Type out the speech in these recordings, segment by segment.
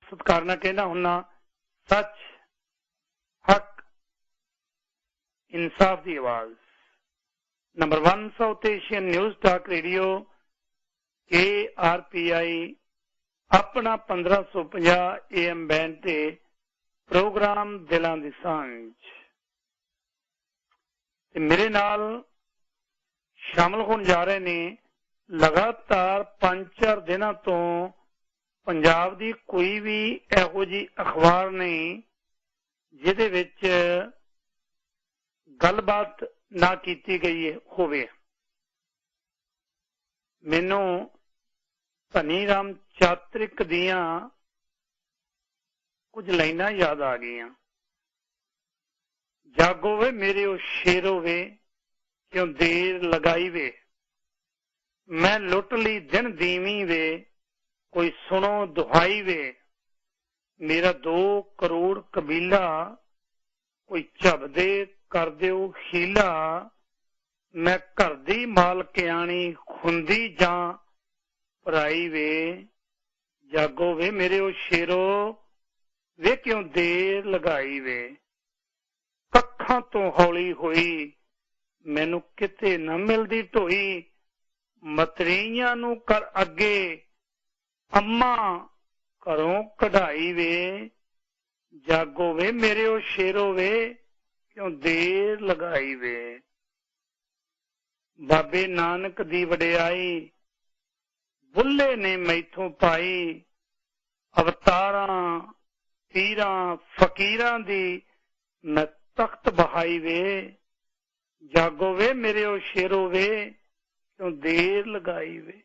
सत्कार नाल कहना हुन्ना, सच, हक, इंसाफ की आवाज। Number 1 south Asian news talk radio KRPI अपना 1550 AM बैंड ते प्रोग्राम दिलां दी सांझ ते मेरे नाल शामिल होने जा रहे ने लगातार 5-4 दिनों तो पंजाब दी कोई भी इहो जी अखबार नहीं जिहदे विच गलबात ना कीती गई होवे। मैनू धनी राम चात्रिक दियां कुछ लाइनां याद आ गईयां। जागो वे मेरे ओ शेरो वे क्यों देर लगाई वे, मैं लुट ली दिन दीवी वे कोई सुनो दुहाई वे, मेरा 2 करोड़ कबीला कोई झबदे कर दिओ हीला, मैं घर दी मालकियानी खुंदी जां भराई वे, जागो वे मेरे ओ शेरो वे क्यों देर लगाई वे, कखां तो हौली होई मैनू किते न मिलदी ढोई, मतरीयां नू कर अगे अम्मा घरों कढ़ाई वे, जागो वे मेरे ओ शेरो वे क्यों देर लगाई वे, बाबे नानक दी वडियाई बुल्ले ने मैथों पाई, अवतारां पीरां फकीरां दी मैं तख्त बहाई वे, जागो वे मेरे ओ शेरो वे क्यों देर लगाई वे,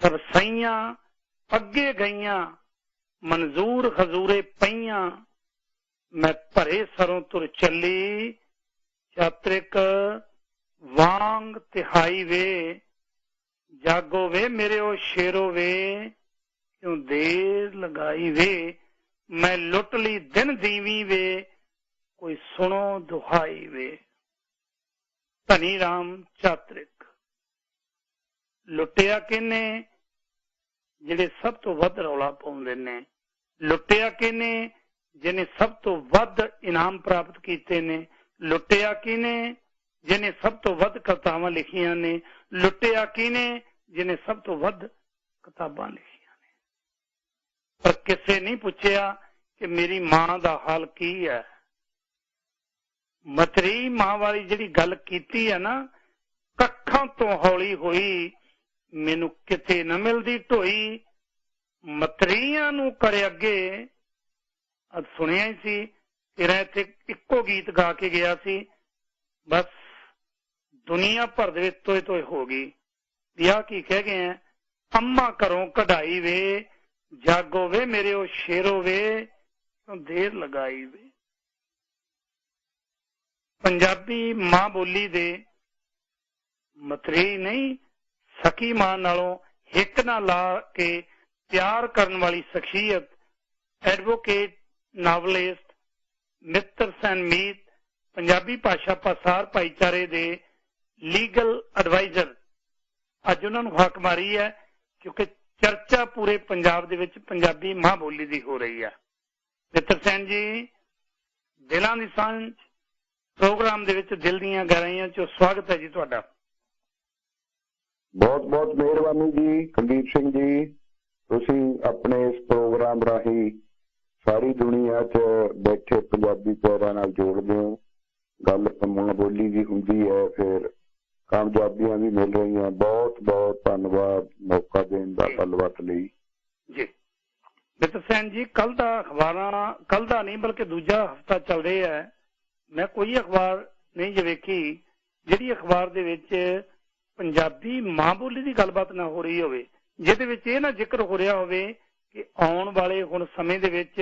सरसैयां अगे गईयां मंजूर हजूरे पईयां, मैं भरे सरों तुर चली चात्रिक वांग तिहाई वे, जागो वे मेरे ओ शेरो वे क्यों देर लगाई वे, मैं लुट ली दिन दीवी वे कोई सुनो दुहाई वे। धनी राम चात्रिक। लुटिया किने जिहड़े सब तो वध रौला पाउंदे ने, लुटिया किने जिन्हें सब तो वध इनाम प्राप्त कीते ने, लुटिया किने जिन्हें सब तो वध कवितावां लिखियां ने, लुटिया किने जिन्हें सब तो वध किताबां लिखियां ने, पर किसे नहीं पूछिया कि मेरी मां दा हाल की है। मतरी मां वाली जिहड़ी गल कीती है ना, कखां तो हौली होई मैनू किते न मिलदी ढोई, मतरीयां नू करे अगे। अज सुनिया ही सी तेरा इत्थे इक्को गीत गा के गया सी, बस दुनिया भर दे विच तोए तोए हो गई। ब्याह की कह गए हैं, अम्मा घरों कढ़ाई वे, जागो वे मेरे ओ शेरो वे क्यों देर लगाई वे। पंजाबी मां बोली दे मतरी नहीं सकी मां नालों हिक ना ला के प्यार करन वाली शख्सियत, एडवोकेट, नावलिस्ट, मित्र सैन मीत, पंजाबी भाषा पसार भाईचारे दे लीगल एडवाइजर, अज उन्होंने हक मारी है क्योंकि चर्चा पूरे पंजाब दे विच पंजाबी मां बोली दी हो रही है। मित्र सैन जी, दिलां दी सांझ प्रोग्राम दे विच दिल दीआं गहराइयां चों स्वागत है जी तुहाडा। बहुत बहुत मेहरबानी जी कुलदीप सिंह जी, तुसीं अपने इस प्रोग्राम राही सारी दुनिया च बैठे पंजाबी प्यारां नाल जोड़दे हो। गल मां बोली दी हुंदी है, फिर कामयाबियां भी मिल रही हैं। बहुत बहुत धन्नवाद मौका देने का गलबात लई जी। मित्र सैन जी, कल दा अखबारां, कल दा नहीं बल्कि दूजा हफ्ता चल रहा है, मैं कोई अखबार नहीं जो वेखी जिहड़ी अखबार दे विच पंजाबी मां बोली की गलबात ना हो रही होवे, जिहदे विच इह ना जिक्र हो रहा होवे कि आउण वाले हुण समय दे विच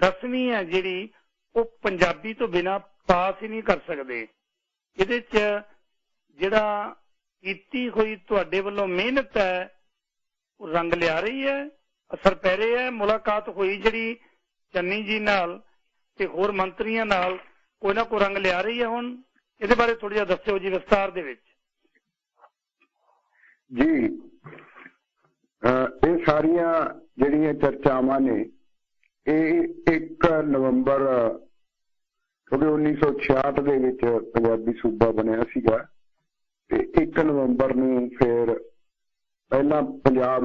10वीं है जिहड़ी वो पंजाबी तो बिना पास ही नहीं कर सकदे। इहदे च जिहड़ा कीती हुई तुहाडे वल्लों मेहनत है वो रंग लिया रही है, असर पै रहा है। मुलाकात हुई जिहड़ी चन्नी जी नाल ते होर मंत्रियों नाल कोई ना कोई रंग लिया रही है। हुण इहदे बारे थोड़ा जिहा दस्सिओ जी विस्तार दे विच। जी, ये सारियां ਜਿਹੜੀਆਂ ਚਰਚਾਵਾਂ ਨੇ ਇਹ 1 ਨਵੰਬਰ ਕਿਉਂਕਿ 1966 ਦੇ ਵਿੱਚ ਪੰਜਾਬੀ ਸੂਬਾ ਬਣਿਆ ਸੀਗਾ ਤੇ 1 ਨਵੰਬਰ ਨੂੰ ਫਿਰ ਪਹਿਲਾਂ ਪੰਜਾਬ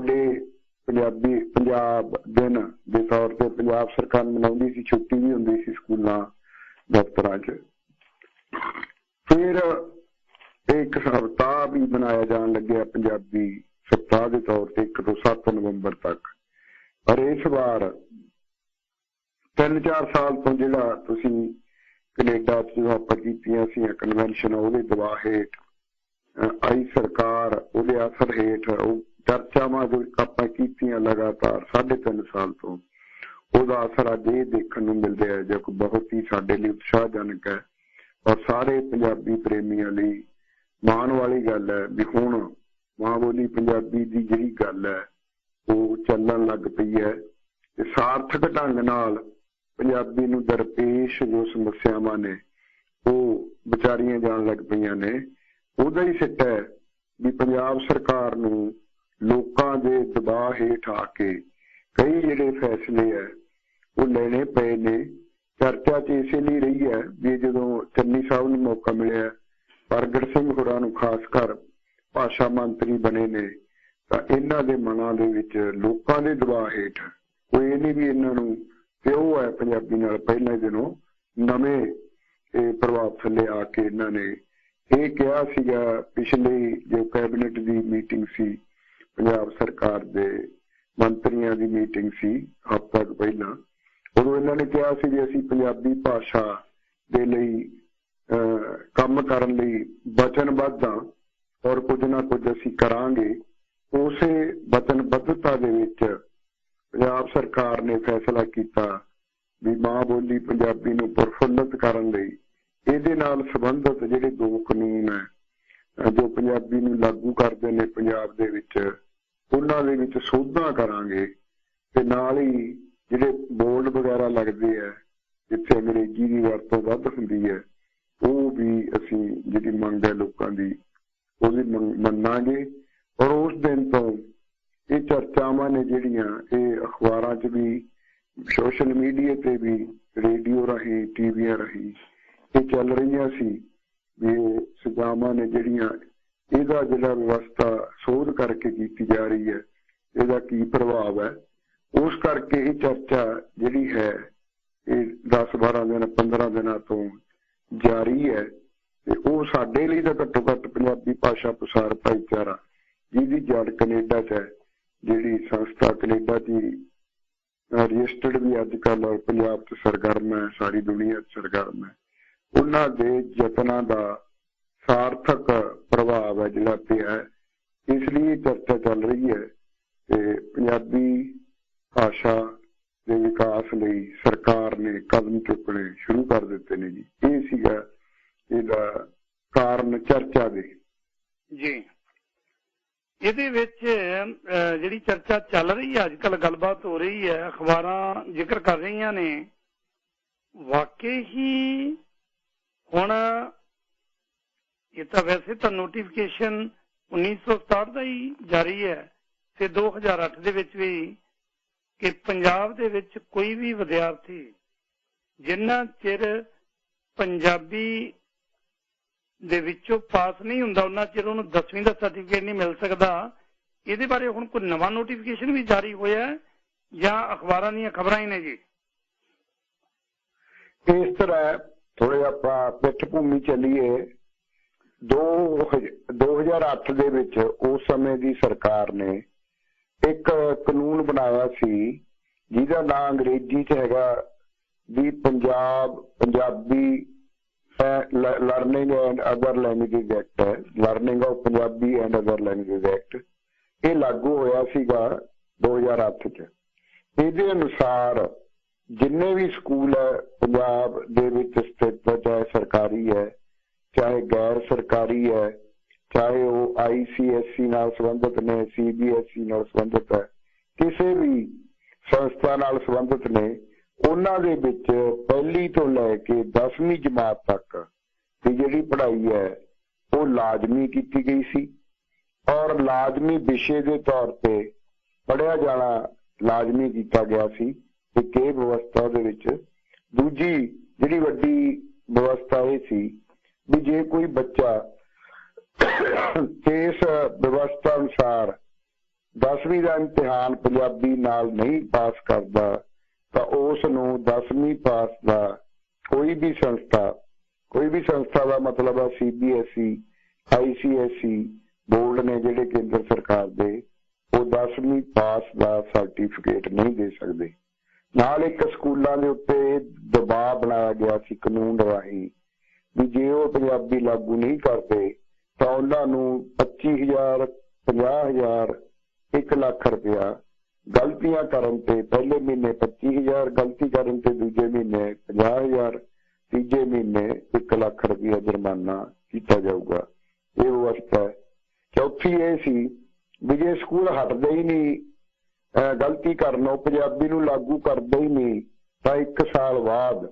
ਦਿਨ ਦੇ ਤੌਰ ਤੇ ਪੰਜਾਬ ਸਰਕਾਰ ਮਨਾਉਂਦੀ ਸੀ, ਛੁੱਟੀ ਵੀ ਹੁੰਦੀ ਸੀ ਸਕੂਲਾਂ ਦਫ਼ਤਰਾਂ 'ਚ। ਫਿਰ ਇੱਕ ਸਪਤਾਹ ਵੀ ਬਣਾਇਆ ਜਾਣ ਲੱਗਿਆ ਪੰਜਾਬੀ ਸਪਤਾਹ ਦੇ ਤੌਰ ਤੇ 1 ਤੋਂ 7 ਨਵੰਬਰ ਤੱਕ। ਪਰ ਇਸ ਵਾਰ 3-4 ਸਾਲ ਤੋਂ ਜਿਹੜਾ ਤੁਸੀਂ ਕੈਨੇਡਾ 'ਚ ਜੋ ਆਪਾਂ ਕੀਤੀਆਂ ਸੀ ਕਨਵੈਨਸ਼ਨ, ਉਹਦੇ ਦਬਾਅ ਹੇਠ ਆਈ ਸਰਕਾਰ, ਉਹਦੇ ਅਸਰ ਹੇਠ ਉਹ ਚਰਚਾਵਾਂ ਜੋ ਆਪਾਂ ਕੀਤੀਆਂ ਲਗਾਤਾਰ 3.5 ਸਾਲ ਤੋਂ, ਉਹਦਾ ਅਸਰ ਅੱਜ ਇਹ ਦੇਖਣ ਨੂੰ ਮਿਲ ਰਿਹਾ ਹੈ ਜੋ ਕਿ ਬਹੁਤ ਹੀ ਸਾਡੇ ਲਈ ਉਤਸ਼ਾਹਜਨਕ ਹੈ ਔਰ ਸਾਰੇ ਪੰਜਾਬੀ ਪ੍ਰੇਮੀਆਂ ਲਈ ਮਾਣ ਵਾਲੀ ਗੱਲ ਹੈ ਵੀ ਹੁਣ ਮਾਂ ਬੋਲੀ ਪੰਜਾਬੀ ਦੀ ਜਿਹੜੀ ਗੱਲ ਹੈ ਉਹ ਚੱਲਣ ਲੱਗ ਪਈ ਹੈ ਤੇ ਸਾਰਥਕ ਢੰਗ ਨਾਲ ਪੰਜਾਬੀ ਨੂੰ ਦਰਪੇਸ਼ ਜੋ ਸਮੱਸਿਆਵਾਂ ਨੇ ਉਹ ਵਿਚਾਰੀਆਂ ਜਾਣ ਲੱਗ ਪਈਆਂ ਨੇ। ਉਹਦਾ ਹੀ ਸਿੱਟਾ ਹੈ ਵੀ ਪੰਜਾਬ ਸਰਕਾਰ ਨੂੰ ਲੋਕਾਂ ਦੇ ਦਬਾਅ ਹੇਠ ਆ ਕੇ ਕਈ ਜਿਹੜੇ ਫੈਸਲੇ ਹੈ ਉਹ ਲੈਣੇ ਪਏ ਨੇ। ਚਰਚਾ 'ਚ ਇਸੇ ਲਈ ਰਹੀ ਹੈ ਵੀ ਜਦੋਂ ਚੰਨੀ ਸਾਹਿਬ ਨੂੰ ਮੌਕਾ ਮਿਲਿਆ, ਪ੍ਰਗਟ ਸਿੰਘ ਹੋਰਾਂ ਨੂੰ ਖਾਸ ਕਰ ਭਾਸ਼ਾ ਮੰਤਰੀ ਬਣੇ ਨੇ, ਤਾਂ ਇਹਨਾਂ ਦੇ ਮਨਾਂ ਦੇ ਵਿੱਚ ਲੋਕਾਂ ਦੇ ਦਬਾਅ ਹੇਠ ਕੋਈ ਇਹ ਨਹੀਂ ਵੀ ਇਹਨਾਂ ਨੂੰ ਪਿਓ ਹੈ ਪੰਜਾਬੀ ਨਾਲ ਪਹਿਲਾਂ ਦਿਨੋਂ, ਨਵੇਂ ਪ੍ਰਭਾਵ ਥੱਲੇ ਆ ਕੇ ਇਹਨਾਂ ਨੇ ਇਹ ਕਿਹਾ ਸੀਗਾ। ਪਿਛਲੀ ਜੋ ਕੈਬਨਿਟ ਦੀ ਮੀਟਿੰਗ ਸੀ, ਪੰਜਾਬ ਸਰਕਾਰ ਦੇ ਮੰਤਰੀਆਂ ਦੀ ਮੀਟਿੰਗ ਸੀ ਹਫ਼ਤਾ ਕੁ ਪਹਿਲਾਂ, ਉਦੋਂ ਇਹਨਾਂ ਨੇ ਕਿਹਾ ਸੀ ਵੀ ਅਸੀਂ ਪੰਜਾਬੀ ਭਾਸ਼ਾ ਦੇ ਲਈ ਕੰਮ ਕਰਨ ਲਈ ਵਚਨਬੱਧ ਹਾਂ ਔਰ ਕੁਝ ਨਾ ਕੁਝ ਅਸੀਂ ਕਰਾਂਗੇ। ਉਸੇ ਵਚਨਬੱਧਤਾ ਦੇ ਵਿੱਚ ਪੰਜਾਬ ਸਰਕਾਰ ਨੇ ਫੈਸਲਾ ਕੀਤਾ ਵੀ ਮਾਂ ਬੋਲੀ ਪੰਜਾਬੀ ਨੂੰ ਪ੍ਰਫੁੱਲਤ ਕਰਨ ਲਈ ਇਹਦੇ ਨਾਲ ਸੰਬੰਧਿਤ ਜਿਹੜੇ 2 ਕਾਨੂੰਨ ਹੈ ਜੋ ਪੰਜਾਬੀ ਨੂੰ ਲਾਗੂ ਕਰਦੇ ਨੇ ਪੰਜਾਬ ਦੇ ਵਿੱਚ, ਉਹਨਾਂ ਦੇ ਵਿੱਚ ਸੋਧਾਂ ਕਰਾਂਗੇ ਤੇ ਨਾਲ ਹੀ ਜਿਹੜੇ ਬੋਰਡ ਵਗੈਰਾ ਲੱਗਦੇ ਹੈ ਜਿੱਥੇ ਅੰਗਰੇਜ਼ੀ ਦੀ ਵਰਤੋਂ ਵੱਧ ਹੁੰਦੀ ਹੈ ਉਹ ਵੀ ਅਸੀਂ ਜਿਹੜੀ ਮੰਗ ਹੈ ਲੋਕਾਂ ਦੀ ਉਹਦੀ ਮੰਨਾਂਗੇ। ਔਰ ਉਸ ਦਿਨ ਤੋਂ ਇਹ ਚਰਚਾਵਾਂ ਨੇ ਜਿਹੜੀਆਂ ਇਹ ਅਖਬਾਰਾਂ 'ਚ ਵੀ, ਸੋਸ਼ਲ ਮੀਡੀਆ ਤੇ ਵੀ, ਰੇਡੀਓ ਰਾਹੀਂ, ਟੀਵੀਆਂ ਰਾਹੀਂ ਇਹ ਚੱਲ ਰਹੀਆਂ ਸੀ ਵੀ ਇਹ ਸਜ਼ਾਵਾਂ ਨੇ ਜਿਹੜੀਆਂ ਇਹਦਾ ਜਿਹੜਾ ਵਿਵਸਥਾ ਸੋਧ ਕਰਕੇ ਕੀਤੀ ਜਾ ਰਹੀ ਹੈ ਇਹਦਾ ਕੀ ਪ੍ਰਭਾਵ ਹੈ। ਉਸ ਕਰਕੇ ਇਹ ਚਰਚਾ ਜਿਹੜੀ ਹੈ ਇਹ 10-12 ਦਿਨ 15 ਦਿਨਾਂ ਤੋਂ ਜਾਰੀ ਹੈ ਤੇ ਉਹ ਸਾਡੇ ਲਈ ਤਾਂ ਘੱਟੋ ਘੱਟ ਪੰਜਾਬੀ ਭਾਸ਼ਾ ਪ੍ਰਸਾਰ ਭਾਈਚਾਰਾ ਜਿਹਦੀ ਜੜ ਕੈਨੇਡਾ 'ਚ ਹੈ, ਜਿਹੜੀ ਸੰਸਥਾ ਕੈਨੇਡਾ ਦੀ ਰਜਿਸਟਰਡ ਵੀ ਅੱਜ ਕੱਲ੍ਹ ਔਰ ਪੰਜਾਬ 'ਚ ਸਰਗਰਮ ਹੈ, ਸਾਰੀ ਦੁਨੀਆ 'ਚ ਸਰਗਰਮ ਹੈ, ਉਹਨਾਂ ਦੇ ਯਤਨਾਂ ਦਾ ਸਾਰਥਕ ਪ੍ਰਭਾਵ ਹੈ ਜਿਹੜਾ ਪਿਆ। ਇਸ ਲਈ ਚਰਚਾ ਚੱਲ ਰਹੀ ਹੈ ਤੇ ਪੰਜਾਬੀ ਭਾਸ਼ਾ ਦੇ ਵਿਕਾਸ ਲਈ ਸਰਕਾਰ ਨੇ ਕਦਮ ਚੁੱਕਣੇ ਸ਼ੁਰੂ ਕਰ ਦਿੱਤੇ ਨੇ ਜੀ। ਇਹ ਸੀਗਾ ਇਹਦਾ ਕਾਰਨ ਚਰਚਾ ਦੇ ਜੀ। ਇਹਦੇ ਵਿੱਚ ਜਿਹੜੀ ਚਰਚਾ ਚੱਲ ਰਹੀ ਹੈ ਅੱਜ ਕੱਲ੍ਹ, ਗੱਲਬਾਤ ਹੋ ਰਹੀ ਹੈ, ਅਖਬਾਰਾਂ ਜ਼ਿਕਰ ਕਰ ਰਹੀਆਂ ਨੇ, ਵਾਕਈ ਹੀ ਹੁਣ ਇਹ ਤਾਂ ਵੈਸੇ ਤਾਂ ਨੋਟੀਫਿਕੇਸ਼ਨ 1967 ਦਾ ਹੀ ਜਾਰੀ ਹੈ ਤੇ 2008 ਦੇ ਵਿੱਚ ਵੀ ਕਿ ਪੰਜਾਬ ਦੇ ਵਿੱਚ ਕੋਈ ਵੀ ਵਿਦਿਆਰਥੀ ਜਿੰਨਾ ਚਿਰ ਪੰਜਾਬੀ ਦੇ ਵਿੱਚੋਂ ਪਾਸ ਨਹੀਂ ਹੁੰਦਾ ਉਹਨਾਂ ਚਿਰ ਉਹਨੂੰ 10ਵੀਂ ਦਾ ਸਰਟੀਫਿਕੇਟ ਨਹੀਂ ਮਿਲ ਸਕਦਾ। ਇਹਦੇ ਬਾਰੇ ਹੁਣ ਕੋਈ ਨਵਾਂ ਨੋਟੀਫਿਕੇਸ਼ਨ ਵੀ ਜਾਰੀ ਹੋਇਆ ਜਾਂ ਅਖਬਾਰਾਂ ਦੀਆਂ ਖਬਰਾਂ ਹੀ ਨੇ ਜੀ? ਇਸ ਤਰ੍ਹਾਂ ਥੋੜੇ ਆਪਾਂ ਪਿੱਠ ਭੂਮੀ ਚੱਲੀਏ। 2008 ਦੇ ਵਿੱਚ ਉਸ ਸਮੇਂ ਦੀ ਸਰਕਾਰ ਨੇ ਇੱਕ ਕਾਨੂੰਨ ਬਣਾਇਆ ਸੀ ਜਿਹਦਾ ਨਾਂ ਅੰਗਰੇਜ਼ੀ 'ਚ ਹੈਗਾ ਵੀ Punjabi learning and other language act ਹੈ, learning of Punjabi and other language act. ਇਹ ਲਾਗੂ ਹੋਇਆ ਸੀਗਾ 2008 'ਚ। ਇਹਦੇ ਅਨੁਸਾਰ ਜਿੰਨੇ ਵੀ ਸਕੂਲ ਹੈ ਪੰਜਾਬ ਦੇ ਵਿੱਚ ਸਥਿਤ, ਚਾਹੇ ਸਰਕਾਰੀ ਹੈ ਚਾਹੇ ਗੈਰ ਸਰਕਾਰੀ ਹੈ, ਚਾਹੇ ਉਹ ICSE ਨਾਲ ਸੰਬੰਧਿਤ ਨੇ, CBSE ਨਾਲ ਸੰਬੰਧਿਤ ਹੈ, ਕਿਸੇ ਵੀ ਸੰਸਥਾ ਨਾਲ ਸੰਬੰਧਿਤ ਨੇ, ਉਹਨਾਂ ਦੇ ਵਿੱਚ ਪਹਿਲੀ ਤੋਂ ਲੈ ਕੇ 10ਵੀਂ ਜਮਾਤ ਤੱਕ ਦੀ ਜਿਹੜੀ ਪੜ੍ਹਾਈ ਹੈ ਉਹ ਲਾਜ਼ਮੀ ਕੀਤੀ ਗਈ ਸੀ ਔਰ ਲਾਜ਼ਮੀ ਵਿਸ਼ੇ ਦੇ ਤੌਰ ਤੇ ਪੜ੍ਹਿਆ ਜਾਣਾ ਲਾਜ਼ਮੀ ਕੀਤਾ ਗਿਆ ਸੀ। ਇੱਕ ਇਹ ਵਿਵਸਥਾ ਦੇ ਵਿੱਚ ਦੂਜੀ ਜਿਹੜੀ ਵੱਡੀ ਵਿਵਸਥਾ ਇਹ ਸੀ ਵੀ ਜੇ ਕੋਈ ਬੱਚਾ ਇਸ ਵਿਵਸਥਾ ਅਨੁਸਾਰ 10ਵੀਂ ਦਾ ਇਮਤਿਹਾਨ ਪੰਜਾਬੀ ਨਾਲ ਨਹੀਂ ਪਾਸ ਕਰਦਾ ਤਾਂ ਉਸ ਨੂੰ 10ਵੀਂ ਪਾਸ ਦਾ ਕੋਈ ਵੀ ਸੰਸਥਾ ਦਾ ਮਤਲਬ ਆ CBSE ICSE ਬੋਰਡ ਨੇ ਜਿਹੜੇ ਕੇਂਦਰ ਸਰਕਾਰ ਦੇ, ਉਹ 10ਵੀਂ ਪਾਸ ਦਾ ਸਰਟੀਫਿਕੇਟ ਨਹੀਂ ਦੇ ਸਕਦੇ। ਨਾਲ ਇੱਕ ਸਕੂਲਾਂ ਦੇ ਉੱਤੇ ਦਬਾਅ ਬਣਾਇਆ ਗਿਆ ਸੀ ਕਾਨੂੰਨ ਰਾਹੀਂ ਵੀ ਜੇ ਉਹ ਪੰਜਾਬੀ ਲਾਗੂ ਨਹੀਂ ਕਰਦੇ ਤਾਂ ਉਹਨਾਂ ਨੂੰ 25,000 50,000 1 ਲੱਖ ਰੁਪਇਆ ਗਲਤੀਆਂ ਕਰਨ ਤੇ ਪਹਿਲੇ ਮਹੀਨੇ 25,000, ਗਲਤੀ ਕਰਨ ਤੇ ਦੂਜੇ ਮਹੀਨੇ 50,000, ਤੀਜੇ ਮਹੀਨੇ 1 ਲੱਖ ਰੁਪਇਆ ਜੁਰਮਾਨਾ ਕੀਤਾ ਜਾਊਗਾ। ਇਹ ਵਿਵਸਥਾ ਹੈ। ਚੌਥੀ ਇਹ ਸੀ ਵੀ ਜੇ ਸਕੂਲ ਹਟਦੇ ਹੀ ਨਹੀਂ ਗਲਤੀ ਕਰਨੋਂ, ਪੰਜਾਬੀ ਨੂੰ ਲਾਗੂ ਕਰਦੇ ਹੀ ਨਹੀਂ ਤਾਂ 1 ਸਾਲ ਬਾਅਦ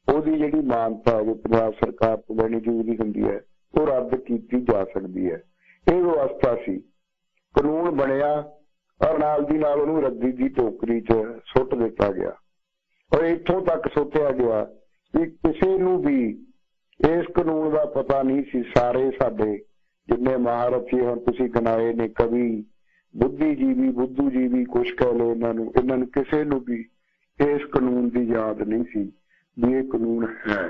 ਉਹਦੀ ਜਿਹੜੀ ਮਾਨਤਾ ਜੋ ਪੰਜਾਬ ਸਰਕਾਰ ਤੋਂ ਲੈਣੀ ਜ਼ਰੂਰੀ ਹੁੰਦੀ ਹੈ ਉਹ ਰੱਦ ਕੀਤੀ ਜਾ ਸਕਦੀ ਹੈ। ਇਹ ਵਿਵਸਥਾ ਸੀ। ਕਾਨੂੰਨ ਬਣਿਆ ਔਰ ਨਾਲ ਦੀ ਨਾਲ ਉਹਨੂੰ ਰੱਦੀ ਦੀ ਟੋਕਰੀ 'ਚ ਸੁੱਟ ਦਿੱਤਾ ਗਿਆ ਔਰ ਇੱਥੋਂ ਤੱਕ ਸੁੱਟਿਆ ਗਿਆ ਕਿ ਕਿਸੇ ਨੂੰ ਵੀ ਇਸ ਕਾਨੂੰਨ ਦਾ ਪਤਾ ਨਹੀਂ ਸੀ। ਸਾਰੇ ਸਾਡੇ ਜਿੰਨੇ ਮਹਾਰਥੀ ਹੁਣ ਤੁਸੀਂ ਗਿਣਾਏ ਨੇ, ਕਵੀ, ਬੁੱਧੂਜੀਵੀ ਕੁਛ ਕਹਿ ਲਓ, ਇਹਨਾਂ ਨੂੰ ਕਿਸੇ ਨੂੰ ਵੀ ਇਸ ਕਾਨੂੰਨ ਦੀ ਯਾਦ ਨਹੀਂ ਸੀ ਵੀ ਇਹ ਕਾਨੂੰਨ ਹੈ।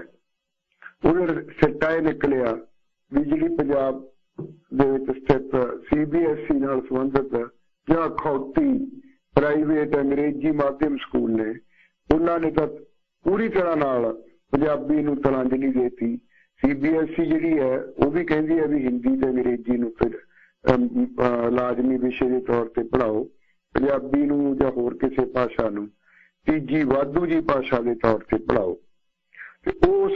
ਉਹਦੇ ਸਿੱਟਾ ਇਹ ਨਿਕਲਿਆ ਵੀ ਜਿਹੜੀ ਪੰਜਾਬ ਦੇ ਵਿੱਚ ਸਥਿਤ CBSE ਨਾਲ ਸੰਬੰਧਿਤ ਜਾਂ ਅਖੌਤੀ ਪ੍ਰਾਈਵੇਟ ਅੰਗਰੇਜ਼ੀ ਮਾਧਿਅਮ ਸਕੂਲ ਨੇ, ਉਹਨਾਂ ਨੇ ਤਾਂ ਪੂਰੀ ਤਰ੍ਹਾਂ ਨਾਲ ਪੰਜਾਬੀ ਨੂੰ ਤਲਾਂਜਲੀ ਦੇਤੀ। CBSE ਜਿਹੜੀ ਹੈ ਉਹ ਵੀ ਕਹਿੰਦੀ ਹੈ ਵੀ ਹਿੰਦੀ ਤੇ ਅੰਗਰੇਜ਼ੀ ਨੂੰ ਫਿਰ ਲਾਜ਼ਮੀ ਵਿਸ਼ੇ ਦੇ ਤੌਰ ਤੇ ਪੜ੍ਹਾਓ, ਪੰਜਾਬੀ ਨੂੰ ਜਾਂ ਹੋਰ ਕਿਸੇ ਭਾਸ਼ਾ ਨੂੰ ਤੀਜੀ ਵਾਧੂ ਜੀ ਭਾਸ਼ਾ ਦੇ ਤੌਰ ਤੇ ਪੜ੍ਹਾਓ। ਤੇ ਉਸ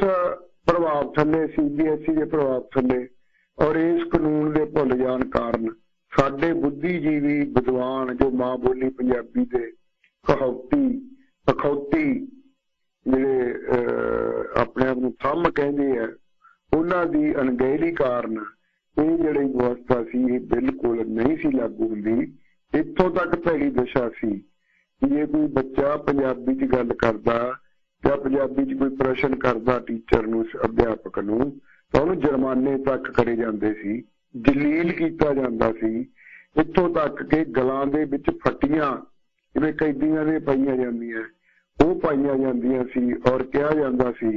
ਪ੍ਰਭਾਵ ਥੱਲੇ, CBSE ਦੇ ਪ੍ਰਭਾਵ ਥੱਲੇ ਔਰ ਇਸ ਕਾਨੂੰਨ ਦੇ ਭੁੱਲ ਜਾਣ ਕਾਰਨ ਸਾਡੇ ਬੁੱਧੀਜੀਵੀ ਵਿਦਵਾਨ ਜੋ ਮਾਂ ਬੋਲੀ ਪੰਜਾਬੀ ਦੇ ਅਖੌਤੀ ਜਿਹੜੇ ਆਪਣੇ ਆਪ ਨੂੰ ਥੰਮ ਕਹਿੰਦੇ ਆ, ਉਹਨਾਂ ਦੀ ਅਣਗਹਿਲੀ ਕਾਰਨ ਇਹ ਜਿਹੜੀ ਵਿਵਸਥਾ ਸੀ ਇਹ ਬਿਲਕੁਲ ਨਹੀਂ ਸੀ ਲਾਗੂ ਹੁੰਦੀ। ਇੱਥੋਂ ਤੱਕ ਭੈੜੀ ਦਸ਼ਾ ਸੀ ਕਿ ਜੇ ਕੋਈ ਬੱਚਾ ਪੰਜਾਬੀ 'ਚ ਗੱਲ ਕਰਦਾ ਜਾਂ ਪੰਜਾਬੀ 'ਚ ਕੋਈ ਪ੍ਰਸ਼ਨ ਕਰਦਾ ਟੀਚਰ ਨੂੰ, ਅਧਿਆਪਕ ਨੂੰ, ਤਾਂ ਉਹਨੂੰ ਜੁਰਮਾਨੇ ਤੱਕ ਕਰੇ ਜਾਂਦੇ ਸੀ, ਜਲੀਲ ਕੀਤਾ ਜਾਂਦਾ ਸੀ। ਇੱਥੋਂ ਤੱਕ ਕਿ ਗਲਾਂ ਦੇ ਵਿੱਚ ਫੱਟੀਆਂ ਜਿਵੇਂ ਕੈਦੀਆਂ ਦੇ ਪਾਈਆਂ ਜਾਂਦੀਆਂ ਉਹ ਪਾਈਆਂ ਜਾਂਦੀਆਂ ਸੀ ਔਰ ਕਿਹਾ ਜਾਂਦਾ ਸੀ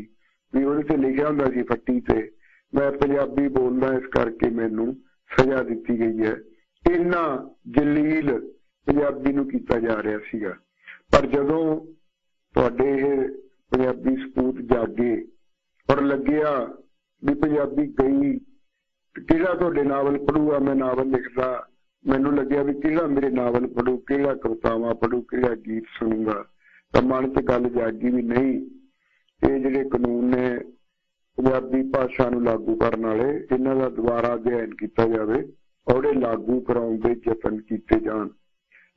ਵੀ ਉਹਦੇ ਤੇ ਲਿਖਿਆ ਹੁੰਦਾ ਸੀ ਫੱਟੀ ਤੇ, ਮੈਂ ਪੰਜਾਬੀ ਬੋਲਦਾ ਇਸ ਕਰਕੇ ਮੈਨੂੰ ਸਜ਼ਾ ਦਿੱਤੀ ਗਈ ਹੈ। ਇੰਨਾ ਜਲੀਲ ਪੰਜਾਬੀ ਨੂੰ ਕੀਤਾ ਜਾ ਰਿਹਾ ਸੀਗਾ। ਪਰ ਜਦੋਂ ਤੁਹਾਡੇ ਇਹ ਪੰਜਾਬੀ ਸਪੂਤ ਜਾਗੇ ਔਰ ਲੱਗਿਆ ਵੀ ਪੰਜਾਬੀ ਗਈ, ਕਿਹੜਾ ਤੁਹਾਡੇ ਨਾਵਲ ਪੜੂਗਾ, ਮੈਂ ਨਾਵਲ ਲਿਖਦਾ, ਮੈਨੂੰ ਲੱਗਿਆ ਵੀ ਕਿਹੜਾ ਮੇਰੇ ਨਾਵਲ ਪੜੂ, ਕਿਹੜਾ ਕਵਿਤਾਵਾਂ ਪੜੂ, ਕਿਹੜਾ ਗੀਤ ਸੁਣੂਗਾ, ਤਾਂ ਮਨ 'ਚ ਗੱਲ ਜਾਗੀ ਵੀ ਨਹੀਂ, ਇਹ ਜਿਹੜੇ ਕਾਨੂੰਨ ਨੇ ਪੰਜਾਬੀ ਭਾਸ਼ਾ ਨੂੰ ਲਾਗੂ ਕਰਨ ਵਾਲੇ, ਇਹਨਾਂ ਦਾ ਦੁਬਾਰਾ ਅਧਿਐਨ ਕੀਤਾ ਜਾਵੇ ਔਰ ਇਹ ਲਾਗੂ ਕਰਾਉਣ ਦੇ ਯਤਨ ਕੀਤੇ ਜਾਣ।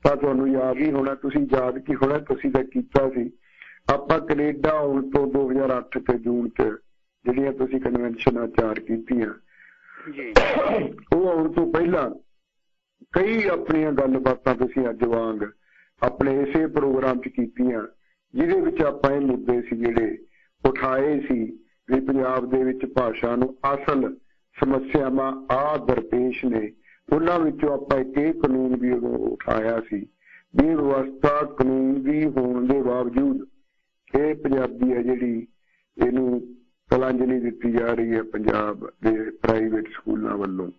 ਤਾਂ ਤੁਹਾਨੂੰ ਯਾਦ ਹੀ ਹੋਣਾ, ਤੁਸੀਂ ਯਾਦ ਕੀ ਹੋਣਾ, ਤੁਸੀਂ ਤਾਂ ਕੀਤਾ ਸੀ। ਆਪਾਂ ਕੈਨੇਡਾ ਆਉਣ ਤੋਂ 2008 ਤੇ ਜੂਨ 'ਚ ਜਿਹੜੀਆਂ ਤੁਸੀਂ ਕਨਵੈਨਸ਼ਨਾਂ 4 ਕੀਤੀਆਂ, ਉਹ ਆਉਣ ਤੋਂ ਪਹਿਲਾਂ ਕਈ ਆਪਣੀਆਂ ਗੱਲਬਾਤਾਂ ਤੁਸੀਂ ਅੱਜ ਵਾਂਗ ਆਪਣੇ ਇਸੇ ਪ੍ਰੋਗਰਾਮ 'ਚ ਕੀਤੀਆਂ, ਜਿਹਦੇ ਵਿੱਚ ਆਪਾਂ ਇਹ ਮੁੱਦੇ ਸੀ ਜਿਹੜੇ ਉਠਾਏ ਸੀ ਵੀ ਪੰਜਾਬ ਦੇ ਵਿੱਚ ਭਾਸ਼ਾ ਨੂੰ ਅਸਲ ਸਮੱਸਿਆਵਾਂ ਆ ਦਰਪੇਸ਼ ਨੇ। ਉਹਨਾਂ ਵਿੱਚੋਂ ਆਪਾਂ ਇੱਕ ਇਹ ਕਾਨੂੰਨ ਵੀ ਉਦੋਂ ਉਠਾਇਆ ਸੀ ਵੀ ਵਿਵਸਥਾ ਕਾਨੂੰਨ ਦੀ ਹੋਣ ਦੇ ਬਾਵਜੂਦ ਇਹ ਪੰਜਾਬੀ ਹੈ ਜਿਹੜੀ ਇਹਨੂੰ ਤਲਾਂਜਲੀ ਦਿੱਤੀ ਜਾ ਰਹੀ ਹੈ ਪੰਜਾਬ ਦੇ ਪ੍ਰਾਈਵੇਟ ਸਕੂਲਾਂ ਵੱਲੋਂ।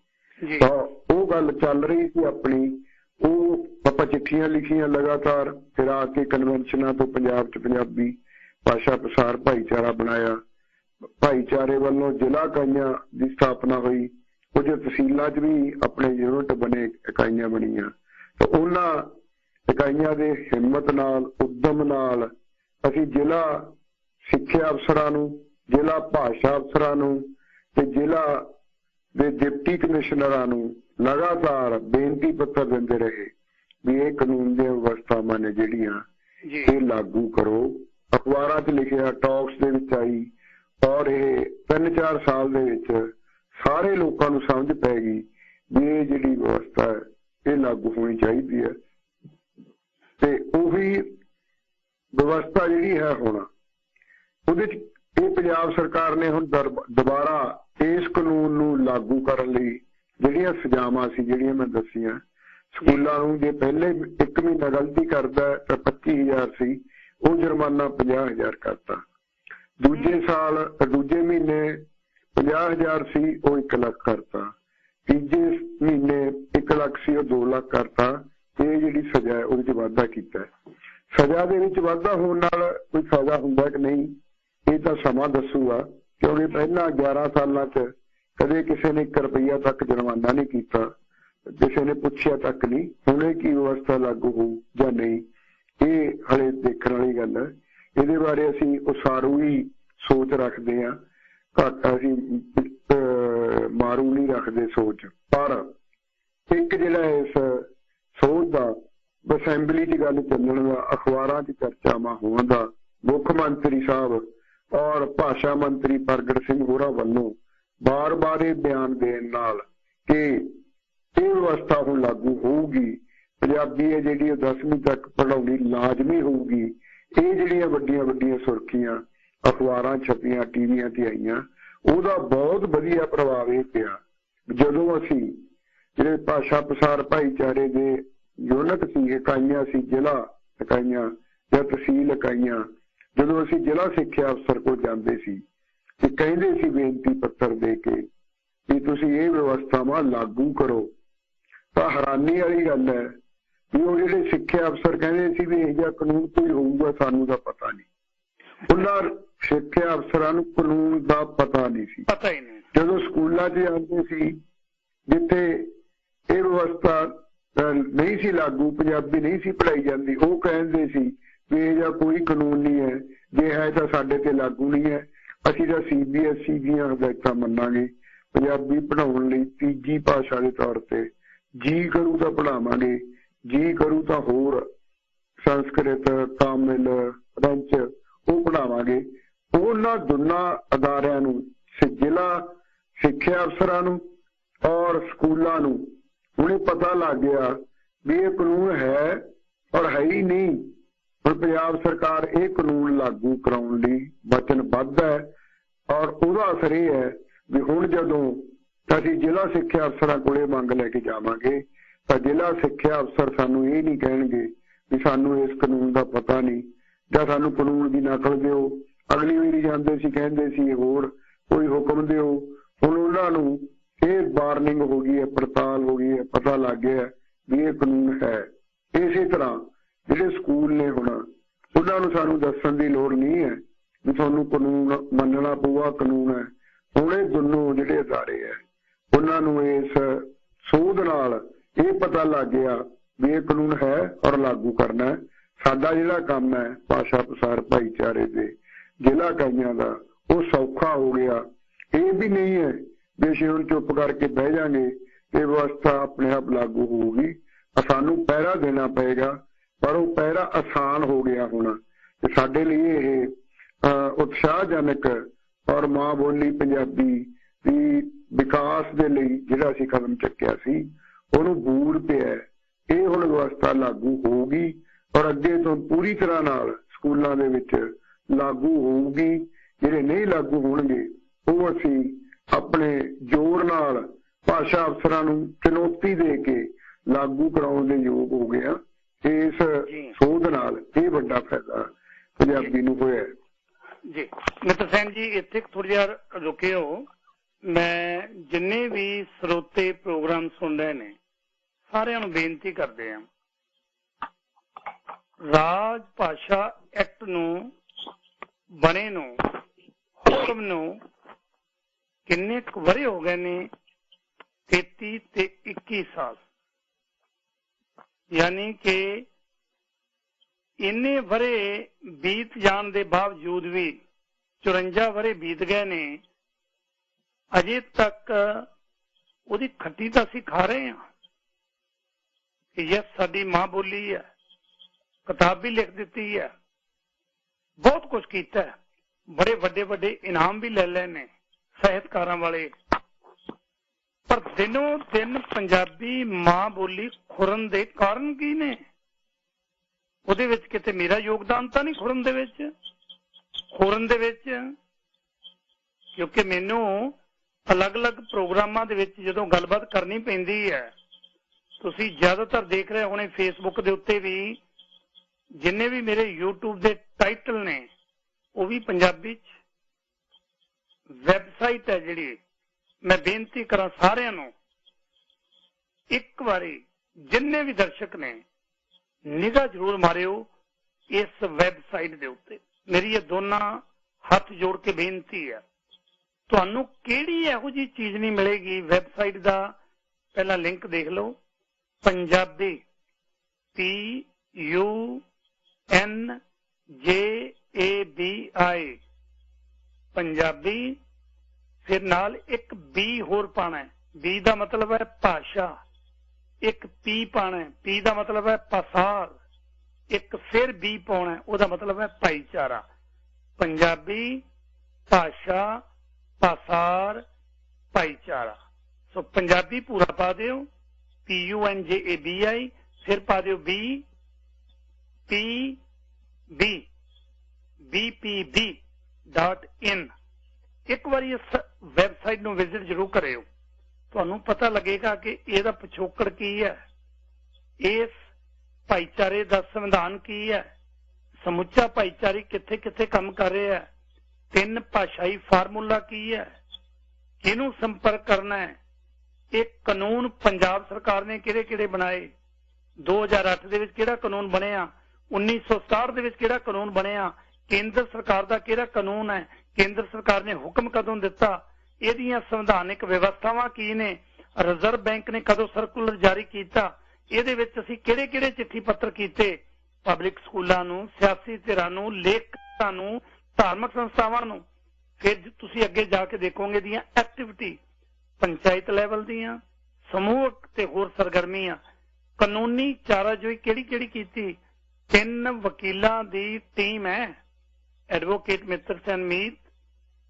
ਤਾਂ ਉਹ ਗੱਲ ਚੱਲ ਰਹੀ ਸੀ ਆਪਣੀ, ਉਹ ਆਪਾਂ ਚਿੱਠੀਆਂ ਲਿਖੀਆਂ ਲਗਾਤਾਰ, ਫਿਰ ਆ ਕੇ ਕਨਵੈਨਸ਼ਨਾਂ ਤੋਂ ਪੰਜਾਬ 'ਚ ਪੰਜਾਬੀ ਭਾਸ਼ਾ ਪ੍ਰਸਾਰ ਭਾਈਚਾਰਾ ਬਣਾਇਆ। ਭਾਈਚਾਰੇ ਵੱਲੋਂ ਜ਼ਿਲ੍ਹਾ ਇਕਾਈਆਂ ਦੀ ਸਥਾਪਨਾ ਹੋਈ, ਕੁਝ ਤਹਿਸੀਲਾਂ 'ਚ ਵੀ ਆਪਣੇ ਯੂਨਿਟ ਬਣੇ, ਇਕਾਈਆਂ ਬਣੀਆਂ। ਤਾਂ ਉਹਨਾਂ ਇਕਾਈਆਂ ਦੇ ਹਿੰਮਤ ਨਾਲ, ਉਦਮ ਨਾਲ ਅਸੀਂ ਜ਼ਿਲ੍ਹਾ ਸਿੱਖਿਆ ਅਫਸਰਾਂ ਨੂੰ, ਜ਼ਿਲ੍ਹਾ ਭਾਸ਼ਾ ਅਫਸਰਾਂ ਨੂੰ ਤੇ ਜ਼ਿਲ੍ਹਾ ਦੇ ਡਿਪਟੀ ਕਮਿਸ਼ਨਰਾਂ ਨੂੰ ਲਗਾਤਾਰ ਬੇਨਤੀ ਪੱਤਰ ਦਿੰਦੇ ਰਹੇ ਵੀ ਇਹ ਕਾਨੂੰਨ ਦੀਆਂ ਵਿਵਸਥਾਵਾਂ ਨੇ ਜਿਹੜੀਆਂ ਇਹ ਲਾਗੂ ਕਰੋ। ਅਖਬਾਰਾਂ 'ਚ ਲਿਖਿਆ, ਟਾਕਸ ਦੇ ਵਿੱਚ ਆਈ ਔਰ ਇਹ 3-4 ਸਾਲ ਦੇ ਵਿੱਚ ਸਾਰੇ ਲੋਕਾਂ ਨੂੰ ਸਮਝ ਪੈ ਗਈ ਵੀ ਇਹ ਜਿਹੜੀ ਵਿਵਸਥਾ ਹੈ ਇਹ ਲਾਗੂ ਹੋਣੀ ਚਾਹੀਦੀ ਹੈ। ਤੇ ਉਹੀ ਵਿਵਸਥਾ ਜਿਹੜੀ ਹੈ ਹੁਣ ਉਹਦੇ 'ਚ ਇਹ ਪੰਜਾਬ ਸਰਕਾਰ ਨੇ ਹੁਣ ਦੁਬਾਰਾ ਇਸ ਕਾਨੂੰਨ ਨੂੰ ਲਾਗੂ ਕਰਨ ਲਈ ਜਿਹੜੀਆਂ ਸਜ਼ਾਵਾਂ ਸੀ ਜਿਹੜੀਆਂ ਮੈਂ ਦੱਸੀਆਂ, ਸਕੂਲਾਂ ਨੂੰ ਜੇ ਪਹਿਲੇ 1 ਮਹੀਨਾ ਗਲਤੀ ਕਰਦਾ ਤਾਂ 25,000 ਸੀ, ਉਹ ਜੁਰਮਾਨਾ 50,000 ਕਰਤਾ। ਦੂਜੇ ਮਹੀਨੇ 50,000 ਸੀ, ਉਹ 1 ਲੱਖ ਕਰਤਾ। ਤੀਜੇ ਮਹੀਨੇ 1 ਲੱਖ ਸੀ, ਉਹ 2 ਲੱਖ ਕਰਤਾ। ਇਹ ਜਿਹੜੀ ਸਜ਼ਾ ਹੈ ਉਹਦੇ 'ਚ ਵਾਧਾ ਕੀਤਾ। ਸਜ਼ਾ ਦੇ ਵਿੱਚ ਵਾਧਾ ਹੋਣ ਨਾਲ ਕੋਈ ਫਾਇਦਾ ਹੁੰਦਾ ਕਿ ਨਹੀਂ, ਇਹ ਤਾਂ ਸਮਾਂ ਦੱਸੂਗਾ, ਕਿਉਂਕਿ ਪਹਿਲਾਂ 11 ਸਾਲਾਂ 'ਚ ਕਦੇ ਕਿਸੇ ਨੇ 1 ਰੁਪਈਆ ਤੱਕ ਜੁਰਮਾਨਾ ਨਹੀਂ ਕੀਤਾ, ਕਿਸੇ ਨੇ ਪੁੱਛਿਆ ਤੱਕ ਨਹੀਂ। ਹੁਣ ਇਹ ਕੀ ਵਿਵਸਥਾ ਲਾਗੂ ਹੋਊ ਜਾਂ ਨਹੀਂ, ਇਹ ਹਲੇ ਦੇਖਣ ਵਾਲੀ ਗੱਲ ਹੈ। ਇਹਦੇ ਬਾਰੇ ਅਸੀਂ ਉਸਾਰੂ ਹੀ ਸੋਚ ਰੱਖਦੇ ਹਾਂ, ਘੱਟ ਅਸੀਂ ਮਾਰੂ ਨਹੀਂ ਰੱਖਦੇ ਸੋਚ। ਪਰ ਇੱਕ ਜਿਹੜਾ ਇਸ ਸੋਚ ਦਾ ਅਸੈਂਬਲੀ 'ਚ ਗੱਲ ਚੱਲਣ ਦਾ, ਅਖਬਾਰਾਂ 'ਚ ਚਰਚਾਵਾਂ ਹੋਣ ਦਾ, ਮੁੱਖ ਮੰਤਰੀ ਸਾਹਿਬ ਔਰ ਭਾਸ਼ਾ ਮੰਤਰੀ ਪ੍ਰਗਟ ਸਿੰਘ ਹੋਰਾਂ ਵੱਲੋਂ ਬਾਰ-ਬਾਰ ਇਹ ਬਿਆਨ ਦੇਣ ਨਾਲ ਕਿ ਇਹ ਵਿਵਸਥਾ ਹੁਣ ਲਾਗੂ ਹੋਊਗੀ, ਪੰਜਾਬੀ ਹੈ ਜਿਹੜੀ ਉਹ 10ਵੀਂ ਤੱਕ ਪੜ੍ਹਾਉਣੀ ਲਾਜ਼ਮੀ ਹੋਊਗੀ, ਇਹ ਜਿਹੜੀਆਂ ਵੱਡੀਆਂ ਸੁਰਖੀਆਂ ਅਖਬਾਰਾਂ ਛਪੀਆਂ, ਟੀਵੀਆਂ ਤੇ ਆਈਆਂ, ਉਹਦਾ ਬਹੁਤ ਵਧੀਆ ਪ੍ਰਭਾਵ ਇਹ ਪਿਆ। ਜਦੋਂ ਅਸੀਂ ਜਿਹੜੇ ਭਾਸ਼ਾ ਪ੍ਰਸਾਰ ਭਾਈਚਾਰੇ ਦੇ ਯੂਨਿਟ ਸੀ, ਇਕਾਈਆਂ ਸੀ, ਜ਼ਿਲ੍ਹਾ ਇਕਾਈਆਂ ਜਾਂ ਤਹਿਸੀਲ ਇਕਾਈਆਂ, ਜਦੋਂ ਅਸੀਂ ਜ਼ਿਲ੍ਹਾ ਸਿੱਖਿਆ ਅਫਸਰ ਕੋਲ ਜਾਂਦੇ ਸੀ ਤੇ ਕਹਿੰਦੇ ਸੀ ਬੇਨਤੀ ਪੱਤਰ ਦੇ ਕੇ ਕਿ ਤੁਸੀਂ ਇਹ ਵਿਵਸਥਾਵਾਂ ਲਾਗੂ ਕਰੋ, ਤਾਂ ਹੈਰਾਨੀ ਵਾਲੀ ਗੱਲ ਹੈ ਵੀ ਉਹ ਜਿਹੜੇ ਸਿੱਖਿਆ ਅਫਸਰ ਕਹਿੰਦੇ ਸੀ ਵੀ ਇਹ ਜਿਹਾ ਕਾਨੂੰਨ ਕੋਈ ਹੋਊਗਾ, ਸਾਨੂੰ ਤਾਂ ਪਤਾ ਨਹੀਂ। ਉਹਨਾਂ ਸਿੱਖਿਆ ਅਫਸਰਾਂ ਨੂੰ ਕਾਨੂੰਨ ਦਾ ਪਤਾ ਨਹੀਂ ਸੀ। ਪਤਾ ਹੀ ਨਹੀਂ। ਜਦੋਂ ਸਕੂਲਾਂ 'ਚ ਜਾਂਦੇ ਸੀ ਜਿੱਥੇ ਇਹ ਵਿਵਸਥਾ ਨਹੀਂ ਸੀ ਲਾਗੂ, ਪੰਜਾਬੀ ਨਹੀਂ ਸੀ ਪੜ੍ਹਾਈ ਜਾਂਦੀ, ਉਹ ਕਹਿੰਦੇ ਸੀ ਵੀ ਇਹ ਜਿਹਾ ਕੋਈ ਕਾਨੂੰਨ ਨਹੀਂ ਹੈ, ਜੇ ਹੈ ਤਾਂ ਸਾਡੇ ਤੇ ਲਾਗੂ ਨਹੀਂ ਹੈ, ਅਸੀਂ ਤਾਂ CBSE ਦੀਆਂ ਹਦਾਇਤਾਂ ਮੰਨਾਂਗੇ, ਪੰਜਾਬੀ ਪੜ੍ਹਾਉਣ ਲਈ ਤੀਜੀ ਭਾਸ਼ਾ ਦੇ ਤੌਰ ਤੇ ਜੀ ਕਰੂ ਤਾਂ ਪੜ੍ਹਾਵਾਂਗੇ, ਜੀ ਕਰੂ ਤਾਂ ਹੋਰ ਸੰਸਕ੍ਰਿਤ, ਤਾਮਿਲ, ਫ੍ਰੈਂਚ ਉਹ ਪੜ੍ਹਾਵਾਂਗੇ। ਉਹਨਾਂ ਦੋਨਾਂ ਅਦਾਰਿਆਂ ਨੂੰ, ਜ਼ਿਲ੍ਹਾ ਸਿੱਖਿਆ ਅਫਸਰਾਂ ਨੂੰ ਔਰ ਸਕੂਲਾਂ ਨੂੰ ਹੁਣ ਪਤਾ ਲੱਗ ਗਿਆ ਵੀ ਇਹ ਕਾਨੂੰਨ ਹੈ ਔਰ ਹੈ ਹੀ ਨਹੀਂ। ਹੁਣ ਪੰਜਾਬ ਸਰਕਾਰ ਇਹ ਕਾਨੂੰਨ ਲਾਗੂ ਕਰਾਉਣ ਲਈ ਵਚਨਬੱਧ ਹੈ ਔਰ ਉਹਦਾ ਅਸਰ ਇਹ ਹੈ ਵੀ ਹੁਣ ਜਦੋਂ ਅਸੀਂ ਜ਼ਿਲ੍ਹਾ ਸਿੱਖਿਆ ਅਫਸਰਾਂ ਕੋਲੇ ਮੰਗ ਲੈ ਕੇ ਜਾਵਾਂਗੇ ਤਾਂ ਜ਼ਿਲ੍ਹਾ ਸਿੱਖਿਆ ਅਫਸਰ ਸਾਨੂੰ ਇਹ ਨਹੀਂ ਕਹਿਣਗੇ ਵੀ ਸਾਨੂੰ ਇਸ ਕਾਨੂੰਨ ਦਾ ਪਤਾ ਨਹੀਂ ਜਾਂ ਸਾਨੂੰ ਕਾਨੂੰਨ ਦੀ ਨਕਲ ਦਿਓ। ਅਗਲੀ ਵਾਰੀ ਜਾਂਦੇ ਸੀ ਕਹਿੰਦੇ ਸੀ ਹੋਰ ਕੋਈ ਹੁਕਮ ਦਿਓ। ਹੁਣ ਉਹਨਾਂ ਨੂੰ ਇਹ ਵਾਰਨਿੰਗ ਹੋ ਗਈ ਹੈ, ਪੜਤਾਲ ਹੋ ਗਈ ਹੈ, ਪਤਾ ਲੱਗ ਗਿਆ ਵੀ ਇਹ ਕਾਨੂੰਨ ਹੈ। ਇਸੇ ਤਰ੍ਹਾਂ ਜਿਹੜੇ ਸਕੂਲ ਨੇ ਹੁਣ ਉਹਨਾਂ ਨੂੰ ਸਾਨੂੰ ਦੱਸਣ ਦੀ ਲੋੜ ਨਹੀਂ ਹੈ ਵੀ ਤੁਹਾਨੂੰ ਕਾਨੂੰਨ ਮੰਨਣਾ ਪਊਗਾ, ਕਾਨੂੰਨ ਹੈ। ਹੁਣ ਇਹ ਦੋਨੋਂ ਜਿਹੜੇ ਅਦਾਰੇ ਹੈ ਉਹਨਾਂ ਨੂੰ ਇਸ ਸੋਧ ਨਾਲ ਇਹ ਪਤਾ ਲੱਗ ਗਿਆ ਵੀ ਇਹ ਕਾਨੂੰਨ ਹੈ ਔਰ ਲਾਗੂ ਕਰਨਾ ਹੈ। ਸਾਡਾ ਜਿਹੜਾ ਕੰਮ ਹੈ ਭਾਸ਼ਾ ਪ੍ਰਸਾਰ ਭਾਈਚਾਰੇ ਦੇ ਜ਼ਿਲ੍ਹਾ ਇਕਾਈਆਂ ਦਾ, ਉਹ ਸੌਖਾ ਹੋ ਗਿਆ। ਇਹ ਵੀ ਨਹੀਂ ਹੈ ਵੀ ਅਸੀਂ ਹੁਣ ਚੁੱਪ ਕਰਕੇ ਬਹਿ ਜਾਵਾਂਗੇ, ਇਹ ਵਿਵਸਥਾ ਆਪਣੇ ਆਪ ਲਾਗੂ ਹੋਊਗੀ, ਸਾਨੂੰ ਪਹਿਰਾ ਦੇਣਾ ਪਏਗਾ। ਪਰ ਉਹ ਪਹਿਰਾ ਆਸਾਨ ਹੋ ਗਿਆ ਹੁਣ ਤੇ ਸਾਡੇ ਲਈ ਇਹ ਉਤਸ਼ਾਹਜਨਕ ਔਰ ਮਾਂ ਬੋਲੀ ਪੰਜਾਬੀ ਦੀ ਵਿਕਾਸ ਦੇ ਲਈ ਜਿਹੜਾ ਅਸੀਂ ਕਦਮ ਚੱਕਿਆ ਸੀ ਉਹਨੂੰ ਬੂਰ ਪਿਆ। ਇਹ ਹੁਣ ਵਿਵਸਥਾ ਲਾਗੂ ਹੋਊਗੀ ਔਰ ਅੱਗੇ ਤੋਂ ਪੂਰੀ ਤਰ੍ਹਾਂ ਨਾਲ ਸਕੂਲਾਂ ਦੇ ਵਿੱਚ ਲਾਗੂ ਹੋਊਗੀ। ਜਿਹੜੇ ਨਹੀਂ ਲਾਗੂ ਹੋਣਗੇ ਉਹ ਅਸੀਂ ਆਪਣੇ ਜ਼ੋਰ ਨਾਲ ਭਾਸ਼ਾ ਅਫਸਰਾਂ ਨੂੰ ਚੁਣੌਤੀ ਦੇ ਕੇ ਲਾਗੂ ਕਰਾਉਣ ਦੇ ਯੋਗ ਹੋ ਗਏ ਆ। ਇਸ ਸੋਧ ਨਾਲ ਇਹ ਵੱਡਾ ਫਾਇਦਾ ਪੰਜਾਬੀ ਨੂੰ ਹੋਇਆ ਜੀ। ਮਿੱਤਰ ਸਿੰਘ ਜੀ ਇੱਥੇ ਥੋੜ੍ਹਾ ਜਿਹਾ ਰੁਕਿਓ। ਮੈਂ ਜਿੰਨੇ ਵੀ ਸਰੋਤੇ ਪ੍ਰੋਗਰਾਮ ਸੁਣ ਰਹੇ ਨੇ ਸਾਰਿਆਂ ਨੂੰ ਬੇਨਤੀ ਕਰਦੇ ਆ, ਰਾਜ ਭਾਸ਼ਾ ਐਕਟ ਨੂੰ ਬਣੇ ਨੂੰ, ਹੁਕਮ ਨੂੰ ਕਿੰਨੇ ਕੁ ਵਰ੍ਹੇ ਹੋ ਗਏ ਨੇ? 33 ਤੇ 21 ਸਾਲ, ਯਾਨੀ ਕਿ ਇੰਨੇ ਵਰ੍ਹੇ ਬੀਤ ਜਾਣ ਦੇ ਬਾਵਜੂਦ ਵੀ 54 ਵਰ੍ਹੇ ਬੀਤ ਗਏ ਨੇ, ਅਜੇ ਤੱਕ ਉਹਦੀ ਖੱਟੀ ਤਾਂ ਅਸੀਂ ਖਾ ਰਹੇ ਹਾਂ ਕਿ ਇਹ ਸਾਡੀ ਮਾਂ ਬੋਲੀ ਹੈ। ਕਿਤਾਬ ਵੀ ਲਿਖ ਦਿੱਤੀ ਹੈ, ਬਹੁਤ ਕੁਝ ਕੀਤਾ ਹੈ, ਬੜੇ ਵੱਡੇ ਵੱਡੇ ਇਨਾਮ ਵੀ ਲੈ ਲਏ ਨੇ ਸਾਹਿਤਕਾਰਾਂ ਵਾਲੇ, ਪਰ ਦਿਨੋਂ ਦਿਨ ਪੰਜਾਬੀ ਮਾਂ ਬੋਲੀ ਖੁਰਨ ਦੇ ਕਾਰਨ ਕੀ ਨੇ? ਉਹਦੇ ਵਿੱਚ ਕਿਤੇ ਮੇਰਾ ਯੋਗਦਾਨ ਤਾਂ ਨਹੀਂ ਖੁਰਨ ਦੇ ਵਿੱਚ, ਕਿਉਂਕਿ ਮੈਨੂੰ ਅਲੱਗ-ਅਲੱਗ ਪ੍ਰੋਗਰਾਮਾਂ ਦੇ ਵਿੱਚ ਜਦੋਂ ਗੱਲਬਾਤ ਕਰਨੀ ਪੈਂਦੀ ਹੈ, ਤੁਸੀਂ ਜ਼ਿਆਦਾਤਰ ਦੇਖ ਰਹੇ ਹੋਣੇ ਫੇਸਬੁੱਕ ਦੇ ਉੱਤੇ ਵੀ ਜਿੰਨੇ ਵੀ ਮੇਰੇ YouTube ਦੇ ਟਾਈਟਲ ਨੇ ਉਹ ਵੀ ਪੰਜਾਬੀ 'ਚ। ਵੈਬਸਾਈਟ ਹੈ ਜਿਹੜੀ, ਮੈਂ ਬੇਨਤੀ ਕਰਾਂ ਸਾਰਿਆਂ ਨੂੰ ਇੱਕ ਵਾਰੀ ਜਿੰਨੇ ਵੀ ਦਰਸ਼ਕ ਨੇ ਨਿਗਾਹ ਜ਼ਰੂਰ ਮਾਰਿਓ ਇਸ ਵੈਬਸਾਈਟ ਦੇ ਉੱਤੇ। ਮੇਰੀ ਇਹ ਦੋਨਾਂ ਹੱਥ ਜੋੜ ਕੇ ਬੇਨਤੀ ਹੈ, ਤੁਹਾਨੂੰ ਕਿਹੜੀ ਇਹੋ ਜਿਹੀ ਚੀਜ਼ ਨਹੀਂ ਮਿਲੇਗੀ ਵੈਬਸਾਈਟ ਦਾ। ਪਹਿਲਾਂ ਲਿੰਕ ਦੇਖ ਲਓ, ਪੰਜਾਬੀ PUNJABI ਪੰਜਾਬੀ, ਫਿਰ ਨਾਲ ਇੱਕ ਬੀ ਹੋਰ ਪਾਣਾ ਹੈ, ਬੀ ਦਾ ਮਤਲਬ ਹੈ ਭਾਸ਼ਾ, ਇੱਕ ਪੀ ਪਾਣਾ ਹੈ, ਪੀ ਦਾ ਮਤਲਬ ਹੈ ਪਸਾਰ, ਇੱਕ ਫਿਰ ਬੀ ਪਾਉਣਾ, ਉਹਦਾ ਮਤਲਬ ਹੈ ਭਾਈਚਾਰਾ। ਪੰਜਾਬੀ ਭਾਸ਼ਾ ਪਸਾਰ ਭਾਈਚਾਰਾ। ਸੋ ਪੰਜਾਬੀ ਪੂਰਾ ਪਾ ਦਿਓ PUNJABI, ਫਿਰ ਪਾ ਦਿਓ BPB.in। ਇੱਕ ਵਾਰੀ ਇਸ ਵੈਬਸਾਈਟ ਨੂੰ ਵਿਜ਼ਿਟ ਜ਼ਰੂਰ ਕਰਿਓ, ਤੁਹਾਨੂੰ ਪਤਾ ਲੱਗੇਗਾ ਕਿ ਇਹਦਾ ਪਿਛੋਕੜ ਕੀ ਹੈ, ਇਸ ਭਾਈਚਾਰੇ ਦਾ ਸੰਵਿਧਾਨ ਕੀ ਹੈ, ਸਮੁੱਚਾ ਭਾਈਚਾਰੇ ਕਿੱਥੇ ਕਿੱਥੇ ਕੰਮ ਕਰ ਰਿਹਾ ਹੈ, 3 ਭਾਸ਼ਾਈ ਫਾਰਮੂਲਾ ਕੀ ਹੈ, ਕਿਹਨੂੰ ਸੰਪਰਕ ਕਰਨਾ ਹੈ, ਇਹ ਕਾਨੂੰਨ ਪੰਜਾਬ ਸਰਕਾਰ ਨੇ ਕਿਹੜੇ ਕਿਹੜੇ ਬਣਾਏ, 2008 ਦੇ ਵਿੱਚ ਕਿਹੜਾ ਕਾਨੂੰਨ ਬਣਿਆ, 1967 ਦੇ ਵਿੱਚ ਕਿਹੜਾ ਕਾਨੂੰਨ ਬਣਿਆ, ਕੇਂਦਰ ਸਰਕਾਰ ਦਾ ਕਿਹੜਾ ਕਾਨੂੰਨ ਹੈ, ਕੇਂਦਰ ਸਰਕਾਰ ਨੇ ਹੁਕਮ ਕਦੋਂ ਦਿੱਤਾ, ਇਹਦੀਆਂ ਸੰਵਿਧਾਨਿਕ ਵਿਵਸਥਾਵਾਂ ਕੀ ਨੇ, ਰਿਜ਼ਰਵ ਬੈਂਕ ਨੇ ਕਦੋਂ ਸਰਕੂਲਰ ਜਾਰੀ ਕੀਤਾ, ਇਹਦੇ ਵਿੱਚ ਅਸੀਂ ਕਿਹੜੇ ਕਿਹੜੇ ਚਿੱਠੀ ਪੱਤਰ ਕੀਤੇ ਪਬਲਿਕ ਸਕੂਲਾਂ ਨੂੰ, ਸਿਆਸੀ ਧਿਰਾਂ ਨੂੰ, ਲੇਖਕਾਂ ਨੂੰ, ਧਾਰਮਿਕ ਸੰਸਥਾਵਾਂ ਨੂੰ। ਫਿਰ ਤੁਸੀਂ ਅੱਗੇ ਜਾ ਕੇ ਦੇਖੋਗੇ ਦੀਆਂ ਐਕਟੀਵਿਟੀ, ਪੰਚਾਇਤ ਲੈਵਲ ਦੀਆਂ, ਸਮੂਹਕ ਤੇ ਹੋਰ ਸਰਗਰਮੀਆਂ, ਕਾਨੂੰਨੀ ਚਾਰਾਜੋਈ ਕਿਹੜੀ ਕਿਹੜੀ ਕੀਤੀ। 3 ਵਕੀਲਾਂ ਦੀ ਟੀਮ ਹੈ, advocate Mitter Sain Meet,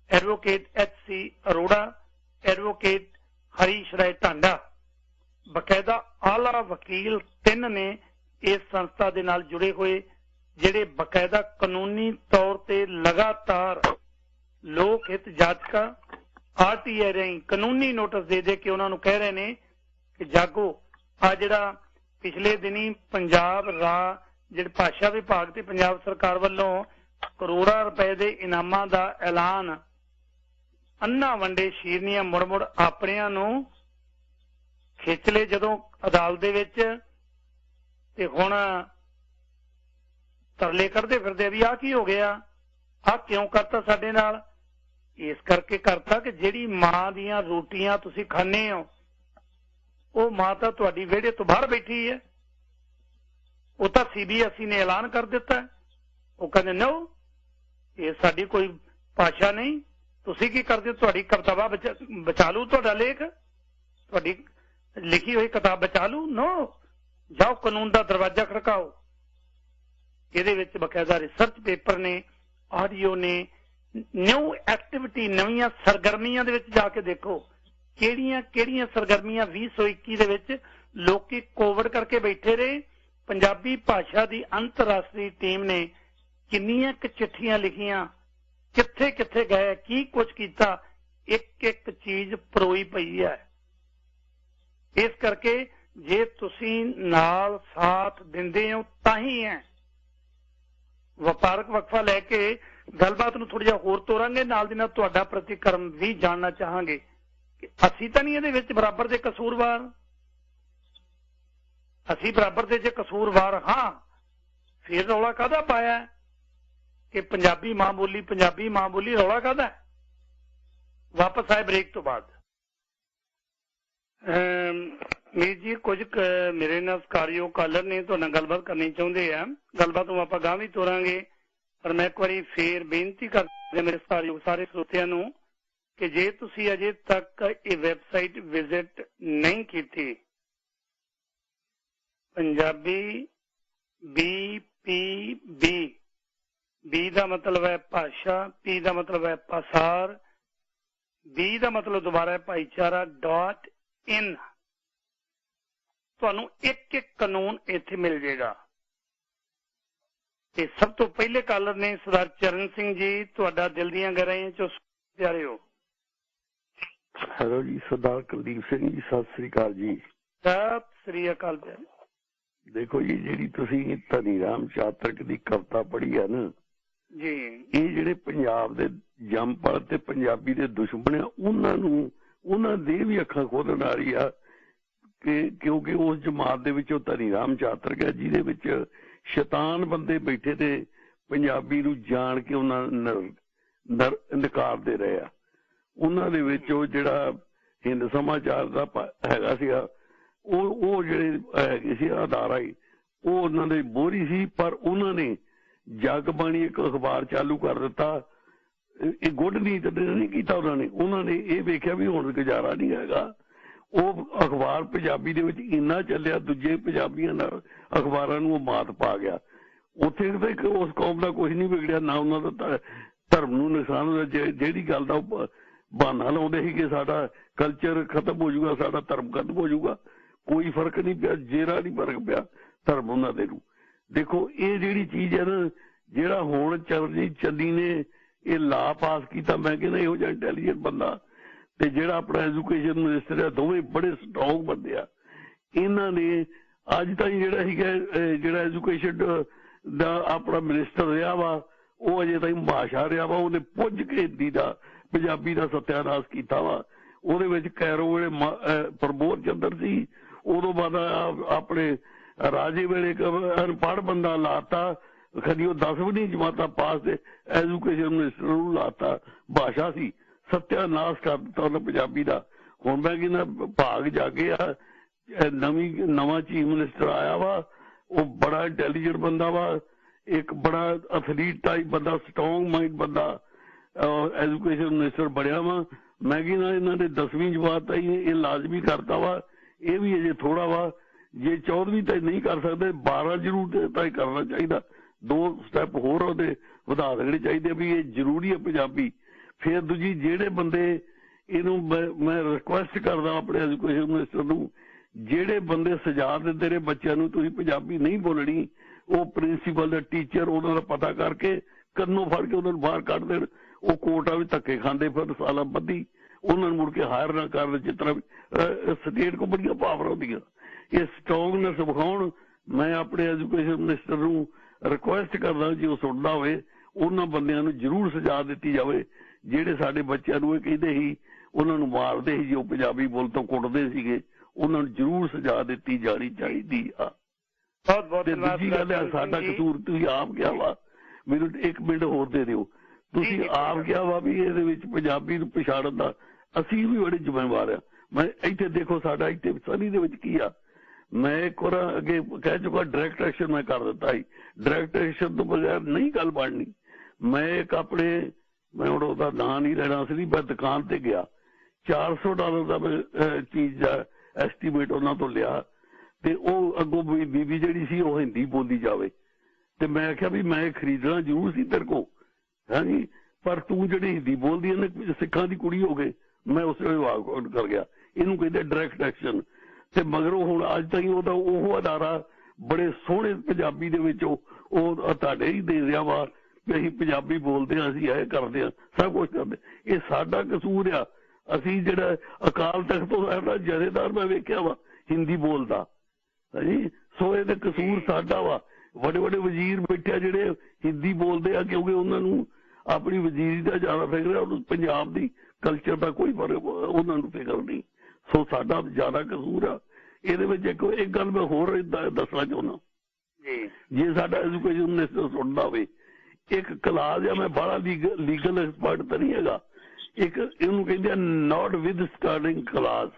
advocate HC Arora, advocate Harish Rai Tanda, ਬਕਾਇਦਾ ਆਲਾ ਵਕੀਲ 3 ਨੇ ਇਸ ਸੰਸਥਾ ਦੇ ਨਾਲ ਜੁੜੇ ਹੋਏ, ਜਿਹੜੇ ਬਕਾਇਦਾ ਕਾਨੂੰਨੀ ਤੌਰ ਤੇ ਲਗਾਤਾਰ ਲੋਕ ਹਿੱਤ ਜਾਚਕਾਂ RTI ਰਾਹੀਂ ਕਾਨੂੰਨੀ ਨੋਟਿਸ ਦੇ ਦੇ ਕੇ ਉਹਨਾਂ ਨੂੰ ਕਹਿ ਰਹੇ ਨੇ ਕਿ ਜਾਗੋ। ਆ ਜਿਹੜਾ ਪਿਛਲੇ ਦਿਨੀ ਪੰਜਾਬ ਜਿਹੜੇ ਭਾਸ਼ਾ ਵਿਭਾਗ ਤੇ ਪੰਜਾਬ ਸਰਕਾਰ ਵੱਲੋਂ ਕਰੋੜਾਂ ਰੁਪਏ ਦੇ ਇਨਾਮਾਂ ਦਾ ਐਲਾਨ, ਅੰਨਾ ਵੰਡੇ ਸ਼ੀਰਨੀਆਂ ਮੁੜ ਮੁੜ ਆਪਣਿਆਂ ਨੂੰ ਖਿੱਚ ਲਏ ਜਦੋਂ ਅਦਾਲਤ ਦੇ ਵਿੱਚ, ਤੇ ਹੁਣ ਤਰਲੇ ਕੱਢਦੇ ਫਿਰਦੇ ਵੀ ਆਹ ਕੀ ਹੋ ਗਿਆ, ਆਹ ਕਿਉਂ ਕਰਤਾ ਸਾਡੇ ਨਾਲ। ਇਸ ਕਰਕੇ ਕਰਤਾ ਕਿ ਜਿਹੜੀ ਮਾਂ ਦੀਆਂ ਰੋਟੀਆਂ ਤੁਸੀਂ ਖਾਂਦੇ ਹੋ, ਉਹ ਮਾਂ ਤਾਂ ਤੁਹਾਡੀ ਵਿਹੜੇ ਤੋਂ ਬਾਹਰ ਬੈਠੀ ਹੈ। ਉਹ ਤਾਂ CBSE ਨੇ ਐਲਾਨ ਕਰ ਦਿੱਤਾ, ਉਹ ਕਹਿੰਦੇ ਨੋ, ਇਹ ਸਾਡੀ ਕੋਈ ਭਾਸ਼ਾ ਨਹੀਂ, ਤੁਸੀਂ ਕੀ ਕਰਦੇ, ਤੁਹਾਡੀ ਕਿਤਾਬਾਂ ਬਚਾ ਲੂ, ਤੁਹਾਡਾ ਲੇਖ, ਤੁਹਾਡੀ ਲਿਖੀ ਹੋਈ ਕਿਤਾਬ ਬਚਾ ਲੂ। ਨੋ, ਜਾਓ ਕਾਨੂੰਨ ਦਾ ਦਰਵਾਜ਼ਾ ਖੜਕਾਓ। ਇਹਦੇ ਵਿੱਚ ਬਕਾਇਦਾ ਰਿਸਰਚ ਪੇਪਰ ਨੇ, ਆਡੀਓ ਨੇ, ਨਿਊ ਐਕਟੀਵਿਟੀ, ਨਵੀਆਂ ਸਰਗਰਮੀਆਂ ਦੇ ਵਿੱਚ ਜਾ ਕੇ ਦੇਖੋ ਕਿਹੜੀਆਂ ਕਿਹੜੀਆਂ ਸਰਗਰਮੀਆਂ 2021 ਦੇ ਵਿੱਚ ਲੋਕੀ ਕੋਵਿਡ ਕਰਕੇ ਬੈਠੇ ਰਹੇ। ਪੰਜਾਬੀ ਭਾਸ਼ਾ ਦੀ ਅੰਤਰਰਾਸ਼ਟਰੀ ਟੀਮ ਨੇ ਕਿੰਨੀਆਂ ਕੁ ਚਿੱਠੀਆਂ ਲਿਖੀਆਂ, ਕਿੱਥੇ ਕਿੱਥੇ ਗਏ, ਕੀ ਕੁਝ ਕੀਤਾ, ਇੱਕ ਇੱਕ ਚੀਜ਼ ਪਰੋਈ ਪਈ ਹੈ। ਇਸ ਕਰਕੇ ਜੇ ਤੁਸੀਂ ਨਾਲ ਸਾਥ ਦਿੰਦੇ ਹੋ ਤਾਂ ਹੀ ਹੈ। ਵਪਾਰਕ ਵਕਫਾ ਲੈ ਕੇ ਗੱਲਬਾਤ ਨੂੰ ਥੋੜਾ ਜਿਹਾ ਹੋਰ ਤੋਰਾਂਗੇ, ਨਾਲ ਦੀ ਨਾਲ ਤੁਹਾਡਾ ਪ੍ਰਤੀਕਰਮ ਵੀ ਜਾਣਨਾ ਚਾਹਾਂਗੇ ਕਿ ਅਸੀਂ ਤਾਂ ਨਹੀਂ ਇਹਦੇ ਵਿੱਚ ਬਰਾਬਰ ਦੇ ਕਸੂਰਵਾਰ। ਅਸੀਂ ਬਰਾਬਰ ਦੇ ਜੇ ਕਸੂਰਵਾਰ ਹਾਂ, ਫਿਰ ਰੌਲਾ ਕਾਹਦਾ ਪਾਇਆ ਕਿ ਪੰਜਾਬੀ ਮਾਂ ਬੋਲੀ, ਰੌਲਾ ਕਾਹਦਾ। ਵਾਪਸ ਆਏ ਬ੍ਰੇਕ ਤੋਂ ਬਾਅਦ। ਮੀਰ ਜੀ, ਕੁਝ ਮੇਰੇ ਨਾਲ ਸਤਿਕਾਰਯੋਗ ਕਾਲਰ ਨੇ ਤੁਹਾਡੇ ਨਾਲ ਗੱਲਬਾਤ ਕਰਨੀ ਚਾਹੁੰਦੇ ਆ। ਗੱਲਬਾਤ ਨੂੰ ਆਪਾਂ ਗਾਂਹ ਵੀ ਤੋਰਾਂਗੇ, ਪਰ ਮੈਂ ਇੱਕ ਵਾਰੀ ਫੇਰ ਬੇਨਤੀ ਕਰਦਾ ਮੇਰੇ ਸਤਿਕਾਰਯੋਗ ਸਾਰੇ ਸਰੋਤਿਆਂ ਨੂੰ ਕਿ ਜੇ ਤੁਸੀਂ ਅਜੇ ਤੱਕ ਇਹ ਵੈਬਸਾਈਟ ਵਿਜ਼ਿਟ ਨਹੀਂ ਕੀਤੀ, ਪੰਜਾਬੀ BPB, B ਦਾ ਮਤਲਬ ਹੈ ਭਾਸ਼ਾ, P ਦਾ ਮਤਲਬ ਹੈ ਪਸਾਰ, B ਦਾ ਮਤਲਬ ਦੁਬਾਰਾ ਹੈ ਭਾਈਚਾਰਾ .in। ਤੁਹਾਨੂੰ ਇੱਕ ਇੱਕ ਕਾਨੂੰਨ ਇੱਥੇ ਮਿਲ ਜਾਏਗਾ। ਤੇ ਸਭ ਤੋਂ ਪਹਿਲੇ ਕਾਲਰ ਨੇ ਸਰਦਾਰ ਚਰਨ ਸਿੰਘ ਜੀ, ਤੁਹਾਡਾ ਦਿਲ ਦੀਆਂ ਗਹਿਰਾਈਆਂ ਚੋਂ ਪਿਆਰੇ ਹੋ। ਹੈਲੋ ਜੀ, ਸਰਦਾਰ ਕੁਲਦੀਪ ਸਿੰਘ ਜੀ, ਸਤਿ ਸ੍ਰੀ ਅਕਾਲ ਜੀ। ਸਤਿ ਸ੍ਰੀ ਅਕਾਲ ਪਿਆਰੇ। ਦੇਖੋ ਜੀ, ਜਿਹੜੀ ਤੁਸੀਂ ਧਨੀ ਰਾਮ ਚਾਤਰਕ ਦੀ ਕਵਿਤਾ ਪੜ੍ਹੀ ਹੈ ਨਾ ਜੀ, ਇਹ ਜਿਹੜੇ ਪੰਜਾਬ ਦੇ ਜੰਮਪਲ ਤੇ ਪੰਜਾਬੀ ਦੇ ਦੁਸ਼ਮਣ ਆ, ਉਹਨਾਂ ਦੇ ਵੀ ਅੱਖਾਂ ਖੋਲਣ ਵਾਲੀ ਆ ਕਿ ਕਿਉਂਕਿ ਉਸ ਜਮਾਤ ਦੇ ਵਿੱਚ ਉਹ ਧਨੀ ਰਾਮ ਚਾਤਰਕ ਹੈ ਜਿਹਦੇ ਵਿੱਚ ਸ਼ੈਤਾਨ ਬੰਦੇ ਬੈਠੇ ਤੇ ਪੰਜਾਬੀ ਨੂੰ ਜਾਣ ਕੇ ਉਹਨਾਂ ਨਕਾਰਦੇ ਰਹੇ ਆ। ਉਹਨਾਂ ਦੇ ਵਿੱਚ ਉਹ ਜਿਹੜਾ ਹਿੰਦ ਸਮਾਚਾਰ ਦਾ ਹੈਗਾ ਸੀਗਾ, ਉਹ ਜਿਹੜੇ ਹੈਗੇ ਸੀ ਅਦਾਰਾ ਹੀ, ਉਹ ਉਹਨਾਂ ਦੇ ਮੋਹਰੀ ਸੀ, ਪਰ ਉਹਨਾਂ ਨੇ ਜਗ ਬਾਣੀ ਇੱਕ ਅਖਬਾਰ ਚਾਲੂ ਕਰ ਦਿੱਤਾ। ਇਹ ਗੁੱਡ ਨੀਤ ਨਹੀਂ ਕੀਤਾ ਉਹਨਾਂ ਨੇ ਇਹ ਵੇਖਿਆ ਵੀ ਹੁਣ ਗੁਜ਼ਾਰਾ ਨਹੀਂ ਹੈਗਾ। ਉਹ ਅਖਬਾਰ ਪੰਜਾਬੀ ਦੇ ਵਿੱਚ ਇੰਨਾ ਚੱਲਿਆ, ਦੂਜੇ ਪੰਜਾਬੀਆਂ ਨਾਲ ਅਖਬਾਰਾਂ ਨੂੰ ਉਹ ਮਾਤ ਪਾ ਗਿਆ। ਉੱਥੇ ਤਾਂ ਉਸ ਕੌਮ ਦਾ ਕੁਝ ਨਹੀਂ ਵਿਗੜਿਆ, ਨਾ ਉਹਨਾਂ ਦਾ ਧਰਮ ਨੂੰ ਨੁਕਸਾਨ ਹੋਇਆ। ਜਿਹੜੀ ਗੱਲ ਦਾ ਉਹ ਬਹਾਨਾ ਲਾਉਂਦੇ ਸੀ ਕਿ ਸਾਡਾ ਕਲਚਰ ਖਤਮ ਹੋ ਜਾਊਗਾ, ਸਾਡਾ ਧਰਮ ਖਤਮ ਹੋ ਜਾਊਗਾ, ਕੋਈ ਫਰਕ ਨਹੀਂ ਪਿਆ, ਜੇਰਾ ਨਹੀਂ ਫਰਕ ਪਿਆ ਧਰਮ ਉਹਨਾਂ ਦੇ ਨੂੰ। ਦੇਖੋ ਇਹ ਜਿਹੜੀ ਚੀਜ਼ ਹੈ ਨਾ, ਜਿਹੜਾ ਹੁਣ ਚਰਨਜੀਤ ਚੰਨੀ ਨੇ ਇਹ ਲਾ ਪਾਸ ਕੀਤਾ, ਮੈਂ ਕਹਿੰਦਾ ਇਹੋ ਜਿਹਾ ਇੰਟੈਲੀਜੈਂਟ ਬੰਦਾ ਤੇ ਜਿਹੜਾ ਆਪਣਾ ਐਜੂਕੇਸ਼ਨ ਮਿਨਿਸਟਰ ਆ, ਦੋਵੇਂ ਬੜੇ ਸਟਰੋਂਗ ਬੰਦੇ ਆ। ਇਹਨਾਂ ਨੇ ਅੱਜ ਤਾਈਂ ਜਿਹੜਾ ਸੀਗਾ ਜਿਹੜਾ ਐਜੂਕੇਸ਼ਨ ਦਾ ਆਪਣਾ ਮਿਨਿਸਟਰ ਰਿਹਾ ਵਾ, ਉਹ ਅਜੇ ਤਾਈਂ ਭਾਸ਼ਾ ਰਿਹਾ ਵਾ, ਉਹਨੇ ਪੁੱਜ ਕੇ ਹਿੰਦੀ ਦਾ ਪੰਜਾਬੀ ਦਾ ਸਤਿਆਨਾਸ਼ ਕੀਤਾ ਵਾ। ਉਹਦੇ ਵਿੱਚ ਕੈਰੋ ਵੇਲੇ ਪ੍ਰਬੋਧ ਚੰਦਰ ਸੀ, ਉਦੋਂ ਬਾਅਦ ਆਪਣੇ ਰਾਜੇ ਵੇਲੇ ਅਨਪੜ੍ਹ ਬੰਦਾ ਲਾਤਾ, ਕਦੀ ਉਹ 10ਵੀਂ ਜਮਾਤਾਂ ਪਾਸ ਤੇ ਐਜੂਕੇਸ਼ਨ ਮਿਨਿਸਟਰ ਨੂੰ ਲਾਤਾ। ਭਾਸ਼ਾ ਸੀ, ਸਤਿਆਨਾਸ਼ ਕਰ ਦਿੱਤਾ ਉਹਨਾਂ ਪੰਜਾਬੀ ਦਾ। ਹੁਣ ਮੈਂ ਕਹਿੰਦਾ ਭਾਗ ਜਾਗੇ ਆ, ਨਵਾਂ ਚੀਫ ਮਿਨਿਸਟਰ ਆਇਆ ਵਾ, ਉਹ ਬੜਾ ਇੰਟੈਲੀਜੈਂਟ ਬੰਦਾ ਵਾ, ਇੱਕ ਬੜਾ ਐਥਲੀਟ ਟਾਈਪ ਬੰਦਾ, ਸਟਰੋਂਗ ਮਾਈਂਡ ਬੰਦਾ ਐਜੂਕੇਸ਼ਨ ਮਿਨਿਸਟਰ ਬਣਿਆ ਵਾ। ਮੈਂ ਕਹਿੰਦਾ ਇਹਨਾਂ ਨੇ 10ਵੀਂ ਜਮਾਤ ਤਾਈਂ ਇਹ ਲਾਜ਼ਮੀ ਕਰਤਾ ਵਾ, ਇਹ ਵੀ ਅਜੇ ਥੋੜਾ ਵਾ। ਜੇ 14ਵੀਂ ਤਾਈਂ ਨਹੀਂ ਕਰ ਸਕਦੇ, 12 ਜ਼ਰੂਰ ਤਾਈਂ ਕਰਨਾ ਚਾਹੀਦਾ। 2 ਸਟੈਪ ਹੋਰ ਉਹਦੇ ਵਧਾ ਦੇਣੇ ਚਾਹੀਦੇ ਵੀ ਇਹ ਜ਼ਰੂਰੀ ਹੈ ਪੰਜਾਬੀ। ਫਿਰ ਦੂਜੀ ਜਿਹੜੇ ਬੰਦੇ ਇਹਨੂੰ ਮੈਂ ਰਿਕੁਐਸਟ ਕਰਦਾ ਆਪਣੇ ਐਜੂਕੇਸ਼ਨ ਮਿਨਿਸਟਰ ਨੂੰ, ਜਿਹੜੇ ਬੰਦੇ ਸਜ਼ਾ ਦਿੰਦੇ ਨੇ ਬੱਚਿਆਂ ਨੂੰ ਤੁਸੀਂ ਪੰਜਾਬੀ ਨਹੀਂ ਬੋਲਣੀ, ਉਹ ਪ੍ਰਿੰਸੀਪਲ ਦਾ ਟੀਚਰ ਉਹਨਾਂ ਦਾ ਪਤਾ ਕਰਕੇ ਕੰਨੋਂ ਫੜ ਕੇ ਉਹਨਾਂ ਨੂੰ ਬਾਹਰ ਕੱਢ ਦੇਣ। ਉਹ ਕੋਰਟਾਂ ਵਿੱਚ ਧੱਕੇ ਖਾਂਦੇ ਫਿਰ ਸਾਲਾਂ ਬੱਧੀ, ਉਹਨਾਂ ਨੂੰ ਮੁੜ ਕੇ ਹਾਇਰ ਨਾ ਕਰਨ। ਜਿਸ ਤਰ੍ਹਾਂ ਸਟੇਟ ਕੋ ਬੜੀਆਂ ਪਾਵਰ ਹੁੰਦੀਆਂ, ਇਹ ਸਟਰੋਂਗਨੈਸ ਵਿਖਾਉਣ। ਮੈਂ ਆਪਣੇ ਐਜੂਕੇਸ਼ਨ ਮਿਨਿਸਟਰ ਨੂੰ ਰਿਕੁਐਸਟ ਕਰਦਾ, ਜੇ ਉਹ ਸੁਣਦਾ ਹੋਵੇ, ਉਹਨਾਂ ਬੰਦਿਆਂ ਨੂੰ ਜ਼ਰੂਰ ਸਜ਼ਾ ਦਿੱਤੀ ਜਾਵੇ ਜਿਹੜੇ ਸਾਡੇ ਬੱਚਿਆਂ ਨੂੰ ਇਹ ਕਹਿੰਦੇ ਸੀ, ਉਹਨਾਂ ਨੂੰ ਮਾਰਦੇ ਸੀ, ਜੋ ਪੰਜਾਬੀ ਬੋਲ ਤੋਂ ਕੁੱਟਦੇ ਸੀਗੇ, ਉਹਨਾਂ ਨੂੰ ਜ਼ਰੂਰ ਸਜ਼ਾ ਦਿੱਤੀ ਜਾਣੀ ਚਾਹੀਦੀ ਆ। ਬਹੁਤ ਬਹੁਤ ਦੂਜੀ ਗੱਲ ਹੈ, ਸਾਡਾ ਕਸੂਰ ਤੁਸੀਂ ਆਪ ਕਿਹਾ ਵਾ, ਮੈਨੂੰ 1 ਮਿੰਟ ਹੋਰ ਦੇ ਦਿਓ। ਤੁਸੀਂ ਆਪ ਕਿਹਾ ਵਾ ਵੀ ਇਹਦੇ ਵਿੱਚ ਪੰਜਾਬੀ ਨੂੰ ਪਛਾੜਨ ਦਾ ਅਸੀਂ ਵੀ ਬੜੇ ਜ਼ਿੰਮੇਵਾਰ ਆ। ਮੈਂ ਇੱਥੇ ਦੇਖੋ ਸਾਡਾ ਇੱਥੇ ਸਨੀ ਦੇ ਵਿੱਚ ਕੀ ਆ, ਮੈਂ ਇੱਕ ਵਾਰ ਅੱਗੇ ਕਹਿ ਚੁੱਕਾ, ਡਾਇਰੈਕਟ ਐਕਸ਼ਨ ਮੈਂ ਕਰ ਦਿੱਤਾ ਸੀ। ਡਾਇਰੈਕਟ ਐਕਸ਼ਨ ਤੋਂ ਬਗੈਰ ਨਹੀਂ ਗੱਲ ਬਣਨੀ। ਮੈਂ ਇੱਕ ਆਪਣੇ, ਮੈਂ ਹੁਣ ਉਹਦਾ ਨਾਂ ਨਹੀਂ ਲੈਣਾ ਸੀ, ਮੈਂ ਦੁਕਾਨ ਤੇ ਗਿਆ, $400 ਦਾ ਮੈਂ ਚੀਜ਼ ਦਾ ਐਸਟੀਮੇਟ ਉਹਨਾਂ ਤੋਂ ਲਿਆ, ਤੇ ਉਹ ਅੱਗੋਂ ਬੀਬੀ ਜਿਹੜੀ ਸੀ ਉਹ ਹਿੰਦੀ ਬੋਲੀ ਜਾਵੇ, ਤੇ ਮੈਂ ਆਖਿਆ ਵੀ ਮੈਂ ਖਰੀਦਣਾ ਜ਼ਰੂਰ ਸੀ ਤੇਰੇ ਕੋਲ, ਹਾਂਜੀ, ਪਰ ਤੂੰ ਜਿਹੜੀ ਹਿੰਦੀ ਬੋਲਦੀ ਹੈ ਨਾ, ਸਿੱਖਾਂ ਦੀ ਕੁੜੀ ਹੋ ਗਏ। ਮੈਂ ਉਸ ਵੇਲੇ ਵਾਕ ਕਰ ਗਿਆ। ਇਹਨੂੰ ਕਹਿੰਦੇ ਡਾਇਰੈਕਟ ਐਕਸ਼ਨ। ਤੇ ਮਗਰੋਂ ਹੁਣ ਅੱਜ ਤਾਈਂ ਉਹਦਾ ਉਹ ਅਦਾਰਾ ਬੜੇ ਸੋਹਣੇ ਪੰਜਾਬੀ ਦੇ ਵਿੱਚ ਉਹ ਤੁਹਾਡੇ ਹੀ ਦੇ ਰਿਹਾ ਵਾ ਕਿ ਅਸੀਂ ਪੰਜਾਬੀ ਬੋਲਦੇ ਹਾਂ, ਅਸੀਂ ਇਹ ਕਰਦੇ ਹਾਂ, ਸਭ ਕੁਛ ਕਰਦੇ। ਇਹ ਸਾਡਾ ਕਸੂਰ ਆ। ਅਸੀਂ ਜਿਹੜਾ ਅਕਾਲ ਤਖਤ ਤੋਂ ਸਾਡਾ ਜਥੇਦਾਰ ਮੈਂ ਵੇਖਿਆ ਵਾ ਹਿੰਦੀ ਬੋਲਦਾ, ਹਾਂਜੀ, ਸੋ ਇਹਦਾ ਕਸੂਰ ਸਾਡਾ ਵਾ। ਵੱਡੇ ਵੱਡੇ ਵਜ਼ੀਰ ਬੈਠੇ ਜਿਹੜੇ ਹਿੰਦੀ ਬੋਲਦੇ ਆ, ਕਿਉਂਕਿ ਉਹਨਾਂ ਨੂੰ ਆਪਣੀ ਵਜ਼ੀਰੀ ਦਾ ਜ਼ਿਆਦਾ ਫਿਕਰ ਹੈ, ਉਹਨੂੰ ਪੰਜਾਬ ਦੀ ਕਲਚਰ ਦਾ ਕੋਈ ਫਰਕ ਉਹਨਾਂ ਨੂੰ ਫਿਕਰ ਨਹੀਂ। ਸੋ ਸਾਡਾ ਜ਼ਿਆਦਾ ਕਸੂਰ ਆ ਇਹਦੇ ਵਿੱਚ। ਇੱਕ ਗੱਲ ਮੈਂ ਹੋਰ ਦੱਸਣਾ ਚਾਹੁੰਦਾ, ਜੇ ਸਾਡਾ ਐਜੂਕੇਸ਼ਨ ਮਿਨਿਸਟਰ ਸੁਣਦਾ ਹੋਵੇ, ਇੱਕ ਕਲਾਸ ਆ, ਮੈਂ ਬੜਾ ਲੀਗਲ ਐਕਸਪਰਟ ਤਾਂ ਨਹੀਂ ਹੈਗਾ, ਇੱਕ ਇਹਨੂੰ ਕਹਿੰਦੇ ਆ ਨਾਟ ਵਿਦ ਸਟੈਂਡਿੰਗ ਕਲਾਸ,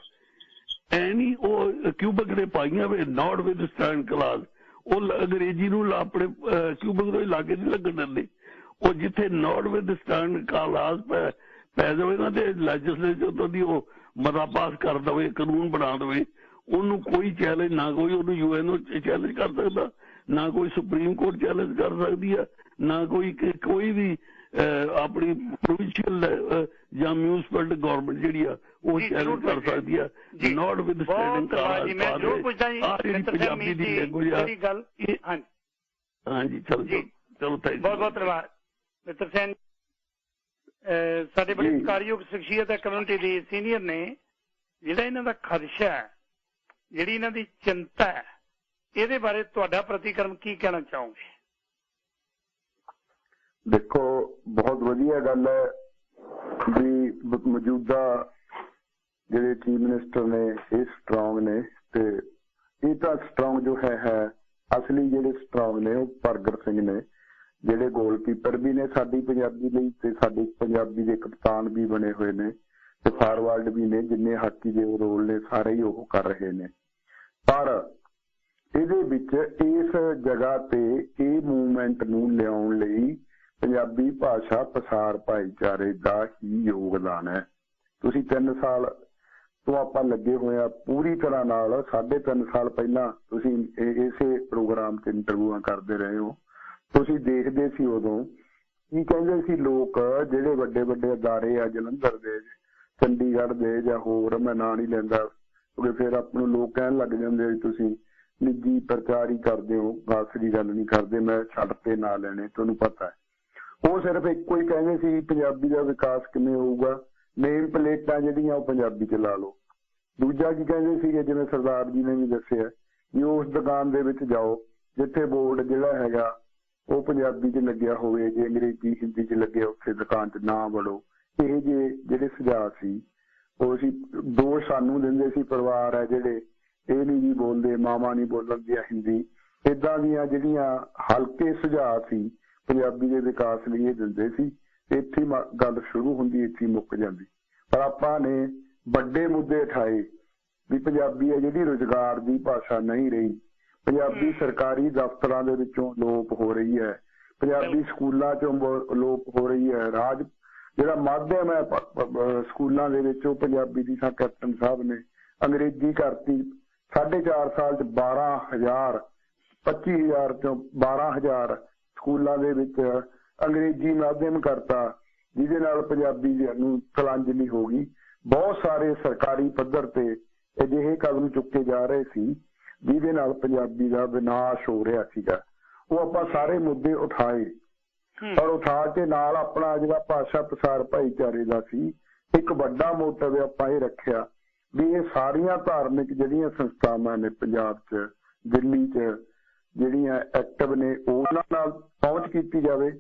ਐਨੀ ਉਹ ਕਿਊਬਕ ਨੇ ਪਾਈਆਂ ਵੇ ਨਾਟ ਵਿਦ ਸਟੈਂਡ ਕਲਾਸ। ਉਹ ਅੰਗਰੇਜ਼ੀ ਨੂੰ ਆਪਣੇ ਕਿਊਬਕ ਤੋਂ ਲਾਗੇ ਨਹੀਂ ਲੱਗਣ ਦਿੰਦੇ। ਉਹ ਜਿੱਥੇ ਨਾਟ ਵਿਦ ਸਟੈਂਡ ਕਲਾਸ ਪੈ ਜਾਵੇ ਨਾ, ਤੇ ਲੈਜਿਸਲੇਚਰ ਤੋਂ ਦੀ ਉਹ ਮਤਾ ਪਾਸ ਕਰ ਦੇਵੇ, ਕਾਨੂੰਨ ਬਣਾ ਦੇਵੇ, ਉਹਨੂੰ ਕੋਈ ਚੈਲੰਜ ਨਾ, ਕੋਈ ਉਹਨੂੰ UN ਚੈਲੰਜ ਕਰ ਸਕਦਾ, ਨਾ ਕੋਈ ਸੁਪਰੀਮ ਕੋਰਟ ਚੈਲੰਜ ਕਰ ਸਕਦੀ ਹੈ, ਨਾ ਕੋਈ ਵੀ ਆਪਣੀ ਪ੍ਰੋਵਿੰਸ਼ੀਅਲ ਜਾਂ ਮਿਊਨਿਸਪਲ ਗਵਰਨਮੈਂਟ ਜਿਹੜੀ ਆ ਉਹ ਚੈਲੰਜ ਕਰ ਸਕਦੀ ਆ। ਨਾਟ with standing Punjabi the language ਆ। ਹਾਂਜੀ ਚਲੋ ਜੀ, ਚਲੋ ਬਹੁਤ ਬਹੁਤ ਧੰਨਵਾਦ ਮਿੱਤਰ ਸਿੰਘ। ਸਾਡੇ ਬੜੇ ਸਤਿਕਾਰਯੋਗ ਸ਼ਖਸੀਅਤ ਹੈ ਕਮਿਊਨਿਟੀ ਦੀ, ਸੀਨੀਅਰ ਨੇ। ਜਿਹੜਾ ਇਹਨਾਂ ਦਾ ਖਦਸ਼ਾ ਹੈ, ਜਿਹੜੀ ਇਹਨਾਂ ਦੀ ਚਿੰਤਾ ਹੈ, ਇਹਦੇ ਬਾਰੇ ਤੁਹਾਡਾ ਪ੍ਰਤੀਕਰਮ ਕੀ ਕਹਿਣਾ ਚਾਹੋਗੇ? ਦੇਖੋ, ਬਹੁਤ ਵਧੀਆ ਗੱਲ ਹੈ ਵੀ ਮੌਜੂਦਾ ਜਿਹੜੇ ਚੀਫ ਮਿਨਿਸਟਰ ਨੇ ਇਹ ਸਟਰੋਂਗ ਨੇ, ਤੇ ਇਹ ਤਾਂ ਸਟਰੋਂਗ ਜੋ ਹੈ ਅਸਲੀ ਜਿਹੜੇ ਸਟਰੋਂਗ ਨੇ ਉਹ ਪ੍ਰਗਟ ਸਿੰਘ ਨੇ, ਜਿਹੜੇ ਗੋਲਕੀਪਰ ਵੀ ਨੇ ਸਾਡੀ ਪੰਜਾਬੀ ਲਈ, ਤੇ ਸਾਡੇ ਪੰਜਾਬੀ ਦੇ ਕਪਤਾਨ ਵੀ ਬਣੇ ਹੋਏ ਨੇ, ਤੇ ਫਾਰਵਰਡ ਵੀ ਨੇ। ਜਿੰਨੇ ਹਾਕੀ ਦੇ ਰੋਲ ਨੇ ਸਾਰੇ ਹੀ ਉਹ ਕਰ ਰਹੇ ਨੇ। ਪਰ ਇਹਦੇ ਵਿੱਚ ਇਸ ਜਗ੍ਹਾ ਤੇ ਇਹ ਮੂਵਮੈਂਟ ਨੂੰ ਲਿਆਉਣ ਲਈ ਪੰਜਾਬੀ ਭਾਸ਼ਾ ਪ੍ਰਸਾਰ ਭਾਈਚਾਰੇ ਦਾ ਹੀ ਯੋਗਦਾਨ ਹੈ। ਤੁਸੀਂ 3 ਸਾਲ ਤੋਂ ਆਪਾਂ ਲੱਗੇ ਹੋਏ ਆ ਪੂਰੀ ਤਰ੍ਹਾਂ ਨਾਲ। 3.5 ਸਾਲ ਪਹਿਲਾਂ ਤੁਸੀਂ ਇਸੇ ਪ੍ਰੋਗਰਾਮ ਤੇ ਇੰਟਰਵਿਊਆਂ ਕਰਦੇ ਰਹੇ ਹੋ। ਤੁਸੀਂ ਦੇਖਦੇ ਸੀ ਉਦੋਂ ਕੀ ਕਹਿੰਦੇ ਸੀ ਲੋਕ, ਜਿਹੜੇ ਵੱਡੇ ਵੱਡੇ ਅਦਾਰੇ ਆ ਜਲੰਧਰ ਦੇ, ਚੰਡੀਗੜ੍ਹ ਦੇ ਜਾਂ ਹੋਰ, ਮੈਂ ਨਾਂ ਨਹੀਂ ਲੈਂਦਾ ਕਿਉਂਕਿ ਫਿਰ ਆਪਾਂ ਨੂੰ ਲੋਕ ਕਹਿਣ ਲੱਗ ਜਾਂਦੇ ਤੁਸੀਂ ਨਿੱਜੀ ਪ੍ਰਚਾਰ ਹੀ ਕਰਦੇ ਹੋ, ਅਸਲੀ ਗੱਲ ਨਹੀਂ ਕਰਦੇ। ਮੈਂ ਛੱਡ ਤੇ ਨਾ ਲੈਣੇ, ਤੁਹਾਨੂੰ ਪਤਾ ਹੈ। ਉਹ ਸਿਰਫ ਇੱਕੋ ਹੀ ਕਹਿੰਦੇ ਸੀ ਪੰਜਾਬੀ ਦਾ ਵਿਕਾਸ ਕਿਵੇਂ ਹੋਊਗਾ, ਨੇਮ ਪਲੇਟਾਂ ਜਿਹੜੀਆਂ ਉਹ ਪੰਜਾਬੀ ਚ ਲਾ ਲਓ। ਦੂਜਾ ਕੀ ਕਹਿੰਦੇ ਸੀਗੇ, ਜਿਵੇਂ ਸਰਦਾਰ ਜੀ ਨੇ ਵੀ ਦੱਸਿਆ ਵੀ ਉਸ ਦੁਕਾਨ ਦੇ ਵਿੱਚ ਜਾਓ ਜਿੱਥੇ ਬੋਰਡ ਜਿਹੜਾ ਹੈਗਾ ਉਹ ਪੰਜਾਬੀ ਚ ਲੱਗਿਆ ਹੋਵੇ, ਜੇ ਅੰਗਰੇਜ਼ੀ ਹਿੰਦੀ ਚ ਲੱਗਿਆ ਉੱਥੇ ਦੁਕਾਨ ਚ ਨਾ ਵੜੋ। ਇਹ ਜਿਹੜੇ ਸੁਝਾਅ ਸੀ ਉਹ ਅਸੀਂ ਦੋਸ਼ ਸਾਨੂੰ ਦਿੰਦੇ ਸੀ ਪਰਿਵਾਰ ਹੈ ਜਿਹੜੇ ਇਹ ਨਹੀਂ ਜੀ ਬੋਲਦੇ, ਮਾਵਾਂ ਨਹੀਂ ਬੋਲਣ ਦੀਆਂ ਹਿੰਦੀ, ਏਦਾਂ ਦੀਆਂ ਜਿਹੜੀਆਂ ਹਲਕੇ ਸੁਝਾਅ ਸੀ ਪੰਜਾਬੀ ਦੇ ਵਿਕਾਸ ਲਈ ਇਹ ਦਿੰਦੇ ਸੀ। ਇੱਥੇ ਗੱਲ ਸ਼ੁਰੂ ਹੁੰਦੀ, ਇੱਥੇ ਮੁੱਕ ਜਾਂਦੀ। ਪਰ ਆਪਾਂ ਨੇ ਵੱਡੇ ਮੁੱਦੇ ਉਠਾਏ ਵੀ ਪੰਜਾਬੀ ਹੈ ਜਿਹੜੀ ਰੁਜ਼ਗਾਰ ਦੀ ਭਾਸ਼ਾ ਨਹੀਂ ਰਹੀ, ਪੰਜਾਬੀ ਸਰਕਾਰੀ ਦਫ਼ਤਰਾਂ ਦੇ ਵਿੱਚੋਂ ਲੋਪ ਹੋ ਰਹੀ ਹੈ, ਪੰਜਾਬੀ ਸਕੂਲਾਂ ਚੋਂ ਲੋਪ ਹੋ ਰਹੀ ਹੈ। ਰਾਜ ਜਿਹੜਾ ਮਾਧਿਅਮ ਹੈ ਸਕੂਲਾਂ ਦੇ ਵਿੱਚ ਉਹ ਪੰਜਾਬੀ ਦੀ ਥਾਂ ਕੈਪਟਨ ਸਾਹਿਬ ਨੇ ਅੰਗਰੇਜ਼ੀ ਕਰਤੀ। 4.5 ਸਾਲ ਚ 12,000 25,000 ਚੋਂ 12,000 ਸਕੂਲਾਂ ਦੇ ਵਿੱਚ ਅੰਗਰੇਜ਼ੀ ਮਾਧਿਅਮ ਕਰਤਾ, ਜਿਹਦੇ ਨਾਲ ਪੰਜਾਬੀ ਨੂੰ ਤਿਲਾਂਜਲੀ ਹੋ ਗਈ। ਬਹੁਤ ਸਾਰੇ ਸਰਕਾਰੀ ਪੱਧਰ ਤੇ ਅਜਿਹੇ ਕਦਮ ਚੁੱਕੇ ਜਾ ਰਹੇ ਸੀ ਜਿਹਦੇ ਨਾਲ ਪੰਜਾਬੀ ਦਾ ਵਿਨਾਸ਼ ਹੋ ਰਿਹਾ ਸੀਗਾ। ਉਹ ਆਪਾਂ ਸਾਰੇ ਮੁੱਦੇ ਉਠਾਏ, ਪਰ ਉਠਾ ਕੇ ਨਾਲ ਆਪਣਾ ਜਿਹੜਾ ਭਾਸ਼ਾ ਪ੍ਰਸਾਰ ਭਾਈਚਾਰੇ ਦਾ ਸੀ ਇੱਕ ਵੱਡਾ ਮੋਟਿਵ ਆਪਾਂ ਇਹ ਰੱਖਿਆ ਵੀ ਇਹ ਸਾਰੀਆਂ ਧਾਰਮਿਕ ਜਿਹੜੀਆਂ ਸੰਸਥਾਵਾਂ ਨੇ ਪੰਜਾਬ 'ਚ, ਦਿੱਲੀ 'ਚ ਜਿਹੜੀਆਂ ਐਕਟਿਵ ਨੇ ਉਹਨਾਂ ਨਾਲ ਪਹੁੰਚ ਕੀਤੀ ਜਾਵੇ,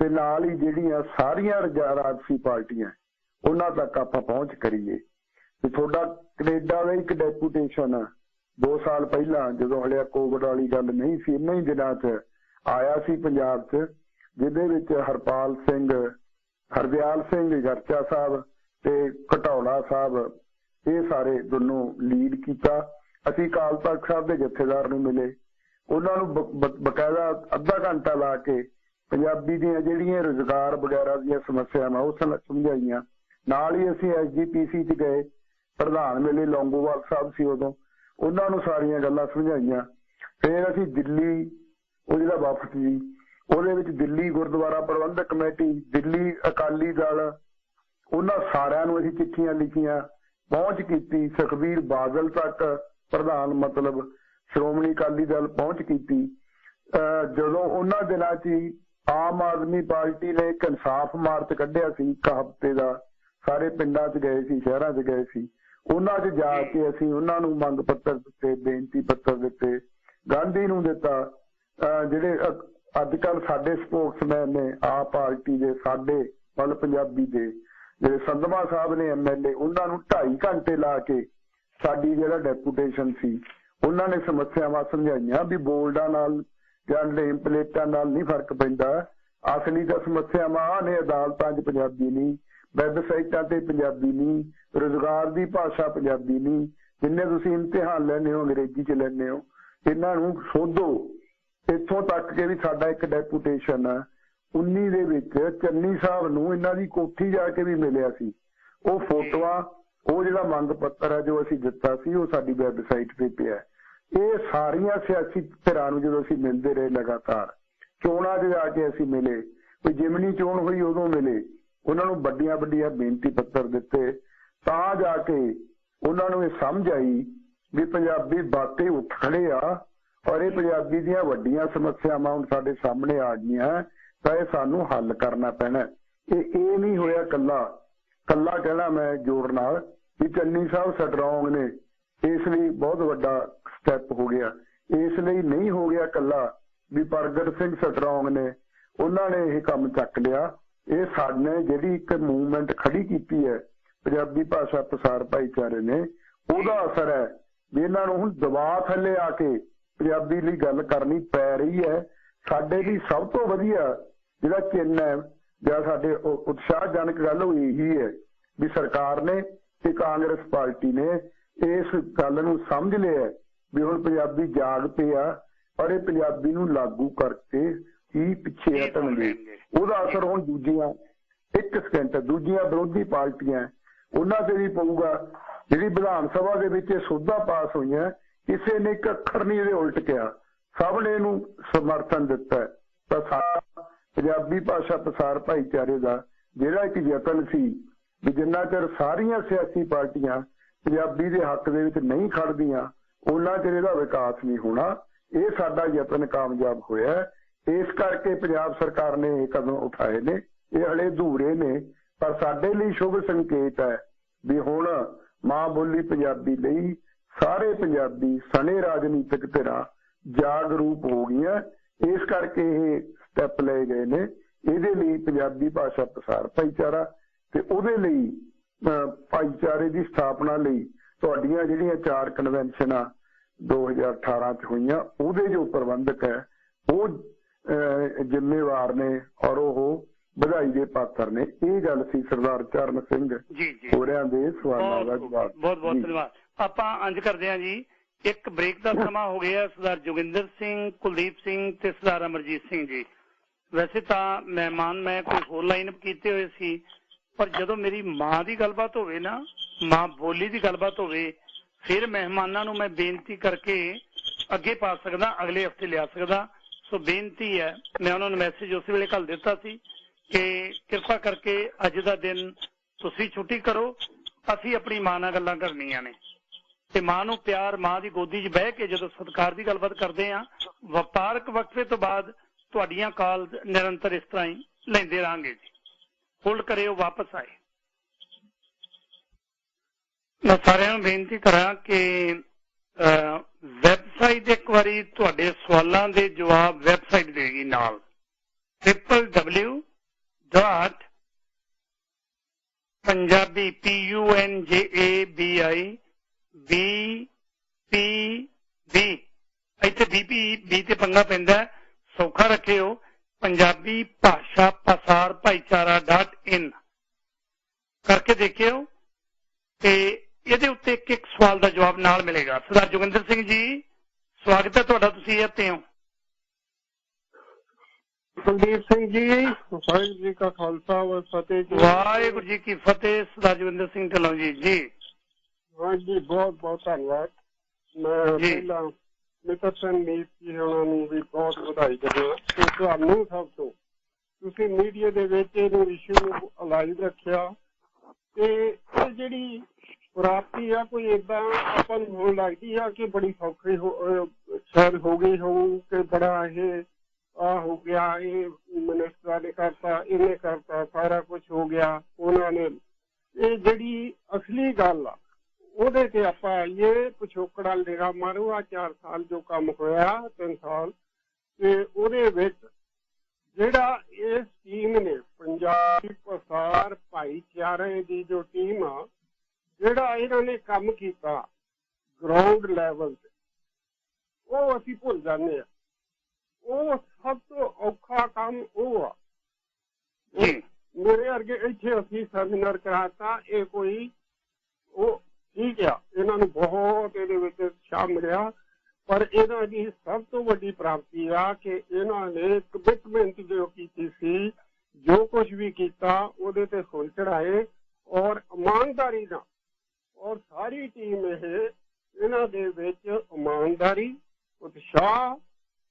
ਤੇ ਨਾਲ ਹੀ ਜਿਹੜੀਆਂ ਸਾਰੀਆਂ ਰਾਜਸੀ ਪਾਰਟੀਆਂ ਉਹਨਾਂ ਤੱਕ ਆਪਾਂ ਪਹੁੰਚ ਕਰੀਏ। ਤੇ ਤੁਹਾਡਾ ਕੈਨੇਡਾ ਦਾ ਇੱਕ ਡੈਪੂਟੇਸ਼ਨ 2 ਸਾਲ ਪਹਿਲਾਂ, ਜਦੋਂ ਹਲੇ ਕੋਵਿਡ ਵਾਲੀ ਗੱਲ ਨਹੀਂ ਸੀ, ਇੰਨੇ ਹੀ ਦਿਨਾਂ 'ਚ ਆਇਆ ਸੀ ਪੰਜਾਬ 'ਚ, ਜਿਹਦੇ ਵਿੱਚ ਹਰਪਾਲ ਸਿੰਘ, ਹਰਦਿਆਲ ਸਿੰਘ ਗਰਚਾ ਸਾਹਿਬ ਤੇ ਘਟੌੜਾ ਸਾਹਿਬ, ਇਹ ਸਾਰੇ ਦੋਨੋਂ ਲੀਡ ਕੀਤਾ। ਅਸੀਂ ਅਕਾਲ ਤਖ਼ਤ ਸਾਹਿਬ ਦੇ ਜਥੇਦਾਰ ਨੂੰ ਮਿਲੇ, ਉਹਨਾਂ ਨੂੰ ਬਕਾਇਦਾ ਅੱਧਾ ਘੰਟਾ ਲਾ ਕੇ ਪੰਜਾਬੀ ਦੀਆਂ ਜਿਹੜੀਆਂ ਰੁਜ਼ਗਾਰ ਵਗੈਰਾ ਦੀਆਂ ਸਮੱਸਿਆਵਾਂ ਉਹ ਸਮਝਾਈਆਂ। ਨਾਲ ਹੀ ਅਸੀਂ SGPC 'ਚ ਗਏ, ਪ੍ਰਧਾਨ ਮਿਲੇ, ਲੌਂਗੋਵਾਲ ਸਾਹਿਬ ਸੀ ਉਦੋਂ, ਉਹਨਾਂ ਨੂੰ ਸਾਰੀਆਂ ਗੱਲਾਂ ਸਮਝਾਈਆਂ। ਫਿਰ ਅਸੀਂ ਦਿੱਲੀ, ਉਹ ਜਿਹੜਾ ਵਫਦ ਸੀ ਉਹਦੇ ਵਿੱਚ ਦਿੱਲੀ ਗੁਰਦੁਆਰਾ ਪ੍ਰਬੰਧਕ ਕਮੇਟੀ, ਦਿੱਲੀ ਅਕਾਲੀ ਦਲ, ਉਹਨਾਂ ਸਾਰਿਆਂ ਨੂੰ ਅਸੀਂ ਚਿੱਠੀਆਂ ਲਿਖੀਆਂ, ਪਹੁੰਚ ਕੀਤੀ ਸੁਖਬੀਰ ਬਾਦਲ ਤੱਕ, ਪ੍ਰਧਾਨ ਮਤਲਬ ਸ਼੍ਰੋਮਣੀ ਅਕਾਲੀ ਦਲ ਪਹੁੰਚ ਕੀਤੀ। ਜਦੋਂ ਉਹਨਾਂ ਦਿਨਾਂ 'ਚ ਹੀ ਆਮ ਆਦਮੀ ਪਾਰਟੀ ਨੇ ਇੱਕ ਇਨਸਾਫ ਮਾਰਚ ਕੱਢਿਆ ਸੀ, ਇੱਕ ਹਫ਼ਤੇ ਦਾ, ਸਾਰੇ ਪਿੰਡਾਂ 'ਚ ਗਏ ਸੀ, ਸ਼ਹਿਰਾਂ 'ਚ ਗਏ ਸੀ, ਉਹਨਾਂ 'ਚ ਜਾ ਕੇ ਅਸੀਂ ਉਹਨਾਂ ਨੂੰ ਮੰਗ ਪੱਤਰ ਦਿੱਤੇ, ਬੇਨਤੀ ਪੱਤਰ ਦਿੱਤੇ, ਗਾਂਧੀ ਨੂੰ ਦਿੱਤਾ। ਜਿਹੜੇ ਅੱਜ ਕੱਲ੍ਹ ਸਾਡੇ ਸਪੋਕਸਮੈਨ ਨੇ ਆਪ ਪਾਰਟੀ ਦੇ, ਸਾਡੇ ਵੱਲ ਪੰਜਾਬੀ ਦੇ, ਜਿਹੜੇ ਸੰਧਮਾ ਸਾਹਿਬ ਨੇ MLA, ਉਹਨਾਂ ਨੂੰ 2.5 ਘੰਟੇ ਲਾ ਕੇ ਸਾਡੀ ਜਿਹੜਾ ਡੈਪੂਟੇਸ਼ਨ ਸੀ ਉਹਨਾਂ ਨੇ ਸਮੱਸਿਆਵਾਂ ਸਮਝਾਈਆਂ ਵੀ ਬੋਲਡਾਂ ਨਾਲ ਜਾਂ ਨੇਮ ਪਲੇਟਾਂ ਨਾਲ ਨਹੀਂ ਫਰਕ ਪੈਂਦਾ, ਅਸਲੀ ਤਾਂ ਸਮੱਸਿਆਵਾਂ ਨੇ ਅਦਾਲਤਾਂ 'ਚ ਪੰਜਾਬੀ ਨਹੀਂ, ਵੈਬਸਾਈਟਾਂ ਤੇ ਪੰਜਾਬੀ ਨਹੀਂ, ਰੁਜ਼ਗਾਰ ਦੀ ਭਾਸ਼ਾ ਪੰਜਾਬੀ ਨਹੀਂ, ਜਿੰਨੇ ਤੁਸੀਂ ਇਮਤਿਹਾਨ ਲੈਂਦੇ ਹੋ ਅੰਗਰੇਜ਼ੀ 'ਚ ਲੈਂਦੇ ਹੋ, ਇਹਨਾਂ ਨੂੰ ਸੋਧੋ। ਇੱਥੋਂ ਤੱਕ ਕਿ ਵੀ ਸਾਡਾ ਇੱਕ ਡੈਪੂਟੇਸ਼ਨ 19 ਦੇ ਵਿੱਚ ਚੰਨੀ ਸਾਹਿਬ ਨੂੰ ਇਹਨਾਂ ਦੀ ਕੋਠੀ ਜਾ ਕੇ ਵੀ ਮਿਲਿਆ ਸੀ। ਉਹ ਫੋਟੋਆਂ, ਉਹ ਜਿਹੜਾ ਮੰਗ ਪੱਤਰ ਹੈ ਜੋ ਅਸੀਂ ਦਿੱਤਾ ਸੀ, ਉਹ ਸਾਡੀ ਵੈਬਸਾਈਟ ਤੇ ਪਿਆ। ਇਹ ਸਾਰੀਆਂ ਸਿਆਸੀ ਧਿਰਾਂ ਨੂੰ ਜਦੋਂ ਅਸੀਂ ਮਿਲਦੇ ਰਹੇ ਲਗਾਤਾਰ, ਚੋਣਾਂ 'ਚ ਜਾ ਕੇ ਅਸੀਂ ਮਿਲੇ, ਕੋਈ ਜਿਮਨੀ ਚੋਣ ਹੋਈ ਉਦੋਂ ਮਿਲੇ, ਉਹਨਾਂ ਨੂੰ ਵੱਡੀਆਂ ਵੱਡੀਆਂ ਬੇਨਤੀ ਪੱਤਰ ਦਿੱਤੇ, ਤਾਂ ਜਾ ਕੇ ਉਹਨਾਂ ਨੂੰ ਇਹ ਸਮਝ ਆਈ ਵੀ ਪੰਜਾਬੀ ਬਾਤੇ ਉੱਠ ਖੜੇ ਆ, और ये पंजाबी ਦੀਆਂ ਵੱਡੀਆਂ ਸਮੱਸਿਆਵਾਂ ਹੁਣ ਸਾਡੇ ਸਾਹਮਣੇ ਆ ਗਈਆਂ ਤਾਂ ਇਹ ਸਾਨੂੰ ਹੱਲ ਕਰਨਾ ਪੈਣਾ। ਇਹ ਨਹੀਂ ਹੋਇਆ ਕੱਲਾ ਕਹਿਣਾ ਮੈਂ ਜੋੜ ਨਾਲ ਵੀ ਚੰਨੀ ਸਾਹਿਬ ਸਟਰੋਂਗ ਨੇ ਇਸ ਲਈ ਬਹੁਤ ਵੱਡਾ ਸਟੈਪ ਹੋ ਗਿਆ, ਇਸ ਲਈ ਨਹੀਂ ਹੋ ਗਿਆ ਕੱਲਾ ਵੀ ਪ੍ਰਗਟ ਸਿੰਘ ਸਟਰੋਂਗ ਨੇ ਉਹਨਾਂ ਨੇ ਇਹ ਕੰਮ ਚੱਕ ਲਿਆ। ਇਹ ਸਾਡੇ ਜਿਹੜੀ ਇੱਕ ਮੂਵਮੈਂਟ ਖੜੀ ਕੀਤੀ ਹੈ ਪੰਜਾਬੀ ਭਾਸ਼ਾ ਪ੍ਰਸਾਰ ਭਾਈਚਾਰੇ ਨੇ, ਉਹਦਾ ਅਸਰ ਹੈ ਵੀ ਇਹਨਾਂ ਨੂੰ ਹੁਣ ਦਬਾਅ ਥੱਲੇ ਆ ਕੇ ਪੰਜਾਬੀ ਲਈ ਗੱਲ ਕਰਨੀ ਪੈ ਰਹੀ ਹੈ। ਸਾਡੇ ਲਈ ਸਭ ਤੋਂ ਵਧੀਆ ਜਿਹੜਾ ਚਿੰਨ੍ਹ ਹੈ ਜਾਂ ਸਾਡੇ ਉਤਸ਼ਾਹਜਨਕ ਗੱਲ ਉਹ ਇਹੀ ਹੈ ਵੀ ਸਰਕਾਰ ਨੇ ਤੇ ਕਾਂਗਰਸ ਪਾਰਟੀ ਨੇ ਇਸ ਗੱਲ ਨੂੰ ਸਮਝ ਲਿਆ ਵੀ ਹੁਣ ਪੰਜਾਬੀ ਜਾਗ ਪਿਆ ਔਰ ਇਹ ਪੰਜਾਬੀ ਨੂੰ ਲਾਗੂ ਕਰਕੇ ਹੀ ਪਿੱਛੇ ਹਟਣਗੇ। ਉਹਦਾ ਅਸਰ ਹੁਣ ਦੂਜੀਆਂ ਦੂਜੀਆਂ ਵਿਰੋਧੀ ਪਾਰਟੀਆਂ ਉਹਨਾਂ ਤੇ ਵੀ ਪਊਗਾ। ਜਿਹੜੀ ਵਿਧਾਨ ਸਭਾ ਦੇ ਵਿੱਚ ਇਹ ਸੋਧਾਂ ਪਾਸ ਹੋਈਆਂ ਕਿਸੇ ਨੇ ਇੱਕ ਅੱਖਰ ਨਹੀਂ ਇਹਦੇ ਉਲਟ ਕਿਹਾ, ਸਭ ਨੇ ਇਹਨੂੰ ਸਮਰਥਨ ਦਿੱਤਾ। ਤਾਂ ਸਾਡਾ ਪੰਜਾਬੀ ਭਾਸ਼ਾ ਪ੍ਰਸਾਰ ਭਾਈਚਾਰੇ ਦਾ ਜਿਹੜਾ ਇੱਕ ਯਤਨ ਸੀ ਵੀ ਜਿੰਨਾ ਚਿਰ ਸਾਰੀਆਂ ਸਿਆਸੀ ਪਾਰਟੀਆਂ ਪੰਜਾਬੀ ਦੇ ਹੱਕ ਦੇ ਵਿੱਚ ਨਹੀਂ ਖੜਦੀਆਂ ਉਹਨਾਂ ਚਿਰ ਇਹਦਾ ਵਿਕਾਸ ਨਹੀਂ ਹੋਣਾ। ਇਹ ਸਾਡਾ ਯਤਨ ਕਾਮਯਾਬ ਹੋਇਆ। ਇਸ ਕਰਕੇ ਪੰਜਾਬ ਸਰਕਾਰ ਨੇ ਇਹ ਕਦਮ ਉਠਾਏ ਨੇ। ਇਹ ਹਲੇ ਅਧੂਰੇ ਨੇ ਪਰ ਸਾਡੇ ਲਈ ਸ਼ੁਭ ਸੰਕੇਤ ਹੈ ਵੀ ਹੁਣ ਮਾਂ ਬੋਲੀ ਪੰਜਾਬੀ ਲਈ ਸਾਰੇ ਪੰਜਾਬੀ ਸਣੇ ਰਾਜਨੀਤਿਕ ਧਿਰਾਂ ਜਾਗਰੂਕ ਹੋ ਗਈਆਂ। ਇਸ ਕਰਕੇ ਇਹ ਸਟੈਪ ਲਏ ਗਏ ਨੇ। ਇਹਦੇ ਲਈ ਪੰਜਾਬੀ ਭਾਸ਼ਾ ਪ੍ਰਸਾਰ ਭਾਈਚਾਰਾ ਤੇ ਉਹਦੇ ਲਈ ਭਾਈਚਾਰੇ ਦੀ ਸਥਾਪਨਾ ਲਈ ਤੁਹਾਡੀਆਂ ਜਿਹੜੀਆਂ 4 ਕਨਵੈਨਸ਼ਨਾਂ 2018 ਚ ਹੋਈਆਂ ਉਹਦੇ ਜੋ ਪ੍ਰਬੰਧਕ ਹੈ ਉਹ ਜ਼ਿੰਮੇਵਾਰ ਨੇ ਔਰ ਉਹ ਵਧਾਈ ਦੇ ਪਾਤਰ ਨੇ। ਇਹ ਗੱਲ ਸੀ ਸਰਦਾਰ ਚਰਨ ਸਿੰਘ ਹੋਰਿਆਂ ਦੇ ਸਵਾਲਾਂ ਦਾ ਜਵਾਬ। ਬਹੁਤ ਬਹੁਤ ਧੰਨਵਾਦ। ਆਪਾਂ ਇੰਜ ਕਰਦੇ ਹਾਂ ਜੀ, ਇੱਕ ਬ੍ਰੇਕ ਦਾ ਸਮਾਂ ਹੋ ਗਿਆ। ਸਰਦਾਰ ਜੋਗਿੰਦਰ ਸਿੰਘ, ਕੁਲਦੀਪ ਸਿੰਘ ਤੇ ਸਰਦਾਰ ਅਮਰਜੀਤ ਸਿੰਘ ਜੀ ਵੈਸੇ ਤਾਂ ਮਹਿਮਾਨ ਮੈਂ ਕੋਈ ਹੋਰ ਲਾਈਨ ਅਪ ਕੀਤੇ ਹੋਏ ਸੀ, ਪਰ ਜਦੋਂ ਮੇਰੀ ਮਾਂ ਦੀ ਗੱਲਬਾਤ ਹੋਵੇ ਨਾ, ਮਾਂ ਬੋਲੀ ਦੀ ਗੱਲਬਾਤ ਹੋਵੇ, ਫਿਰ ਮਹਿਮਾਨਾਂ ਨੂੰ ਮੈਂ ਬੇਨਤੀ ਕਰਕੇ ਅੱਗੇ ਪਾ ਸਕਦਾ, ਅਗਲੇ ਹਫ਼ਤੇ ਲਿਆ ਸਕਦਾ। ਸੋ ਬੇਨਤੀ ਹੈ, ਮੈਂ ਉਹਨਾਂ ਨੂੰ ਮੈਸੇਜ ਉਸ ਵੇਲੇ ਘੱਲ ਦਿੱਤਾ ਸੀ ਕਿ ਕਿਰਪਾ ਕਰਕੇ ਅੱਜ ਦਾ ਦਿਨ ਤੁਸੀਂ ਛੁੱਟੀ ਕਰੋ, ਅਸੀਂ ਆਪਣੀ ਮਾਂ ਨਾਲ ਗੱਲਾਂ ਕਰਨੀਆਂ ਨੇ ਤੇ ਮਾਂ ਨੂੰ ਪਿਆਰ, ਮਾਂ ਦੀ ਗੋਦੀ 'ਚ ਬਹਿ ਕੇ ਜਦੋਂ ਸਤਿਕਾਰ ਦੀ ਗੱਲਬਾਤ ਕਰਦੇ ਹਾਂ, ਵਪਾਰਕ ਵਕਫੇ ਤੋਂ ਬਾਅਦ ਤੁਹਾਡੀਆਂ ਕਾਲ ਨਿਰੰਤਰ ਇਸ ਤਰ੍ਹਾਂ ਹੀ ਲੈਂਦੇ ਰਹਾਂਗੇ ਜੀ। ਹੋਲਡ ਕਰਿਓ, ਵਾਪਸ ਆਏ। ਮੈਂ ਸਾਰਿਆਂ ਨੂੰ ਬੇਨਤੀ ਕਰਾਂ ਕਿ ਵੈਬਸਾਈਟ ਇੱਕ ਵਾਰੀ ਤੁਹਾਡੇ ਸਵਾਲਾਂ ਦੇ ਜਵਾਬ ਵੈਬਸਾਈਟ ਦੇਗੀ ਨਾਲ www.punjabi PUNJABI ਇੱਥੇ BPB ਤੇ ਪੰਗਾ ਪੈਂਦਾ, ਸੌਖਾ ਰੱਖਿਓ, ਪੰਜਾਬੀ ਭਾਸ਼ਾ ਪ੍ਰਸਾਰ ਭਾਈਚਾਰਾ .in ਕਰਕੇ ਦੇਖਿਓ ਤੇ ਇਹਦੇ ਉੱਤੇ ਇੱਕ ਸਵਾਲ ਦਾ ਜਵਾਬ ਨਾਲ ਮਿਲੇਗਾ। ਸਰਦਾਰ ਜੋਗਿੰਦਰ ਸਿੰਘ ਜੀ ਸਵਾਗਤ ਹੈ ਤੁਹਾਡਾ, ਤੁਸੀਂ ਇੱਥੇ ਹੋ। ਕੁਲਦੀਪ ਸਿੰਘ ਜੀ, ਵਾਹਿਗੁਰੂ ਜੀ ਕਾ ਖਾਲਸਾ ਫਤਿਹ ਜੀ। ਵਾਹਿਗੁਰੂ ਜੀ ਕੀ ਫਤਿਹ। ਸਰਦਾਰ ਜੋਗਿੰਦਰ ਸਿੰਘ ਢਿੱਲੋਂ ਜੀ। ਜੀ ਹਾਂਜੀ, ਬਹੁਤ ਬਹੁਤ ਧੰਨਵਾਦ। ਮੈਂ ਪਹਿਲਾਂ ਮਿੱਤਰ ਸਿੰਘ ਮੀਤ ਜੀ ਉਹਨਾਂ ਨੂੰ ਵੀ ਬਹੁਤ ਵਧਾਈ ਦਿੰਦਾ ਤੇ ਤੁਹਾਨੂੰ ਸਭ ਤੋਂ, ਤੁਸੀਂ ਮੀਡੀਆ ਦੇ ਵਿੱਚ ਇਹਨੂੰ ਇਸ਼ੂ ਨੂੰ ਅਲਾਈਵ ਰੱਖਿਆ ਤੇ ਇਹ ਜਿਹੜੀ ਪ੍ਰਾਪਤੀ ਆ ਕੋਈ ਏਦਾਂ ਆਪਾਂ ਨੂੰ ਹੋਣ ਲੱਗਦੀ ਆ ਕਿ ਬੜੀ ਸੌਖੀ ਸ਼ਾਇਦ ਹੋ ਗਈ ਹੋਊ ਕਿ ਬੜਾ ਇਹ ਹੋ ਗਿਆ, ਇਹ ਮਿਨਿਸਟਰਾਂ ਨੇ ਕਰਤਾ, ਇਹਨੇ ਕਰਤਾ, ਸਾਰਾ ਕੁਝ ਹੋ ਗਿਆ ਉਹਨਾਂ ਨੇ। ਇਹ ਜਿਹੜੀ ਅਸਲੀ ਗੱਲ ਆ ਉਹਦੇ ਤੇ ਆਪਾਂ ਆਈਏ, ਪਿਛੋਕੜਾ ਲੇਰਾ ਮਾਰੋ। ਆ 4 ਸਾਲ ਜੋ ਕੰਮ ਹੋਇਆ, 3 ਸਾਲ, ਤੇ ਉਹਦੇ ਵਿੱਚ ਜਿਹੜਾ ਇਸ ਟੀਮ ਨੇ ਪੰਜਾਬੀ ਪ੍ਰਸਾਰ ਭਾਈਚਾਰੇ ਦੀ ਜੋ ਟੀਮ ਆ, ਜਿਹੜਾ ਇਹਨਾਂ ਨੇ ਕੰਮ ਕੀਤਾ ਗਰਾਊਂਡ ਲੈਵਲ ਤੇ, ਉਹ ਅਸੀਂ ਭੁੱਲ ਜਾਂਦੇ ਆ। ਉਹ ਸਭ ਤੋਂ ਔਖਾ ਕੰਮ ਉਹ ਆ। ਮੇਰੇ ਵਰਗੇ ਇੱਥੇ ਅਸੀਂ ਸੈਮੀਨਾਰ ਕਰਾਤਾ, ਇਹ ਕੋਈ ਉਹ ਠੀਕ ਆ, ਇਹਨਾਂ ਨੂੰ ਬਹੁਤ ਇਹਦੇ ਵਿੱਚ ਉਤਸ਼ਾਹ ਮਿਲਿਆ, ਪਰ ਇਹਨਾਂ ਦੀ ਸਭ ਤੋਂ ਵੱਡੀ ਪ੍ਰਾਪਤੀ ਆ ਕਿ ਇਹਨਾਂ ਨੇ ਕਮਿਟਮੈਂਟ ਜੋ ਕੀਤੀ ਸੀ, ਜੋ ਕੁਝ ਵੀ ਕੀਤਾ ਉਹਦੇ ਤੇ ਫੁੱਲ ਚੜਾਏ ਔਰ ਇਮਾਨਦਾਰੀ ਨਾਲ। ਔਰ ਸਾਰੀ ਟੀਮ ਇਹਨਾਂ ਦੇ ਵਿੱਚ ਇਮਾਨਦਾਰੀ, ਉਤਸ਼ਾਹ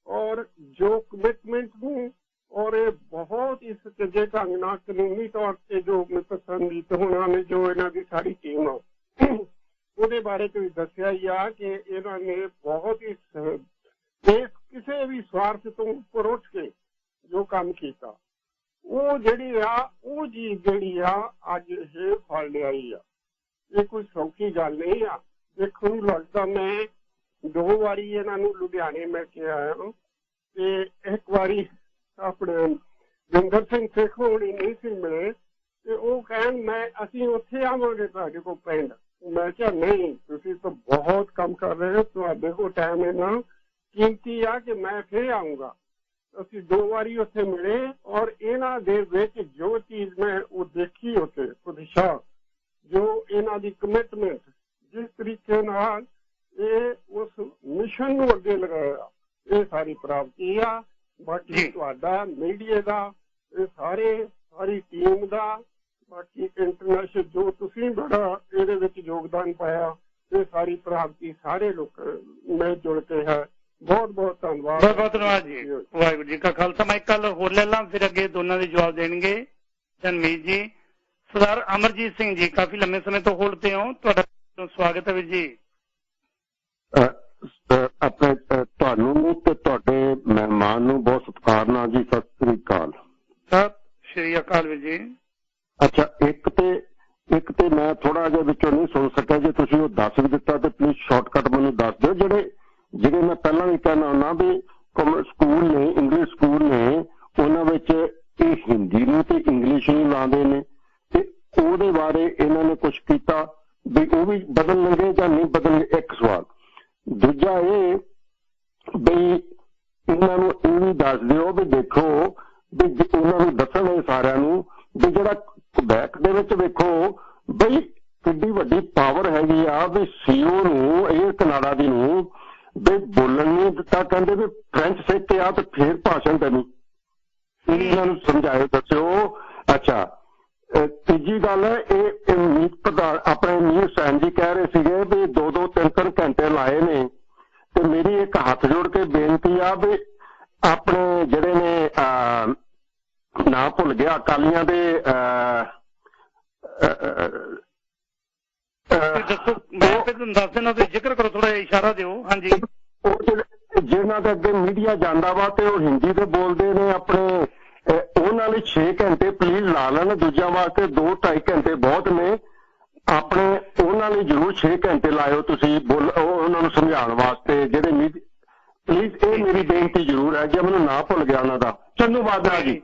ਔਰ ਜੋ ਕਮਿਟਮੈਂਟ ਨੂੰ, ਔਰ ਇਹ ਬਹੁਤ ਇਸ ਚੰਗੇ ਢੰਗ ਨਾਲ ਕਾਨੂੰਨੀ ਤੌਰ ਤੇ ਜੋ ਮਿੱਤਰ ਸੰਦੀਪ ਹੋਣਾ ਨੇ ਜੋ ਇਹਨਾਂ ਦੀ ਸਾਰੀ ਟੀਮ ਆ ਉਹਦੇ ਬਾਰੇ ਤੁਸੀਂ ਦੱਸਿਆ ਹੀ ਆ ਕਿ ਇਹਨਾਂ ਨੇ ਬਹੁਤ ਹੀ ਇਸ ਕਿਸੇ ਵੀ ਸਵਾਰਥ ਤੋਂ ਉੱਪਰ ਉੱਠ ਕੇ ਜੋ ਕੰਮ ਕੀਤਾ, ਉਹ ਜਿਹੜੀ ਆ ਉਹ ਚੀਜ਼ ਜਿਹੜੀ ਆ ਅੱਜ ਇਹ ਫਲ ਲਿਆਈ ਆ। ਇਹ ਕੋਈ ਸੌਖੀ ਗੱਲ ਨਹੀਂ ਆ। ਦੇਖੋ ਨੂੰ ਲੱਗਦਾ, ਮੈਂ 2 ਵਾਰੀ ਇਹਨਾਂ ਨੂੰ ਲੁਧਿਆਣੇ ਮਿਲ ਕੇ ਆਇਆ ਤੇ ਇੱਕ ਵਾਰੀ ਆਪਣੇ ਜਿੰਦਰ ਸਿੰਘ ਸੇਖ ਹੋਣੀ ਨਹੀਂ ਸੀ ਮਿਲੇ ਤੇ ਉਹ ਕਹਿਣ ਅਸੀਂ ਉੱਥੇ ਆਵਾਂਗੇ ਤੁਹਾਡੇ ਕੋਲ ਪਿੰਡ। ਮੈਂ ਕਿਹਾ ਨਹੀਂ, ਤੁਸੀਂ ਤਾਂ ਬਹੁਤ ਕੰਮ ਕਰ ਰਹੇ ਹੋ, ਤੁਹਾਡੇ ਕੋਲ ਟਾਈਮ ਇੰਨਾ ਕੀਮਤੀ ਆ ਕਿ ਮੈਂ ਫਿਰ ਆਊਂਗਾ। ਅਸੀਂ 2 ਵਾਰੀ ਉੱਥੇ ਮਿਲੇ ਔਰ ਇਹਨਾਂ ਦੇ ਵਿੱਚ ਜੋ ਚੀਜ਼ ਮੈਂ ਉਹ ਦੇਖੀ ਉੱਥੇ ਉਤਸ਼ਾਹ, ਜੋ ਇਹਨਾਂ ਦੀ ਕਮਿਟਮੈਂਟ, ਜਿਸ ਤਰੀਕੇ ਨਾਲ ਇਹ ਉਸ ਮਿਸ਼ਨ ਨੂੰ ਅੱਗੇ ਲਗਾਇਆ, ਇਹ ਸਾਰੀ ਪ੍ਰਾਪਤੀ ਆ। ਬਾਕੀ ਤੁਹਾਡਾ ਮੀਡੀਆ ਦਾ, ਇਹ ਸਾਰੀ ਟੀਮ ਦਾ, ਬਾਕੀ ਇੰਟਰਨੈਸ਼ਨਲ ਜੋ ਤੁਸੀਂ ਬੜਾ ਇਹਦੇ ਵਿੱਚ ਯੋਗਦਾਨ ਪਾਇਆ, ਇਹ ਸਾਰੀ ਪ੍ਰਾਪਤੀ ਸਾਰੇ ਲੋਕ ਮੈਂ ਜੁੜ ਕੇ ਹੈ। ਬਹੁਤ ਬਹੁਤ ਧੰਨਵਾਦ। ਬਹੁਤ ਬਹੁਤ ਧੰਨਵਾਦ ਜੀ। ਵਾਹਿਗੁਰੂ ਜੀ ਕਾ ਖਾਲਸਾ। ਮੈਂ ਇੱਕ ਗੱਲ ਹੋਰ ਲੈ ਲਾਂ, ਫਿਰ ਅੱਗੇ ਦੋਨਾਂ ਦੇ ਜਵਾਬ ਦੇਣਗੇ ਜਨਮੀਤ ਜੀ। ਸਰਦਾਰ ਅਮਰਜੀਤ ਸਿੰਘ ਜੀ, ਕਾਫੀ ਲੰਮੇ ਸਮੇਂ ਤੋਂ ਹੋਲਡ ਤੇ ਹੋ, ਤੁਹਾਡਾ ਸਵਾਗਤ ਹੈ ਵੀਰ ਜੀ। ਆਪਣੇ ਤੁਹਾਨੂੰ ਤੇ ਤੁਹਾਡੇ ਮਹਿਮਾਨ ਨੂੰ ਬਹੁਤ ਸਤਿਕਾਰ ਨਾਲ ਜੀ ਸਤਿ ਸ੍ਰੀ ਅਕਾਲ। ਸਤਿ ਸ੍ਰੀ ਅਕਾਲ ਵੀਰ ਜੀ। ਅੱਛਾ, ਇੱਕ ਤੇ ਮੈਂ ਥੋੜਾ ਜਿਹਾ ਵਿੱਚੋਂ ਨਹੀਂ ਸੁਣ ਸਕਿਆ, ਜੇ ਤੁਸੀਂ ਉਹ ਦੱਸ ਵੀ ਦਿੱਤਾ ਤੇ ਪਲੀਜ਼ ਸ਼ਾਰਟਕਟ ਮੈਨੂੰ ਦੱਸ ਦਿਓ। ਜਿਹੜੇ ਮੈਂ ਪਹਿਲਾਂ ਵੀ ਕਹਿਣਾ ਹੁੰਦਾ ਵੀ ਸਕੂਲ ਨੇ, ਇੰਗਲਿਸ਼ ਸਕੂਲ ਨੇ, ਉਹਨਾਂ ਵਿੱਚ ਇਹ ਹਿੰਦੀ ਨੂੰ ਤੇ ਇੰਗਲਿਸ਼ ਨੂੰ ਲਾਉਂਦੇ ਨੇ ਤੇ ਉਹਦੇ ਬਾਰੇ ਇਹਨਾਂ ਨੇ ਕੁਛ ਕੀਤਾ ਵੀ ਉਹ ਵੀ ਬਦਲਣਗੇ ਜਾਂ ਨਹੀਂ ਬਦਲਣਗੇ, ਇੱਕ ਸਵਾਲ। ਦੂਜਾ ਇਹ ਵੀ ਇਹਨਾਂ ਨੂੰ ਇਹ ਵੀ ਦੱਸ ਦਿਓ ਵੀ ਦੇਖੋ ਵੀ ਉਹਨਾਂ ਨੂੰ ਦੱਸਣ ਸਾਰਿਆਂ ਨੂੰ ਵੀ ਜਿਹੜਾ ਕੁਬੈਕ ਦੇ ਵਿੱਚ ਵੇਖੋ ਬਈ ਕਿੱਡੀ ਵੱਡੀ ਪਾਵਰ ਹੈਗੀ ਆ ਵੀ ਸੀਓ ਨੂੰ, ਇਹ ਕਨਾਡਾ ਦੀ ਨੂੰ ਵੀ ਬੋਲਣ ਨਹੀਂ ਦਿੱਤਾ, ਕਹਿੰਦੇ ਵੀ ਫ੍ਰੈਂਚ ਸਿੱਖ ਕੇ ਆ ਤੇ ਫੇਰ ਭਾਸ਼ਣ ਤੈਨੂੰ, ਇਹਨਾਂ ਨੂੰ ਸਮਝਾਇਓ, ਦੱਸਿਓ। ਅੱਛਾ, ਤੀਜੀ ਗੱਲ ਹੈ, ਇਹ ਮੀਤ ਪ੍ਰਧਾਨ ਆਪਣੇ ਮੀਰ ਸੈਨ ਜੀ ਕਹਿ ਰਹੇ ਸੀਗੇ ਵੀ 2-2, 3-3 ਘੰਟੇ ਲਾਏ ਨੇ ਤੇ ਮੇਰੀ ਇੱਕ ਹੱਥ ਜੋੜ ਕੇ ਬੇਨਤੀ ਆ ਵੀ ਆਪਣੇ ਜਿਹੜੇ ਨੇ ਨਾਂ ਭੁੱਲ ਗਿਆ ਅਕਾਲੀਆਂ ਦੇ ਦੱਸ ਦੇਣਾ ਤੇ ਜ਼ਿਕਰ ਕਰੋ, ਥੋੜਾ ਇਸ਼ਾਰਾ ਦਿਓ। ਹਾਂਜੀ, ਉਹ ਜਿਹਨਾਂ ਦੇ ਅੱਗੇ ਮੀਡੀਆ ਜਾਂਦਾ ਵਾ ਤੇ ਉਹ ਹਿੰਦੀ ਤੇ ਬੋਲਦੇ ਨੇ ਆਪਣੇ, ਉਹਨਾਂ ਲਈ 6 ਘੰਟੇ ਪਲੀਜ਼ ਲਾ ਲੈਣ। ਦੂਜਿਆਂ ਵਾਸਤੇ 2-2.5 ਘੰਟੇ ਬਹੁਤ ਨੇ, ਆਪਣੇ ਉਹਨਾਂ ਲਈ ਜ਼ਰੂਰ 6 ਘੰਟੇ ਲਾਇਓ ਤੁਸੀਂ ਉਹਨਾਂ ਨੂੰ ਸਮਝਾਉਣ ਵਾਸਤੇ ਜਿਹੜੇ ਪਲੀਜ਼। ਇਹ ਮੇਰੀ ਬੇਨਤੀ ਜ਼ਰੂਰ ਹੈ, ਜੇ ਮੈਨੂੰ ਨਾਂ ਭੁੱਲ ਗਿਆ ਉਹਨਾਂ ਦਾ, ਚੰਦੂ ਮਾਜਰਾ ਜੀ।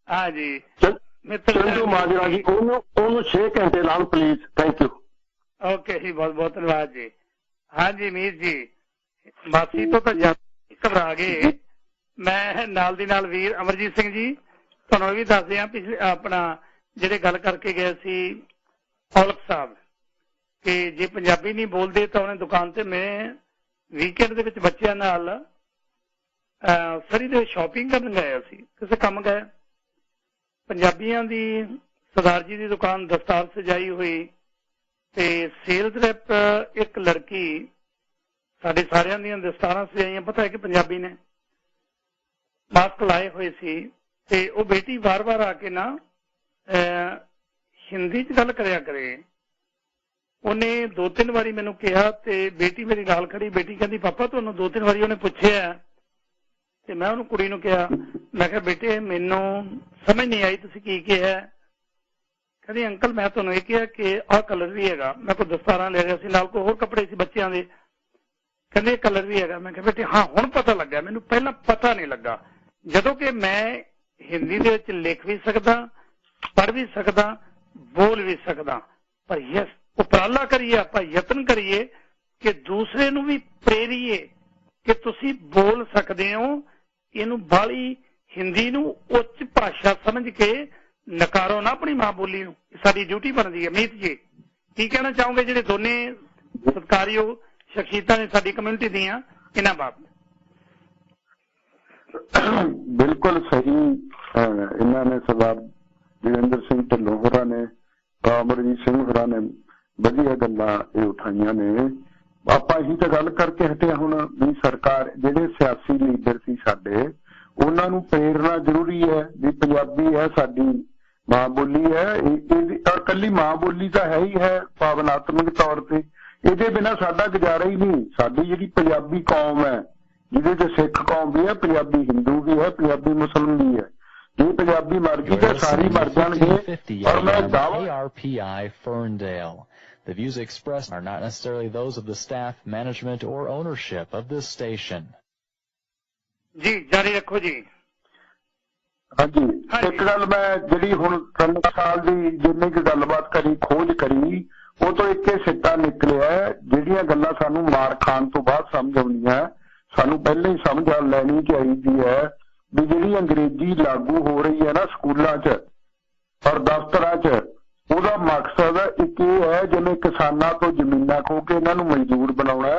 ਹਾਂਜੀ, ਚੰਦੂ ਮਾਜਰਾ ਜੀ, ਉਹਨੂੰ 6 ਘੰਟੇ ਲਾਉਣ ਪਲੀਜ਼। Thank you. ਓਕੇ ਜੀ, ਬਹੁਤ ਬਹੁਤ ਧੰਨਵਾਦ ਜੀ। ਹਾਂਜੀ ਮੀਰ ਜੀ, ਮਾਸੀ ਤੋਂ ਤਾਂ ਘਬਰਾ ਗਏ। ਮੈਂ ਨਾਲ ਦੀ ਨਾਲ ਵੀਰ ਅਮਰਜੀਤ ਸਿੰਘ ਜੀ ਤੁਹਾਨੂੰ ਇਹ ਵੀ ਦੱਸਦੇ ਹਾਂ, ਪਿਛਲੇ ਆਪਣਾ ਜਿਹੜੇ ਗੱਲ ਕਰਕੇ ਗਏ ਸੀ ਔਲਖ ਸਾਹਿਬ ਕਿ ਜੇ ਪੰਜਾਬੀ ਨਹੀਂ ਬੋਲਦੇ ਤਾਂ ਉਹਨੇ ਦੁਕਾਨ ਤੇ, ਮੈਂ ਵੀਕਐਂਡ ਦੇ ਵਿੱਚ ਬੱਚਿਆਂ ਨਾਲ ਸਰੀ ਦੇ ਸ਼ਾਪਿੰਗ ਕਰਨ ਗਏ ਸੀ, ਕਿਸੇ ਕੰਮ ਗਏ, ਪੰਜਾਬੀਆਂ ਦੀ ਸਰਦਾਰ ਜੀ ਦੀ ਦੁਕਾਨ ਦਸਤਾਰ ਸਜਾਈ ਹੋਈ ਤੇ ਸੇਲਸ ਰੈਪ ਇੱਕ ਲੜਕੀ ਸਾਡੇ ਸਾਰਿਆਂ ਦੀਆਂ ਦਸਤਾਰਾਂ ਸਜਾਈਆਂ, ਪਤਾ ਹੈ ਕਿ ਪੰਜਾਬੀ ਨੇ, ਮਾਸਕ ਲਾਏ ਹੋਏ ਸੀ ਤੇ ਉਹ ਬੇਟੀ ਵਾਰ-ਵਾਰ ਆ ਕੇ ਨਾ ਹਿੰਦੀ 'ਚ ਗੱਲ ਕਰਿਆ ਕਰੇ। ਉਹਨੇ 2-3 ਵਾਰੀ ਮੈਨੂੰ ਕਿਹਾ ਤੇ ਬੇਟੀ ਮੇਰੀ ਨਾਲ ਖੜੀ, ਬੇਟੀ ਕਹਿੰਦੀ ਪਾਪਾ ਤੁਹਾਨੂੰ 2-3 ਵਾਰੀ ਉਹਨੇ ਪੁੱਛਿਆ ਤੇ ਮੈਂ ਉਹਨੂੰ ਕੁੜੀ ਨੂੰ ਕਿਹਾ, ਮੈਂ ਕਿਹਾ ਬੇਟੇ ਮੈਨੂੰ ਸਮਝ ਨਹੀਂ ਆਈ ਤੁਸੀਂ ਕੀ ਕਿਹਾ। ਕਹਿੰਦੀ ਅੰਕਲ ਮੈਂ ਤੁਹਾਨੂੰ ਇਹ ਕਿਹਾ ਕਿ ਆਹ ਕਲਰ ਵੀ ਹੈਗਾ, ਮੈਂ ਕੋਈ ਦਸਤਾਰਾਂ ਲੈ ਰਿਹਾ ਸੀ, ਨਾਲ ਕੋਈ ਹੋਰ ਕੱਪੜੇ ਸੀ ਬੱਚਿਆਂ ਦੇ, ਕਹਿੰਦੇ ਕਲਰ ਵੀ ਹੈਗਾ। ਮੈਂ ਕਿਹਾ ਬੇਟੇ ਹਾਂ ਹੁਣ ਪਤਾ ਲੱਗਾ, ਮੈਨੂੰ ਪਹਿਲਾਂ ਪਤਾ ਨਹੀਂ ਲੱਗਾ, ਜਦੋਂ ਕਿ ਮੈਂ ਹਿੰਦੀ ਦੇ ਵਿੱਚ ਲਿਖ ਵੀ ਸਕਦਾ, ਪੜ੍ਹ ਵੀ ਸਕਦਾ, ਬੋਲ ਵੀ ਸਕਦਾ, ਪਰ ਯਸ ਉਪਰਾਲਾ ਕਰੀਏ, ਆਪਾਂ ਯਤਨ ਕਰੀਏ ਕਿ ਦੂਸਰੇ ਨੂੰ ਵੀ ਪ੍ਰੇਰੀਏ ਕਿ ਤੁਸੀਂ ਬੋਲ ਸਕਦੇ ਹੋ। ਇਹਨੂੰ ਬਾਹਲੀ ਹਿੰਦੀ ਨੂੰ ਉੱਚ ਭਾਸ਼ਾ ਸਮਝ ਕੇ ਨਕਾਰੋ ਨਾ ਆਪਣੀ ਮਾਂ ਬੋਲੀ ਨੂੰ, ਸਾਡੀ ਡਿਊਟੀ ਬਣਦੀ ਹੈ। ਮੀਤ ਜੀ ਕੀ ਕਹਿਣਾ ਚਾਹੋਗੇ ਜਿਹੜੇ ਦੋਨੇ ਸਤਿਕਾਰਯੋਗ ਸ਼ਖਸੀਅਤਾਂ ਨੇ ਸਾਡੀ ਕਮਿਊਨਿਟੀ ਦੀਆਂ ਇਹਨਾਂ ਬਾਬਤ? ਬਿਲਕੁਲ ਸਹੀ, ਇਹਨਾਂ ਨੇ ਸਰਦਾਰ ਜੋਗਿੰਦਰ ਸਿੰਘ ਢਿੱਲੋਂ ਹੋਰਾਂ ਨੇ, ਅਮਰਜੀਤ ਸਿੰਘ ਹੋਰਾਂ ਨੇ ਵਧੀਆ ਗੱਲਾਂ ਇਹ ਉਠਾਈਆਂ ਨੇ। ਆਪਾਂ ਇਹੀ ਤਾਂ ਗੱਲ ਕਰਕੇ ਹਟਿਆ ਹੁਣ ਵੀ ਸਰਕਾਰ, ਜਿਹੜੇ ਸਿਆਸੀ ਲੀਡਰ ਸੀ ਸਾਡੇ, ਉਹਨਾਂ ਨੂੰ ਪ੍ਰੇਰਨਾ ਜ਼ਰੂਰੀ ਹੈ ਵੀ ਪੰਜਾਬੀ ਹੈ ਸਾਡੀ ਮਾਂ ਬੋਲੀ ਹੈ, ਇਕੱਲੀ ਮਾਂ ਬੋਲੀ ਤਾਂ ਹੈ ਹੀ ਹੈ ਭਾਵਨਾਤਮਕ ਤੌਰ ਤੇ, ਇਹਦੇ ਬਿਨਾਂ ਸਾਡਾ ਗੁਜ਼ਾਰਾ ਹੀ ਨਹੀਂ। ਸਾਡੀ ਜਿਹੜੀ ਪੰਜਾਬੀ ਕੌਮ ਹੈ ਜਿਹਦੇ 'ਚ ਸਿੱਖ ਕੌਮ ਵੀ ਹੈ, ਪੰਜਾਬੀ ਹਿੰਦੂ ਵੀ ਹੈ, ਪੰਜਾਬੀ ਮੁਸਲਮਾਨ ਵੀ ਹੈ। ਜੇ ਪੰਜਾਬੀ ਮਰ ਗਈ ਤਾਂ ਸਾਰੀ ਮਰ ਜਾਣਗੇ। ਔਰ ਮੈਂ KRPI Ferndale. The views expressed are not necessarily those of the staff, management, or ownership of this station. ਜੀ ਜਾਰੀ ਰੱਖੋ ਜੀ। ਹਾਂਜੀ, ਇੱਕ ਗੱਲ ਮੈਂ ਜਿਹੜੀ ਹੁਣ 3 ਸਾਲ ਦੀ ਜਿੰਨੀ ਕੁ ਗੱਲਬਾਤ ਕਰੀ, ਖੋਜ ਕਰੀ, ਉਹ ਤੋਂ ਇੱਕ ਸਿੱਟਾ ਨਿਕਲਿਆ ਜਿਹੜੀਆਂ ਗੱਲਾਂ ਸਾਨੂੰ ਮਾਰ ਖਾਣ ਤੋਂ ਬਾਅਦ ਸਮਝ ਆਉਂਦੀਆਂ, ਸਾਨੂੰ ਪਹਿਲਾਂ ਹੀ ਸਮਝ ਲੈਣੀ ਚਾਹੀਦੀ ਹੈ ਵੀ ਜਿਹੜੀ ਅੰਗਰੇਜ਼ੀ ਲਾਗੂ ਹੋ ਰਹੀ ਹੈ ਨਾ ਸਕੂਲਾਂ 'ਚ ਔਰ ਦਫ਼ਤਰਾਂ 'ਚ, ਉਹਦਾ ਮਕਸਦ ਇੱਕ ਇਹ ਹੈ ਜਿਵੇਂ ਕਿਸਾਨਾਂ ਤੋਂ ਜ਼ਮੀਨਾਂ ਖੋਹ ਕੇ ਇਹਨਾਂ ਨੂੰ ਮਜ਼ਦੂਰ ਬਣਾਉਣਾ।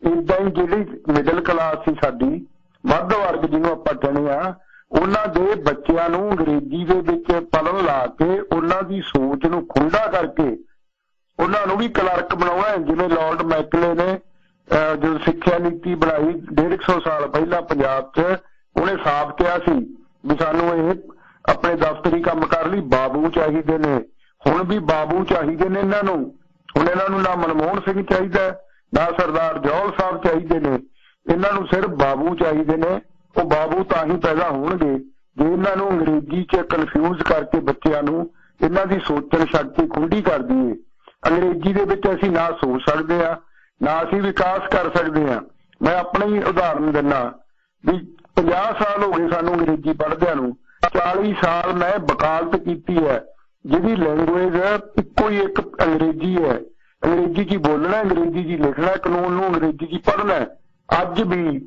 ਏਦਾਂ ਹੀ ਜਿਹੜੀ ਮਿਡਲ ਕਲਾਸ ਸੀ ਸਾਡੀ, ਮੱਧ ਵਰਗ ਜਿਹਨੂੰ ਆਪਾਂ ਕਹਿੰਦੇ ਆ, ਉਹਨਾਂ ਦੇ ਬੱਚਿਆਂ ਨੂੰ ਅੰਗਰੇਜ਼ੀ ਦੇ ਵਿੱਚ ਪੜ੍ਹਨ ਲਾ ਕੇ ਉਹਨਾਂ ਦੀ ਸੋਚ ਨੂੰ ਖੁੱਲ੍ਹਾ ਕਰਕੇ ਉਹਨਾਂ ਨੂੰ ਵੀ ਕਲਰਕ ਬਣਾਉਣਾ। ਜਿਵੇਂ ਲਾਰਡ ਮੈਕਲੇ ਨੇ ਜਦੋਂ ਸਿੱਖਿਆ ਨੀਤੀ ਬਣਾਈ 150 ਸਾਲ ਪਹਿਲਾਂ ਪੰਜਾਬ 'ਚ, ਉਹਨੇ ਸਾਫ਼ ਕਿਹਾ ਸੀ ਵੀ ਸਾਨੂੰ ਇਹ ਆਪਣੇ ਦਫ਼ਤਰੀ ਕੰਮ ਕਰ ਲਈ ਬਾਬੂ ਚਾਹੀਦੇ ਨੇ। ਹੁਣ ਵੀ ਬਾਬੂ ਚਾਹੀਦੇ ਨੇ ਇਹਨਾਂ ਨੂੰ। ਹੁਣ ਇਹਨਾਂ ਨੂੰ ਨਾ ਮਨਮੋਹਨ ਸਿੰਘ ਚਾਹੀਦਾ, ਨਾ ਸਰਦਾਰ ਜੌਹਲ ਸਾਹਿਬ ਚਾਹੀਦੇ ਨੇ, ਇਹਨਾਂ ਨੂੰ ਸਿਰਫ ਬਾਬੂ ਚਾਹੀਦੇ ਨੇ। ਉਹ ਬਾਬੂ ਤਾਂ ਹੀ ਪੈਦਾ ਹੋਣਗੇ ਜੇ ਇਹਨਾਂ ਨੂੰ ਅੰਗਰੇਜ਼ੀ 'ਚ ਕਨਫਿਊਜ਼ ਕਰਕੇ ਬੱਚਿਆਂ ਨੂੰ ਇਹਨਾਂ ਦੀ ਸੋਚਣ ਸ਼ਕਤੀ ਖੁੱਲ੍ਹੀ ਕਰ ਦਈਏ। ਅੰਗਰੇਜ਼ੀ ਦੇ ਵਿੱਚ ਅਸੀਂ ਨਾ ਸੋਚ ਸਕਦੇ ਹਾਂ, ਨਾ ਅਸੀਂ ਵਿਕਾਸ ਕਰ ਸਕਦੇ ਹਾਂ। ਮੈਂ ਆਪਣਾ ਹੀ ਉਦਾਹਰਨ ਦਿੰਦਾ ਵੀ 50 ਸਾਲ ਹੋ ਗਏ ਸਾਨੂੰ ਅੰਗਰੇਜ਼ੀ ਪੜ੍ਹਦਿਆਂ ਨੂੰ। 40 ਸਾਲ ਮੈਂ ਵਕਾਲਤ ਕੀਤੀ ਹੈ ਜਿਹਦੀ ਲੈਂਗੁਏਜ ਇੱਕੋ ਹੀ ਇੱਕ ਅੰਗਰੇਜ਼ੀ ਹੈ। ਅੰਗਰੇਜ਼ੀ 'ਚ ਬੋਲਣਾ, ਅੰਗਰੇਜ਼ੀ 'ਚ ਲਿਖਣਾ, ਕਾਨੂੰਨ ਨੂੰ ਅੰਗਰੇਜ਼ੀ 'ਚ ਪੜ੍ਹਨਾ। ਅੱਜ ਵੀ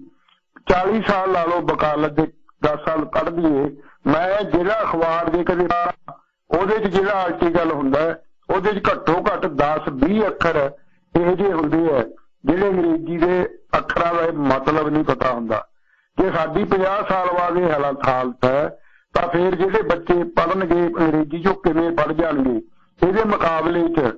40 ਸਾਲ ਲਾ ਲਓ ਵਕਾਲਤ ਦੇ 10 ਸਾਲ ਕੱਢ ਦਈਏ, ਮੈਂ ਜਿਹੜਾ ਅਖਬਾਰ ਜੇ ਕਦੇ ਉਹਦੇ 'ਚ ਜਿਹੜਾ ਆਰਟੀਕਲ ਹੁੰਦਾ ਉਹਦੇ 'ਚ ਘੱਟੋ ਘੱਟ 10-20 ਅੱਖਰ ਇਹੋ ਜਿਹੇ ਹੁੰਦੇ ਹੈ ਜਿਹੜੇ ਅੰਗਰੇਜ਼ੀ ਦੇ ਅੱਖਰਾਂ ਦਾ ਮਤਲਬ ਨਹੀਂ ਪਤਾ ਹੁੰਦਾ। ਜੇ ਸਾਡੀ 50 ਸਾਲ ਬਾਅਦ ਇਹ ਹਾਲਤ ਹੈ ਤਾਂ ਫਿਰ ਜਿਹੜੇ ਬੱਚੇ ਪੜ੍ਹਨਗੇ ਅੰਗਰੇਜ਼ੀ 'ਚੋਂ ਕਿਵੇਂ ਪੜ੍ਹ ਜਾਣਗੇ। ਇਹਦੇ ਮੁਕਾਬਲੇ 'ਚ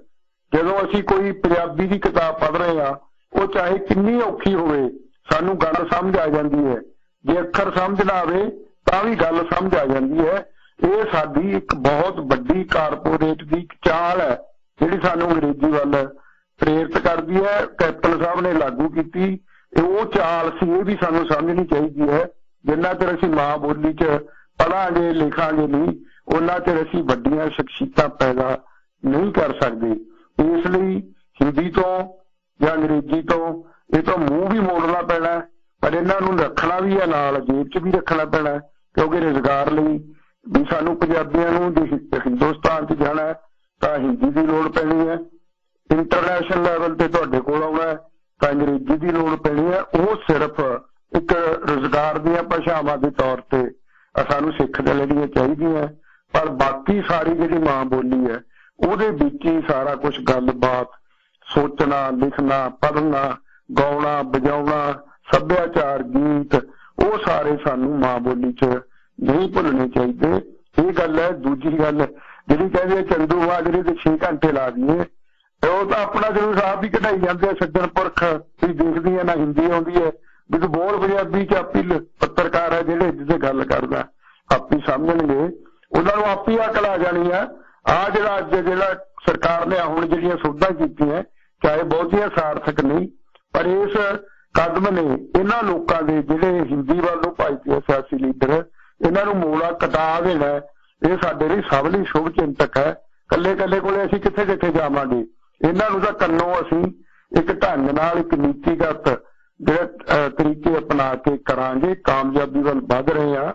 ਜਦੋਂ ਅਸੀਂ ਕੋਈ ਪੰਜਾਬੀ ਦੀ ਕਿਤਾਬ ਪੜ੍ਹ ਰਹੇ ਹਾਂ, ਉਹ ਚਾਹੇ ਕਿੰਨੀ ਔਖੀ ਹੋਵੇ ਸਾਨੂੰ ਗੱਲ ਸਮਝ ਆ ਜਾਂਦੀ ਹੈ। ਜੇ ਅੱਖਰ ਸਮਝ ਨਾ ਆਵੇ ਤਾਂ ਵੀ ਗੱਲ ਸਮਝ ਆ ਜਾਂਦੀ ਹੈ। ਇਹ ਸਾਡੀ ਇੱਕ ਬਹੁਤ ਵੱਡੀ ਕਾਰਪੋਰੇਟ ਦੀ ਚਾਲ ਹੈ ਜਿਹੜੀ ਸਾਨੂੰ ਅੰਗਰੇਜ਼ੀ ਵੱਲ ਪ੍ਰੇਰਿਤ ਕਰਦੀ ਹੈ। ਕੈਪਟਨ ਸਾਹਿਬ ਨੇ ਲਾਗੂ ਕੀਤੀ, ਉਹ ਚਾਲ ਸੀ, ਇਹ ਵੀ ਸਾਨੂੰ ਸਮਝਣੀ ਚਾਹੀਦੀ ਹੈ। ਜਿੰਨਾ ਚਿਰ ਅਸੀਂ ਮਾਂ ਬੋਲੀ 'ਚ ਪੜ੍ਹਾਂਗੇ ਲਿਖਾਂਗੇ ਨਹੀਂ, ਉਹਨਾਂ ਚਿਰ ਅਸੀਂ ਵੱਡੀਆਂ ਸ਼ਖਸੀਅਤਾਂ ਪੈਦਾ ਨਹੀਂ ਕਰ ਸਕਦੇ। ਇਸ ਲਈ ਹਿੰਦੀ ਤੋਂ ਜਾਂ ਅੰਗਰੇਜ਼ੀ ਤੋਂ ਇਹ ਤਾਂ ਮੂੰਹ ਵੀ ਮੋੜਨਾ ਪੈਣਾ, ਪਰ ਇਹਨਾਂ ਨੂੰ ਰੱਖਣਾ ਵੀ ਹੈ, ਨਾਲ ਜੇਬ 'ਚ ਵੀ ਰੱਖਣਾ ਪੈਣਾ, ਕਿਉਂਕਿ ਰੁਜ਼ਗਾਰ ਲਈ ਵੀ ਸਾਨੂੰ ਪੰਜਾਬੀਆਂ ਨੂੰ ਜੇ ਹਿੰਦੁਸਤਾਨ 'ਚ ਜਾਣਾ ਤਾਂ ਹਿੰਦੀ ਦੀ ਲੋੜ ਪੈਣੀ ਹੈ। ਇੰਟਰਨੈਸ਼ਨਲ ਲੈਵਲ ਤੇ ਤੁਹਾਡੇ ਕੋਲ ਆਉਣਾ ਤਾਂ ਅੰਗਰੇਜ਼ੀ ਦੀ ਲੋੜ ਪੈਣੀ ਹੈ। ਉਹ ਸਿਰਫ ਇੱਕ ਰੁਜ਼ਗਾਰ ਦੀਆਂ ਭਾਸ਼ਾਵਾਂ ਦੇ ਤੌਰ ਤੇ ਸਾਨੂੰ ਸਿੱਖ ਲੈਣੀਆਂ ਚਾਹੀਦੀਆਂ, ਪਰ ਬਾਕੀ ਸਾਰੀ ਜਿਹੜੀ ਮਾਂ ਬੋਲੀ ਹੈ ਉਹਦੇ ਵਿੱਚ ਹੀ ਸਾਰਾ ਕੁਛ ਗੱਲਬਾਤ, ਸੋਚਣਾ, ਲਿਖਣਾ, ਪੜ੍ਹਨਾ, ਗਾਉਣਾ, ਵਜਾਉਣਾ, ਸੱਭਿਆਚਾਰ, ਗੀਤ, ਉਹ ਸਾਰੇ ਸਾਨੂੰ ਮਾਂ ਬੋਲੀ 'ਚ ਨਹੀਂ ਭੁੱਲਣੇ ਚਾਹੀਦੇ। ਇਹ ਗੱਲ ਹੈ। ਦੂਜੀ ਗੱਲ ਜਿਹੜੀ ਕਹਿੰਦੇ ਚੰਦੂ ਮਾਜਰੇ ਤੇ 6 ਘੰਟੇ ਲਾ ਦਈਏ, ਉਹ ਤਾਂ ਆਪਣਾ ਜਰੂਰ ਆਪ ਹੀ ਕਢਾਈ ਜਾਂਦੇ ਆ। ਸੱਜਣ ਪੁਰਖ ਵੀ ਦੇਖਦੀ ਹੈ ਨਾ ਹਿੰਦੀ ਆਉਂਦੀ ਹੈ ਵੀ ਤੂੰ ਬੋਲ ਪੰਜਾਬੀ 'ਚ। ਆਪੀ ਪੱਤਰਕਾਰ ਹੈ ਜਿਹੜੇ ਜਿਹਦੇ ਗੱਲ ਕਰਦਾ ਆਪੀ ਸਮਝਣਗੇ, ਉਹਨਾਂ ਨੂੰ ਆਪੀ ਅਕਲ ਆ ਜਾਣੀ ਆ। ਜਿਹੜਾ ਅੱਜ ਜਿਹੜਾ ਸਰਕਾਰ ਨੇ ਹੁਣ ਜਿਹੜੀਆਂ ਸੋਧਾਂ ਕੀਤੀਆਂ, ਚਾਹੇ ਬਹੁਤੀਆਂ ਸਾਰਥਕ ਨਹੀਂ, ਪਰ ਇਸ ਕਦਮ ਨੇ ਇਹਨਾਂ ਲੋਕਾਂ ਦੇ ਜਿਹੜੇ ਹਿੰਦੀ ਵੱਲ ਨੂੰ ਭਾਈਚਾਰੇ ਸਿਆਸੀ ਲੀਡਰ, ਇਹਨਾਂ ਨੂੰ ਮੋੜਾ ਕਟਾ ਦੇਣਾ। ਇਹ ਸਾਡੇ ਲਈ ਸਭ ਲਈ ਸ਼ੁਭ ਚਿੰਤਕ ਹੈ। ਕੱਲੇ ਕੱਲੇ ਕੋਲੇ ਅਸੀਂ ਕਿੱਥੇ ਕਿੱਥੇ ਜਾਵਾਂਗੇ। ਇਹਨਾਂ ਨੂੰ ਤਾਂ ਕੰਨੋਂ ਅਸੀਂ ਇੱਕ ਢੰਗ ਨਾਲ ਇੱਕ ਨੀਤੀਗਤ ਜਿਹੜੇ ਤਰੀਕੇ ਅਪਣਾ ਕੇ ਕਰਾਂਗੇ, ਕਾਮਯਾਬੀ ਵੱਲ ਵੱਧ ਰਹੇ ਆ।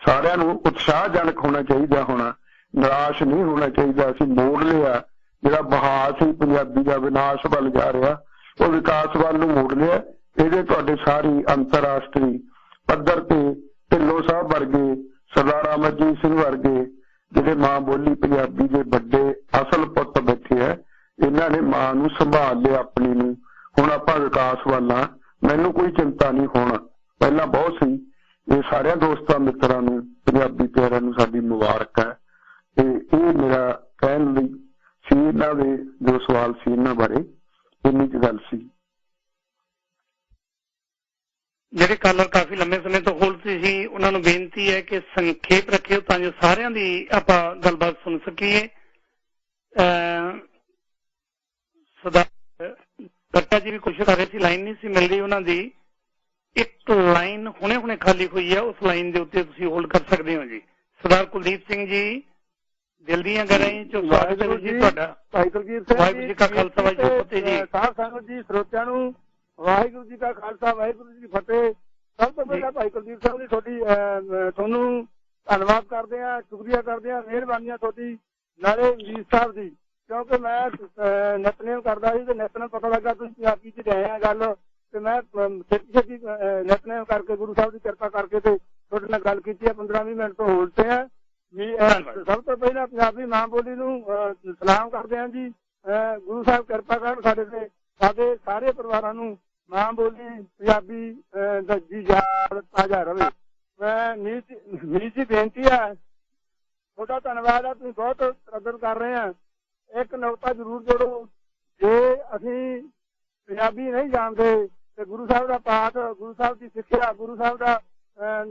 ਸਾਰਿਆਂ ਨੂੰ ਉਤਸ਼ਾਹਜਨਕ ਹੋਣਾ ਚਾਹੀਦਾ, ਹੋਣਾ ਨਿਰਾਸ਼ ਨਹੀਂ ਹੋਣਾ ਚਾਹੀਦਾ। ਅਸੀਂ ਮੋੜ ਲਿਆ ਜਿਹੜਾ ਬਹਾਅ ਸੀ ਪੰਜਾਬੀ ਦਾ ਵਿਨਾਸ਼ ਵੱਲ ਜਾ ਰਿਹਾ, ਉਹ ਵਿਕਾਸ ਵੱਲ ਨੂੰ ਮੋੜ ਲਿਆ। ਇਹਦੇ ਤੁਹਾਡੇ ਸਾਰੀ ਅੰਤਰਰਾਸ਼ਟਰੀ ਪੱਧਰ ਤੇ ਢਿੱਲੋਂ ਸਾਹਿਬ ਵਰਗੇ, ਸਰਦਾਰ ਅਮਰਜੀਤ ਸਿੰਘ ਵਰਗੇ ਜਿਹੜੇ ਮਾਂ ਬੋਲੀ ਪੰਜਾਬੀ ਦੇ ਵੱਡੇ ਅਸਲ ਪੁੱਤ ਬੈਠੇ ਹੈ, ਇਹਨਾਂ ਨੇ ਮਾਂ ਨੂੰ ਸੰਭਾਲ ਲਿਆ ਆਪਣੀ ਨੂੰ। ਹੁਣ ਆਪਾਂ ਵਿਕਾਸ ਵੱਲ ਆ, ਮੈਨੂੰ ਕੋਈ ਚਿੰਤਾ ਨਹੀਂ ਹੁਣ, ਪਹਿਲਾਂ ਬਹੁਤ ਸੀ। ਇਹ ਸਾਰਿਆਂ ਦੋਸਤਾਂ ਮਿੱਤਰਾਂ ਨੂੰ, ਪੰਜਾਬੀ ਪਿਆਰਿਆਂ ਨੂੰ ਸਾਡੀ ਮੁਬਾਰਕ ਹੈ। ਇਹ ਮੇਰਾ ਕਹਿਣ ਲਈ ਸੀ, ਇਹਨਾਂ ਦੇ ਜੋ ਸਵਾਲ ਸੀ ਇਹਨਾਂ ਬਾਰੇ ਇੰਨੀ ਕੁ ਗੱਲ ਸੀ। ਜਿਹੜੇ ਕਾਲਰ ਕਾਫੀ ਲੰਮੇ ਸਮੇਂ ਤੋਂ ਖੋਲ੍ਹਦੇ ਸੀ, ਉਹਨਾਂ ਨੂੰ ਬੇਨਤੀ ਹੈ ਕਿ ਸੰਖੇਪ ਰੱਖਿਓ ਤਾਂ ਜੋ ਸਾਰਿਆਂ ਦੀ ਆਪਾਂ ਗੱਲਬਾਤ ਸੁਣ ਸਕੀਏ। ਸਰਦਾਰ ਜੀ ਵੀ ਕੋਸ਼ਿਸ਼ ਕਰ ਰਹੇ ਸੀ, ਲਾਈਨ ਨਹੀਂ ਸੀ ਮਿਲ ਰਹੀ ਉਹਨਾਂ ਦੀ। ਇੱਕ ਲਾਈਨ ਹੁਣੇ ਖਾਲੀ ਹੋਈ ਹੈ, ਉਸ ਲਾਈਨ ਦੇ ਉੱਤੇ ਤੁਸੀਂ ਹੋਲਡ ਕਰ ਸਕਦੇ ਹੋ ਜੀ। ਸਰਦਾਰ ਕੁਲਦੀਪ ਸਿੰਘ ਜੀ, ਦਿਲ ਦੀਆਂ ਗਹਿਰਾਈਆਂ ਚੋਂ ਸਵਾਗਤ ਹੈ ਜੀ ਤੁਹਾਡਾ। ਭਾਈ ਕੁਲਦੀਪ ਸਿੰਘ ਵਾਹਿਗੁਰੂ ਜੀ ਕਾ ਖਾਲਸਾ ਵਾਹਿਗੁਰੂ ਜੀ ਕੀ ਫਤਿਹ ਜੀ। ਸਾਧ ਸੰਗਤ ਜੀ, ਸਰੋਤਿਆਂ ਨੂੰ ਵਾਹਿਗੁਰੂ ਜੀ ਕਾ ਖਾਲਸਾ ਵਾਹਿਗੁਰੂ ਜੀ ਕੀ ਫਤਿਹ। ਸਭ ਤੋਂ ਪਹਿਲਾਂ ਭਾਈ ਕੁਲਦੀਪ ਸਿੰਘ ਜੀ ਤੁਹਾਨੂੰ ਧੰਨਵਾਦ ਕਰਦੇ ਆ, ਸ਼ੁਕਰੀਆ ਕਰਦੇ ਆ, ਮਿਹਰਬਾਨੀਆਂ ਤੁਹਾਡੀ, ਨਾਲੇ ਵਜ਼ੀਰ ਸਾਹਿਬ ਦੀ, ਕਿਉਂਕਿ ਮੈਂ ਨਿਤਨੇਮ ਕਰਦਾ ਸੀ ਤੇ ਨਿਤਨੇਮ ਪਤਾ ਲੱਗਾ ਤੁਸੀਂ ਪੰਜਾਬੀ ਚ ਰਹੇ ਆ ਗੱਲ, ਤੇ ਮੈਂ ਛੇਤੀ ਨਿਤਨੇਮ ਕਰਕੇ ਗੁਰੂ ਸਾਹਿਬ ਦੀ ਕਿਰਪਾ ਕਰਕੇ ਤੇ ਤੁਹਾਡੇ ਨਾਲ ਗੱਲ ਕੀਤੀ ਹੈ। 15-20 ਮਿੰਟ ਤੋਂ ਹੋਲਡ ਤੇ ਆ ਵੀ। ਸਭ ਤੋਂ ਪਹਿਲਾਂ ਪੰਜਾਬੀ ਮਾਂ ਬੋਲੀ ਨੂੰ ਸਲਾਮ ਕਰਦੇ ਹਾਂ ਜੀ। ਗੁਰੂ ਸਾਹਿਬ ਕਿਰਪਾ ਕਰਨ ਸਾਡੇ ਤੇ, ਸਾਡੇ ਸਾਰੇ ਪਰਿਵਾਰਾਂ ਨੂੰ ਮਾਂ ਬੋਲੀ ਪੰਜਾਬੀ ਦੀ ਯਾਦ ਤਾਜ਼ਾ ਰਵੇ। ਮੀਰ ਜੀ ਬੇਨਤੀ ਹੈ, ਤੁਹਾਡਾ ਧੰਨਵਾਦ ਆ, ਤੁਸੀਂ ਬਹੁਤ ਕਦਰ ਕਰ ਰਹੇ ਆ। ਇੱਕ ਨੁਕਤਾ ਜ਼ਰੂਰ ਜੋੜੋ, ਜੇ ਅਸੀਂ ਪੰਜਾਬੀ ਨਹੀਂ ਜਾਣਦੇ ਤੇ ਗੁਰੂ ਸਾਹਿਬ ਦਾ ਪਾਠ, ਗੁਰੂ ਸਾਹਿਬ ਦੀ ਸਿੱਖਿਆ, ਗੁਰੂ ਸਾਹਿਬ ਦਾ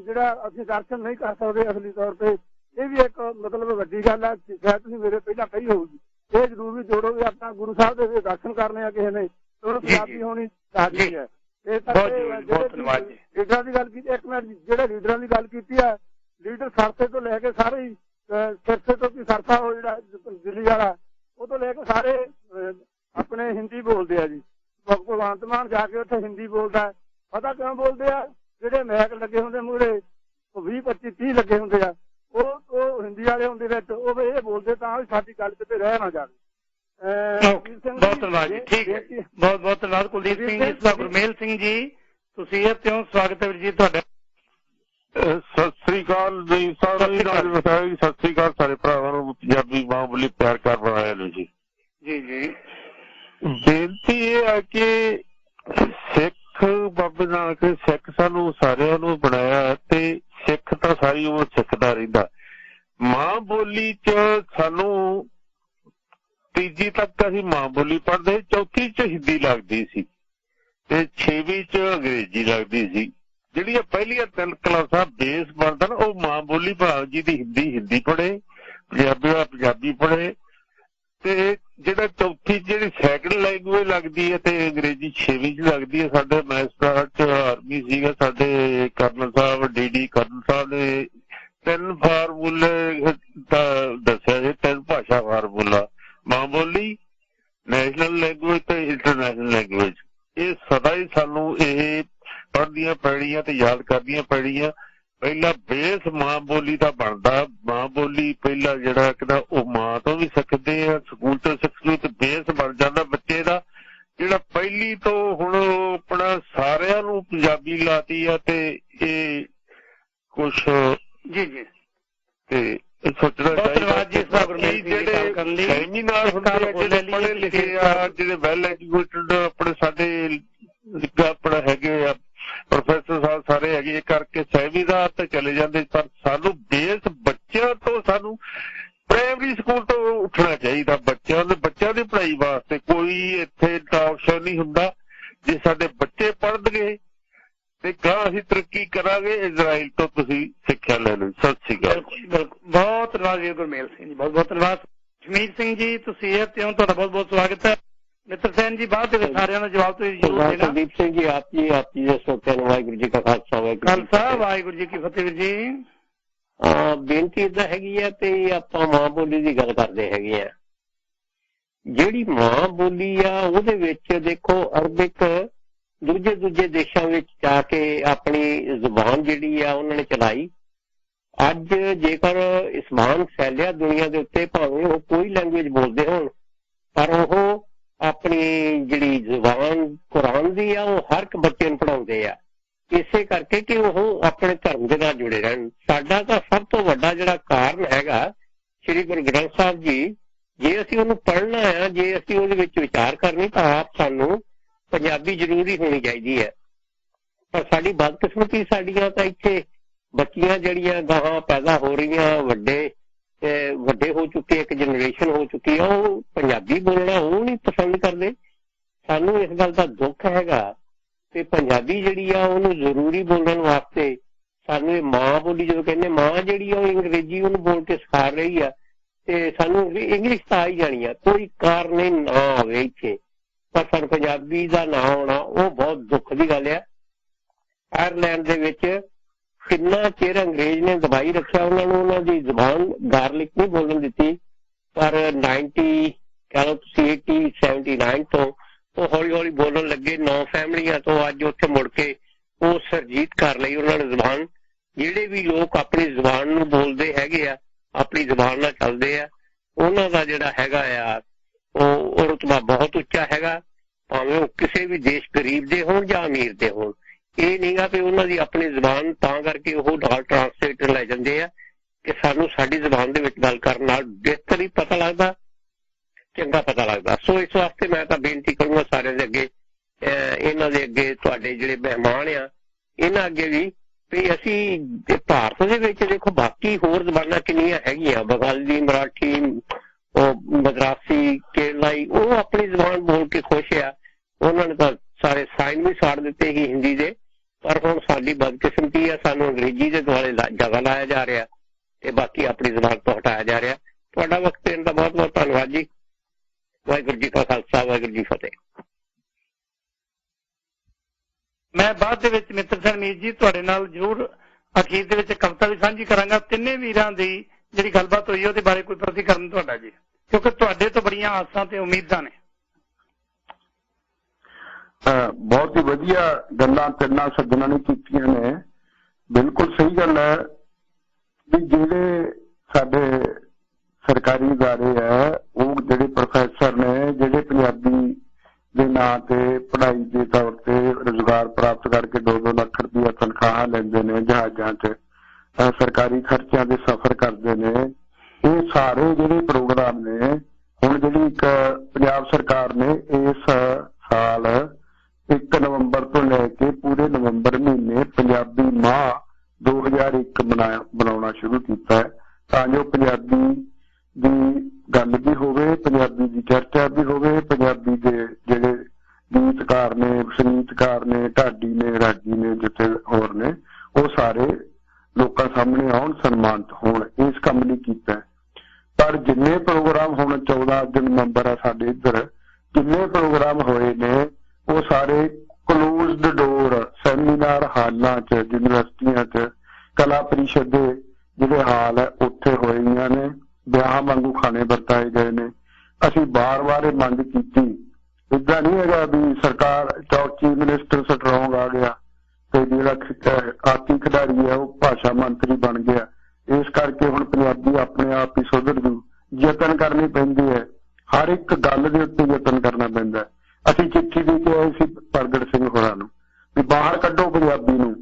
ਜਿਹੜਾ ਅਸੀਂ ਦਰਸ਼ਨ ਨਹੀਂ ਕਰ ਸਕਦੇ ਅਸਲੀ ਤੌਰ ਤੇ, ਇਹ ਵੀ ਇੱਕ ਮਤਲਬ ਵੱਡੀ ਗੱਲ ਹੈ। ਸ਼ਾਇਦ ਤੁਸੀਂ ਮੇਰੇ ਪਹਿਲਾਂ ਕਹੀ ਹੋਊਗੀ, ਇਹ ਜ਼ਰੂਰ ਵੀ ਜੋੜੋ ਵੀ ਆਪਾਂ ਗੁਰੂ ਸਾਹਿਬ ਦੇ ਦਰਸ਼ਨ ਕਰਨੇ ਆ ਕਿਸੇ ਨੇ, ਉਹਨੂੰ ਪੰਜਾਬੀ ਹੋਣੀ ਚਾਹੀਦੀ ਹੈ। ਇਸ ਕਰਕੇ ਲੀਡਰਾਂ ਦੀ ਗੱਲ ਕੀਤੀ, ਇੱਕ ਮਿੰਟ, ਜਿਹੜੇ ਲੀਡਰਾਂ ਦੀ ਗੱਲ ਕੀਤੀ ਆ, ਲੀਡਰ ਸਰਸੇ ਤੋਂ ਲੈ ਕੇ ਸਾਰੇ ਹੀ, ਸਿਰਸੇ ਤੋਂ ਸਰਸਾ ਉਹ ਜਿਹੜਾ ਦਿੱਲੀ ਵਾਲਾ, ਉਹ ਤੋਂ ਲੈ ਕੇ ਸਾਰੇ ਆਪਣੇ ਹਿੰਦੀ ਬੋਲਦੇ ਆ ਜੀ। ਭਗਵੰਤ ਮਾਨ ਜਾ ਕੇ ਉੱਥੇ ਹਿੰਦੀ ਬੋਲਦਾ, ਪਤਾ ਕਿਉਂ ਬੋਲਦੇ ਆ? ਜਿਹੜੇ ਮੈਕ ਲੱਗੇ ਹੁੰਦੇ ਮੂਹਰੇ, 20-25-30 ਲੱਗੇ ਹੁੰਦੇ ਆ, ਉਹ ਹਿੰਦੀ ਵਾਲੇ ਹੁੰਦੇ ਵਿੱਚ, ਉਹ ਇਹ ਬੋਲਦੇ ਤਾਂ ਸਾਡੀ ਗੱਲ ਕਿਤੇ ਰਹਿ ਨਾ ਜਾਵੇ। ਬਹੁਤ ਧੰਨਵਾਦ ਜੀ, ਠੀਕ ਹੈ, ਬਹੁਤ ਬਹੁਤ ਧੰਨਵਾਦ ਕੁਲਦੀਪ ਸਿੰਘ ਜੀ। ਗੁਰਮੇਲ ਸਿੰਘ ਜੀ, ਤੁਸੀਂ ਇਹ ਤਿਉਂ ਸਵਾਗਤ ਹੈ ਵੀਰ ਜੀ ਤੁਹਾਡਾ। ਸਤਿ ਸ੍ਰੀ ਅਕਾਲ ਜੀ, ਸਤਿ ਸ੍ਰੀ ਅਕਾਲ ਸਾਰੇ ਭਰਾਵਾਂ ਨੂੰ, ਪੰਜਾਬੀ ਮਾਂ ਬੋਲੀ ਪਿਆਰ ਕਰ ਬਣਾਇਆ ਨੂੰ ਜੀ। ਜੀ ਜੀ, ਬੇਨਤੀ ਇਹ ਹੈ ਕਿ ਸਿੱਖ ਬਾਬੇ ਨਾਨਕ ਸਿੱਖ ਸਾਨੂੰ ਸਾਰਿਆਂ ਨੂੰ ਬਣਾਇਆ ਤੇ ਸਿੱਖ ਤਾਂ ਸਾਰੀ ਉਮਰ ਸਿੱਖਦਾ ਰਹਿੰਦਾ। ਮਾਂ ਬੋਲੀ ਚ ਸਾਨੂੰ ਤੀਜੀ ਤੱਕ ਅਸੀਂ ਮਾਂ ਬੋਲੀ ਪੜ੍ਹਦੇ, ਚੌਥੀ ਚ ਹਿੰਦੀ ਲੱਗਦੀ ਸੀ ਤੇ 6ਵੀਂ ਚ ਅੰਗਰੇਜ਼ੀ ਲੱਗਦੀ ਸੀ। ਜਿਹੜੀਆਂ ਪਹਿਲੀਆਂ 3 ਕਲਾਸਾਂ ਬੇਸ ਬਣਦਾ ਨਾ, ਉਹ ਮਾਂ ਬੋਲੀ ਭਾਵ ਜੀ ਦੀ ਹਿੰਦੀ ਪੜ੍ਹੇ, ਪੰਜਾਬੀ ਵਾਲਾ ਪੰਜਾਬੀ ਪੜ੍ਹੇ, ਤੇ ਜਿਹੜਾ ਚੌਥੀ ਜਿਹੜੀ ਸੈਕੰਡ ਲੈਂਗੁਏਜ ਲੱਗਦੀ ਹੈ ਤੇ ਅੰਗਰੇਜ਼ੀ 6ਵੀਂ ਚ ਲੱਗਦੀ ਹੈ। ਸਾਡੇ ਮੈਸਟਰ ਚ ਆਰਮੀ ਸੀਗਾ, ਸਾਡੇ ਕਰਨਲ ਸਾਹਿਬ, ਡੀ ਕਰਨਲ ਸਾਹਿਬ ਨੇ 3 ਫਾਰਮੂਲੇ ਦੱਸਿਆ ਜੀ, 3 ਭਾਸ਼ਾ ਫਾਰਮੂਲਾ, ਮਾਂ ਬੋਲੀ, ਨੈਸ਼ਨਲ ਲੈਂਗੁਏਜ ਤੇ ਇੰਟਰਨੈਸ਼ਨਲ ਲੈਂਗੁਏਜ। ਇਹ ਸਦਾ ਹੀ ਸਾਨੂੰ ਇਹ ਪੜ੍ਹਦੀਆਂ ਪੈਣੀਆਂ ਤੇ ਯਾਦ ਕਰਦੀਆਂ ਪੈਣੀਆਂ। ਪਹਿਲਾ ਬੇਸ ਮਾਂ ਬੋਲੀ ਦਾ ਬਣਦਾ। ਮਾਂ ਬੋਲੀ ਪਹਿਲਾ ਜਿਹੜਾ ਕਿਦਾ ਉਹ ਮਾਂ ਤੋਂ ਵੀ ਸਿੱਖਦੇ ਆ, ਸਕੂਲ ਤੋਂ ਸਿੱਖਦੇ, ਤੇ ਬੇਸ ਬਣ ਜਾਂਦਾ ਬੱਚੇ ਦਾ, ਜਿਹੜਾ ਪਹਿਲੀ ਤੋਂ ਹੁਣ ਆਪਣਾ ਸਾਰਿਆਂ ਨੂੰ ਪੰਜਾਬੀ ਲਾਤੀ ਆ। ਤੇ ਇਹ ਕੁਛ ਜੀ ਜੀ ਤੇ ਸੋਚਣਾ ਚਾਹੀਦਾ ਜਿਹੜੇ ਸੈਮੀਨਾਰ ਹੁੰਦੇ ਆ, ਜਿਹੜੇ ਪੜ੍ਹੇ ਲਿਖੇ ਆ, ਜਿਹੜੇ ਵੈਲ ਐਜੂਕੇਟਡ ਆਪਣੇ ਸਾਡੇ ਆਪਣਾ ਹੈਗੇ ਆ ਪ੍ਰੋਫੈਸਰ ਸਾਹਿਬ ਸਾਰੇ ਹੈਗੇ, ਇਹ ਕਰਕੇ ਸੈਮੀਨਾਰ ਤੇ ਚਲੇ ਜਾਂਦੇ। ਪਰ ਸਾਨੂੰ ਬੇਸ ਬੱਚਿਆਂ ਤੋਂ, ਸਾਨੂੰ ਪ੍ਰਾਇਮਰੀ ਸਕੂਲ ਤੋਂ ਉੱਠਣਾ ਚਾਹੀਦਾ। ਬੱਚਿਆਂ ਦੀ ਪੜ੍ਹਾਈ ਵਾਸਤੇ ਕੋਈ ਇੱਥੇ ਆਪਸ਼ਨ ਨਹੀਂ ਹੁੰਦਾ। ਜੇ ਸਾਡੇ ਬੱਚੇ ਪੜ੍ਹਨਗੇ ਤੇ ਗਾਂ ਅਸੀਂ ਤਰੱਕੀ ਕਰਾਂਗੇ। ਇਜ਼ਰਾਈਲ ਤੋਂ ਤੁਸੀਂ ਸਿੱਖਿਆ ਲੈ ਲਓ। ਸਤਿ ਸ਼੍ਰੀ ਅਕਾਲ। ਬਹੁਤ ਧੰਨਵਾਦ ਜੀ ਗੁਰਮੇਲ ਸਿੰਘ ਜੀ, ਬਹੁਤ ਬਹੁਤ ਧੰਨਵਾਦ। ਜਮੀਰ ਸਿੰਘ ਜੀ, ਤੁਸੀਂ ਇਹ ਤਿਉਂ ਤੁਹਾਡਾ ਬਹੁਤ ਬਹੁਤ ਸਵਾਗਤ ਹੈ। ਮਿੱਤਰ ਸੈਨ ਜੀ, ਬਾਅਦ ਦੇ ਵਿੱਚ ਸਾਰਿਆਂ ਨੂੰ ਜਵਾਬ ਤੁਸੀਂ ਜ਼ਰੂਰ ਦੇਣਾ। ਕੁਲਦੀਪ ਸਿੰਘ ਜੀ, ਆਪ ਜੀ ਦੇ ਸਰੋਤਿਆਂ ਨੂੰ ਵਾਹਿਗੁਰੂ ਜੀ ਕਾ ਖਾਲਸਾ ਵਾਹਿਗੁਰੂ ਜੀ ਕੀ ਫਤਿਹ। ਵੀਰ ਜੀ, ਬੇਨਤੀ ਏਦਾਂ ਹੈਗੀ ਆ ਤੇ ਆਪਾਂ ਮਾਂ ਬੋਲੀ ਦੀ ਗੱਲ ਕਰਦੇ ਹੈਗੇ ਆ। ਜਿਹੜੀ ਮਾਂ ਬੋਲੀ ਆ ਉਹਦੇ ਵਿੱਚ ਦੇਖੋ ਅਰਬਿਕ ਦੂਜੇ ਦੇਸ਼ਾਂ ਵਿੱਚ ਜਾ ਕੇ ਆਪਣੀ ਜ਼ੁਬਾਨ ਜਿਹੜੀ ਆ ਉਹਨਾਂ ਨੇ ਚਲਾਈ। ਅੱਜ ਜੇਕਰ ਇਸਲਾਮ ਫੈਲਿਆ ਦੁਨੀਆ ਦੇ ਉੱਤੇ, ਭਾਵੇਂ ਉਹ ਕੋਈ ਲੈਂਗੁਏਜ ਬੋਲਦੇ ਹੋਣ, ਪਰ ਉਹ ਆਪਣੀ ਜਿਹੜੀ ਜ਼ੁਬਾਨ ਕੁਰਾਨ ਦੀ ਆ ਉਹ ਹਰ ਇੱਕ ਬੱਚੇ ਨੂੰ ਪੜ੍ਹਾਉਂਦੇ ਆ, ਇਸੇ ਕਰਕੇ ਕਿ ਉਹ ਆਪਣੇ ਧਰਮ ਦੇ ਨਾਲ ਜੁੜੇ ਰਹਿਣ। ਸਾਡਾ ਤਾਂ ਸਭ ਤੋਂ ਵੱਡਾ ਜਿਹੜਾ ਕਾਰਨ ਹੈਗਾ ਸ੍ਰੀ ਗੁਰੂ ਗ੍ਰੰਥ ਸਾਹਿਬ ਜੀ। ਜੇ ਅਸੀਂ ਉਹਨੂੰ ਪੜ੍ਹਨਾ ਆ, ਜੇ ਅਸੀਂ ਉਹਦੇ ਵਿੱਚ ਵਿਚਾਰ ਕਰਨੀ, ਤਾਂ ਆਪ ਸਾਨੂੰ ਪੰਜਾਬੀ ਜ਼ਰੂਰੀ ਹੋਣੀ ਚਾਹੀਦੀ ਹੈ। ਪਰ ਸਾਡੀ ਬਦਕਿਸਮਤੀ, ਸਾਡੀਆਂ ਤਾਂ ਇੱਥੇ ਬੱਚੀਆਂ ਜਿਹੜੀਆਂ ਗਾਹਾਂ ਪੈਦਾ ਹੋ ਰਹੀਆਂ, ਵੱਡੇ ਹੋ ਚੁੱਕੇ, ਇੱਕ ਜਨਰੇਸ਼ਨ ਹੋ ਚੁੱਕੀ ਆ, ਉਹ ਪੰਜਾਬੀ ਬੋਲਣਾ ਉਹ ਨਹੀਂ ਪਸੰਦ ਕਰਦੇ। ਸਾਨੂੰ ਇਸ ਗੱਲ ਦਾ ਦੁੱਖ ਹੈਗਾ ਤੇ ਪੰਜਾਬੀ ਜਿਹੜੀ ਆ ਉਹਨੂੰ ਜ਼ਰੂਰੀ ਬੋਲਣ ਵਾਸਤੇ ਸਾਨੂੰ ਇਹ ਮਾਂ ਬੋਲੀ, ਜਦੋਂ ਕਹਿੰਦੇ ਮਾਂ ਜਿਹੜੀ ਆ ਉਹ ਅੰਗਰੇਜ਼ੀ ਉਹਨੂੰ ਬੋਲ ਕੇ ਸਿਖਾ ਰਹੀ ਆ, ਤੇ ਸਾਨੂੰ ਇੰਗਲਿਸ਼ ਤਾਂ ਆ ਹੀ ਜਾਣੀ ਆ। ਕੋਈ ਕਾਰਨ ਨਾ ਆਵੇ ਇੱਥੇ, ਪਰ ਸਾਨੂੰ ਪੰਜਾਬੀ ਦਾ ਨਾ ਆਉਣਾ ਉਹ ਬਹੁਤ ਦੁੱਖ ਦੀ ਗੱਲ ਆ। ਆਇਰਲੈਂਡ ਦੇ ਵਿੱਚ ਕਿੰਨਾ ਚਿਰ ਅੰਗਰੇਜ਼ ਨੇ ਦਬਾਈ ਰੱਖਿਆ ਉਹਨਾਂ ਨੂੰ, ਉਹਨਾਂ ਦੀ ਜ਼ੁਬਾਨ ਗਾਰਲਿਕ ਨਹੀਂ ਬੋਲਣ ਦਿੱਤੀ, ਪਰ 79 ਤੋਂ ਉਹ ਹੌਲੀ ਹੌਲੀ ਬੋਲਣ ਲੱਗੇ। 9 ਫੈਮਲੀਆਂ ਤੋਂ ਅੱਜ ਉੱਥੇ ਮੁੜ ਕੇ ਉਹ ਸਰਜੀਤ ਕਰ ਲਈ ਉਹਨਾਂ ਨੇ ਜ਼ੁਬਾਨ। ਜਿਹੜੇ ਵੀ ਲੋਕ ਆਪਣੀ ਜ਼ੁਬਾਨ ਨੂੰ ਬੋਲਦੇ ਹੈਗੇ ਆ, ਆਪਣੀ ਜ਼ੁਬਾਨ ਨਾਲ ਚੱਲਦੇ ਆ, ਉਹਨਾਂ ਦਾ ਜਿਹੜਾ ਹੈਗਾ ਆ ਉਹ ਰੁਤਬਾ ਬਹੁਤ ਉੱਚਾ ਹੈਗਾ, ਭਾਵੇਂ ਉਹ ਕਿਸੇ ਵੀ ਦੇਸ਼ ਗਰੀਬ ਦੇ ਹੋਣ ਜਾਂ ਅਮੀਰ ਦੇ ਹੋਣ। ਇਹ ਨਹੀਂ ਗਾ ਵੀ ਉਹਨਾਂ ਦੀ ਆਪਣੀ ਜ਼ੁਬਾਨ ਤਾਂ ਕਰਕੇ ਉਹ ਨਾਲ ਟਰਾਂਸਲੇਟਰ ਲੈ ਜਾਂਦੇ ਆ ਕਿ ਸਾਨੂੰ ਸਾਡੀ ਜ਼ੁਬਾਨ ਦੇ ਵਿੱਚ ਗੱਲ ਕਰਨ ਨਾਲ ਬਿਹਤਰ ਹੀ ਪਤਾ ਲੱਗਦਾ, ਚੰਗਾ ਪਤਾ ਲੱਗਦਾ। ਸੋ ਇਸ ਵਾਸਤੇ ਮੈਂ ਤਾਂ ਬੇਨਤੀ ਕਰੂੰਗਾ ਸਾਰਿਆਂ ਦੇ ਅੱਗੇ, ਇਹਨਾਂ ਦੇ ਅੱਗੇ, ਤੁਹਾਡੇ ਜਿਹੜੇ ਮਹਿਮਾਨ ਆ ਇਹਨਾਂ ਅੱਗੇ ਵੀ ਅਸੀਂ ਭਾਰਤ ਦੇ ਵਿੱਚ ਦੇਖੋ ਬਾਕੀ ਹੋਰ ਜ਼ਬਾਨਾਂ ਕਿੰਨੀਆਂ ਹੈਗੀਆਂ, ਬੰਗਾਲੀ, ਮਰਾਠੀ, ਮਦਰਾਸੀ, ਕੇਰਲਾਈ, ਉਹ ਆਪਣੀ ਜ਼ਬਾਨ ਬੋਲ ਕੇ ਖੁਸ਼ ਆ। ਉਹਨਾਂ ਨੇ ਤਾਂ ਸਾਰੇ ਸਾਈਨ ਵੀ ਸਾੜ ਦਿੱਤੇ ਸੀ ਹਿੰਦੀ ਦੇ, ਪਰ ਹੁਣ ਸਾਡੀ ਬਦਕਿਸਮਤੀ ਆ, ਸਾਨੂੰ ਅੰਗਰੇਜ਼ੀ ਦੇ ਦੁਆਲੇ ਜ਼ਿਆਦਾ ਲਾਇਆ ਜਾ ਰਿਹਾ ਤੇ ਬਾਕੀ ਆਪਣੀ ਜ਼ਬਾਨ ਤੋਂ ਹਟਾਇਆ ਜਾ ਰਿਹਾ। ਤੁਹਾਡਾ ਵਕਤ ਦੇਣ ਦਾ ਬਹੁਤ ਬਹੁਤ ਧੰਨਵਾਦ ਜੀ। ਵਾਹਿਗੁਰੂ ਜੀ ਕਾ ਖਾਲਸਾ, ਵਾਹਿਗੁਰੂ ਜੀ ਫਤਿਹ। ਮੈਂ ਬਾਅਦ ਦੇ ਵਿੱਚ ਮਿੱਤਰ ਸਿੰਘ ਮੀਰ ਜੀ ਤੁਹਾਡੇ ਨਾਲ ਜ਼ਰੂਰ ਅਖੀਰ ਦੇ ਵਿੱਚ ਕਵਿਤਾ ਵੀ ਸਾਂਝੀ ਕਰਾਂਗਾ। ਤਿੰਨੇ ਵੀਰਾਂ ਦੀ ਜਿਹੜੀ ਗੱਲਬਾਤ ਹੋਈ ਉਹਦੇ ਬਾਰੇ ਕੋਈ ਪ੍ਰਤੀਕਰਨ ਤੁਹਾਡਾ ਜੀ, ਕਿਉਂਕਿ ਤੁਹਾਡੇ ਤੋਂ ਬੜੀਆਂ ਆਸਾਂ ਤੇ ਉਮੀਦਾਂ ਨੇ। ਬਹੁਤ ਹੀ ਵਧੀਆ ਗੱਲਾਂ ਤਿੰਨਾਂ ਸੱਜਣਾਂ ਨੇ ਕੀਤੀਆਂ ਨੇ। ਬਿਲਕੁਲ ਸਹੀ ਗੱਲ ਹੈ ਵੀ ਜਿਹੜੇ ਸਾਡੇ ਸਰਕਾਰੀ ਅਦਾਰੇ ਹੈ, ਉਹ ਜਿਹੜੇ ਪ੍ਰੋਫੈਸਰ ਨੇ, ਜਿਹੜੇ ਪੰਜਾਬੀ ਦੇ ਨਾਂ ਤੇ ਪੜ੍ਹਾਈ ਦੇ ਤੌਰ ਤੇ ਰੁਜ਼ਗਾਰ ਪ੍ਰਾਪਤ ਕਰਕੇ 2-2 ਲੱਖ ਰੁਪਇਆ ਤਨਖਾਹ ਲੈਂਦੇ ਨੇ, ਜਹਾਜ਼ਾਂ 'ਚ ਸਰਕਾਰੀ ਖਰਚਿਆਂ ਦੇ ਸਫ਼ਰ ਕਰਦੇ ਨੇ, ਇਹ ਸਾਰੇ ਜਿਹੜੇ ਪ੍ਰੋਗਰਾਮ ਨੇ, ਹੁਣ ਜਿਹੜੀ ਇੱਕ ਪੰਜਾਬ ਸਰਕਾਰ ਨੇ ਇਸ ਸਾਲ 1 ਨਵੰਬਰ ਤੋਂ ਲੈ ਕੇ ਪੂਰੇ ਨਵੰਬਰ ਮਹੀਨੇ ਪੰਜਾਬੀ ਮਾਹ 2001 ਮਨਾਉਣਾ ਸ਼ੁਰੂ ਕੀਤਾ ਹੈ, ਤਾਂ ਜੋ ਪੰਜਾਬੀ ਦੀ ਗੱਲ ਵੀ ਹੋਵੇ, ਪੰਜਾਬੀ ਦੀ ਚਰਚਾ ਵੀ ਹੋਵੇ, ਪੰਜਾਬੀ ਦੇ ਜਿਹੜੇ ਗੀਤਕਾਰ ਨੇ, ਸੰਗੀਤਕਾਰ ਨੇ, ਢਾਡੀ ਨੇ, ਰਾਗੀ ਨੇ, ਜਿੱਥੇ ਹੋਰ ਨੇ, ਉਹ ਸਾਰੇ ਲੋਕਾਂ ਸਾਹਮਣੇ ਆਉਣ, ਸਨਮਾਨਿਤ ਹੋਣ। ਇਸ ਕੰਮ ਲਈ ਕੀਤਾ। ਪਰ ਜਿੰਨੇ ਪ੍ਰੋਗਰਾਮ ਹੁਣ 14 ਨਵੰਬਰ ਆ ਸਾਡੇ ਇੱਧਰ, ਜਿੰਨੇ ਪ੍ਰੋਗਰਾਮ ਹੋਏ ਨੇ ਉਹ ਸਾਰੇ ਕਲੋਜ਼ਡ ਡੋਰ ਸੈਮੀਨਾਰ ਹਾਲਾਂ 'ਚ, ਯੂਨੀਵਰਸਿਟੀਆਂ 'ਚ, ਕਲਾ ਪਰਿਸ਼ਦ ਦੇ ਜਿਹੜੇ ਹਾਲ ਹੈ ਉੱਥੇ ਹੋਈਆਂ ਨੇ। ਵਿਆਹ ਵਾਂਗੂ ਖਾਣੇ ਵਰਤਾਏ ਗਏ ਨੇ। ਅਸੀਂ ਵਾਰ-ਵਾਰ ਇਹ ਮੰਗ ਕੀਤੀ, ਏਦਾਂ ਨਹੀਂ ਹੈਗਾ ਵੀ ਸਰਕਾਰ ਚੀਫ ਮਿਨਿਸਟਰ ਸਟਰੋਂਗ ਆ ਗਿਆ ਤੇ ਜਿਹੜਾ ਆਰਥਿਕ ਖਿਡਾਰੀ ਹੈ ਉਹ ਭਾਸ਼ਾ ਮੰਤਰੀ ਬਣ ਗਿਆ, ਇਸ ਕਰਕੇ ਹੁਣ ਪੰਜਾਬੀ ਆਪਣੇ ਆਪ ਹੀ ਸੁਧਰ ਜੂ। ਯਤਨ ਕਰਨੀ ਪੈਂਦੀ ਹੈ, ਹਰ ਇੱਕ ਗੱਲ ਦੇ ਉੱਤੇ ਯਤਨ ਕਰਨਾ ਪੈਂਦਾ। ਅਸੀਂ ਚਿੱਠੀ ਦੇ ਕੇ ਆਏ ਸੀ ਪ੍ਰਗਟ ਸਿੰਘ ਹੋਰਾਂ ਨੂੰ ਵੀ ਬਾਹਰ ਕੱਢੋ ਪੰਜਾਬੀ ਨੂੰ।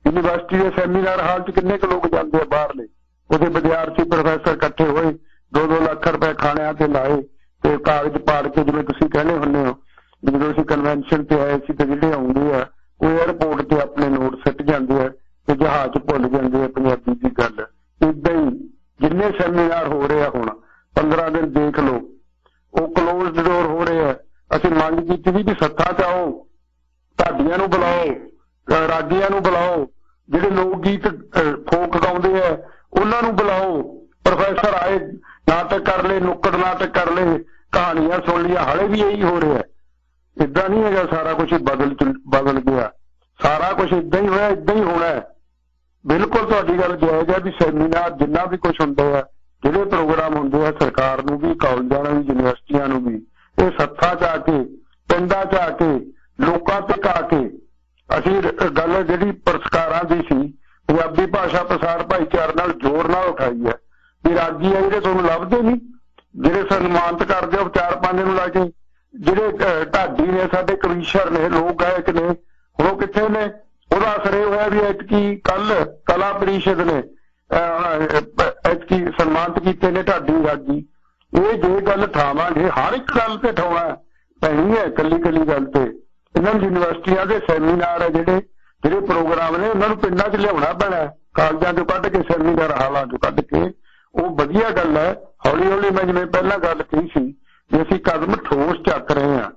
ਯੂਨੀਵਰਸਿਟੀ ਦੇ ਸੈਮੀਨਾਰ ਹਾਲ 'ਚ ਕਿੰਨੇ ਕੁ ਲੋਕ ਜਾਂਦੇ ਆ ਬਾਹਰਲੇ, ਉਹਦੇ ਵਿਦਿਆਰਥੀ ਪ੍ਰੋਫੈਸਰ ਇਕੱਠੇ ਹੋਏ, 2-2 ਲੱਖ ਰੁਪਏ ਖਾਣਿਆਂ ਤੇ ਲਾਏ ਤੇ ਕਾਗਜ਼ ਪਾੜ ਕੇ, ਜਿਵੇਂ ਤੁਸੀਂ ਕਹਿੰਦੇ ਹੁੰਦੇ ਹੋ, ਜਦੋਂ ਅਸੀਂ ਕਨਵੈਨਸ਼ਨ ਤੇ ਆਏ ਸੀ ਤੇ ਜਿਹੜੇ ਆਉਂਦੇ ਆ ਉਹ ਏਅਰਪੋਰਟ ਤੇ ਆਪਣੇ ਨੋਟ ਸਿੱਟ ਜਾਂਦੇ ਆ ਤੇ ਜਹਾਜ਼ ਭੁੱਲ ਜਾਂਦੇ ਆ ਪੰਜਾਬੀ ਦੀ ਗੱਲ। ਏਦਾਂ ਹੀ ਜਿੰਨੇ ਸੈਮੀਨਾਰ ਹੋ ਰਹੇ ਆ ਹੁਣ 15 ਦਿਨ ਦੇਖ ਲਓ, ਉਹ ਕਲੋਜ਼ਡ ਡੋਰ ਹੋ ਰਹੇ ਆ। ਅਸੀਂ ਮੰਗ ਕੀਤੀ ਸੀ ਵੀ ਸੱਥਾਂ 'ਚ ਆਓ, ਢਾਡੀਆਂ ਨੂੰ ਬੁਲਾਓ, ਰਾਗੀਆਂ ਨੂੰ ਬੁਲਾਓ, ਜਿਹੜੇ ਲੋਕ ਗੀਤ ਫੋਕ ਗਾਉਂਦੇ ਆ ਉਹਨਾਂ ਨੂੰ ਬੁਲਾਓ। ਪ੍ਰੋਫੈਸਰ ਆਏ, ਨਾਟਕ ਕਰ ਲਏ, ਨੁੱਕੜ ਨਾਟਕ ਕਰ ਲਏ, ਕਹਾਣੀਆਂ ਸੁਣ ਲਈਆਂ, ਹਾਲੇ ਵੀ ਇਹੀ ਹੋ ਰਿਹਾ। ਏਦਾਂ ਨਹੀਂ ਹੈਗਾ ਸਾਰਾ ਕੁਛ ਬਦਲ ਗਿਆ, ਸਾਰਾ ਕੁਛ ਏਦਾਂ ਹੀ ਹੋਇਆ, ਏਦਾਂ ਹੀ ਹੋਣਾ। ਬਿਲਕੁਲ ਤੁਹਾਡੀ ਗੱਲ ਜਾਇਜ਼ ਹੈ ਵੀ ਸੈਮੀਨਾਰ ਜਿੰਨਾ ਵੀ ਕੁਛ ਹੁੰਦਾ ਹੈ, ਜਿਹੜੇ ਪ੍ਰੋਗਰਾਮ ਹੁੰਦੇ ਆ, ਸਰਕਾਰ ਨੂੰ ਵੀ, ਕਾਲਜਾਂ ਨੂੰ ਵੀ, ਯੂਨੀਵਰਸਿਟੀਆਂ ਨੂੰ ਵੀ, ਇਹ ਸੱਥਾਂ 'ਚ ਆ ਕੇ, ਪਿੰਡਾਂ 'ਚ ਆ ਕੇ, ਲੋਕਾਂ ਤੱਕ ਆ ਕੇ, ਅਸੀਂ ਗੱਲ ਜਿਹੜੀ ਪੁਰਸਕਾਰਾਂ ਦੀ ਸੀ ਪੰਜਾਬੀ ਭਾਸ਼ਾ ਪ੍ਰਸਾਰ ਭਾਈਚਾਰੇ ਨਾਲ ਜ਼ੋਰ ਨਾਲ ਉਠਾਈ ਹੈ ਵੀ ਰਾਗੀ ਆ ਜਿਹੜੇ ਤੁਹਾਨੂੰ ਲੱਭਦੇ ਨਹੀਂ, ਜਿਹੜੇ ਸਨਮਾਨਿਤ ਕਰਦੇ ਹੋ 4-5 ਨੂੰ ਲਾ ਕੇ, ਜਿਹੜੇ ਢਾਡੀ ਨੇ, ਸਾਡੇ ਕਵੀਸ਼ਰ ਨੇ, ਲੋਕ ਗਾਇਕ ਨੇ, ਹੁਣ ਉਹ ਕਿੱਥੇ ਨੇ? ਉਹਦਾ ਅਸਰ ਇਹ ਹੋਇਆ ਵੀ ਐਤਕੀ ਕੱਲ ਕਲਾ ਪਰਿਸ਼ਦ ਨੇ ਐਤਕੀ ਸਨਮਾਨਿਤ ਕੀਤੇ ਨੇ ਢਾਡੀ, ਰਾਗੀ। ਇਹ ਜੇ ਗੱਲ ਠਾਵਾਂਗੇ, ਹਰ ਇੱਕ ਗੱਲ ਤੇ ਠਾਉਣਾ ਪੈਣੀ ਹੈ, ਕੱਲੀ ਗੱਲ ਤੇ। ਇਹਨਾਂ ਨੂੰ ਯੂਨੀਵਰਸਿਟੀਆਂ ਦੇ ਸੈਮੀਨਾਰ ਹੈ, ਜਿਹੜੇ ਪ੍ਰੋਗਰਾਮ ਨੇ, ਉਹਨਾਂ ਨੂੰ ਪਿੰਡਾਂ 'ਚ ਲਿਆਉਣਾ ਪੈਣਾ, ਕਾਲਜਾਂ 'ਚੋਂ ਕੱਢ ਕੇ, ਸੈਮੀਨਾਰ ਹਾਲਾਂ 'ਚੋਂ ਕੱਢ ਕੇ। ਉਹ ਵਧੀਆ ਗੱਲ ਹੈ। ਹੌਲੀ ਮੈਂ ਜਿਵੇਂ ਪਹਿਲਾਂ ਗੱਲ ਕਹੀ ਸੀ ਵੀ ਅਸੀਂ ਕਦਮ ਠੋਸ ਚੱਕ ਰਹੇ ਹਾਂ,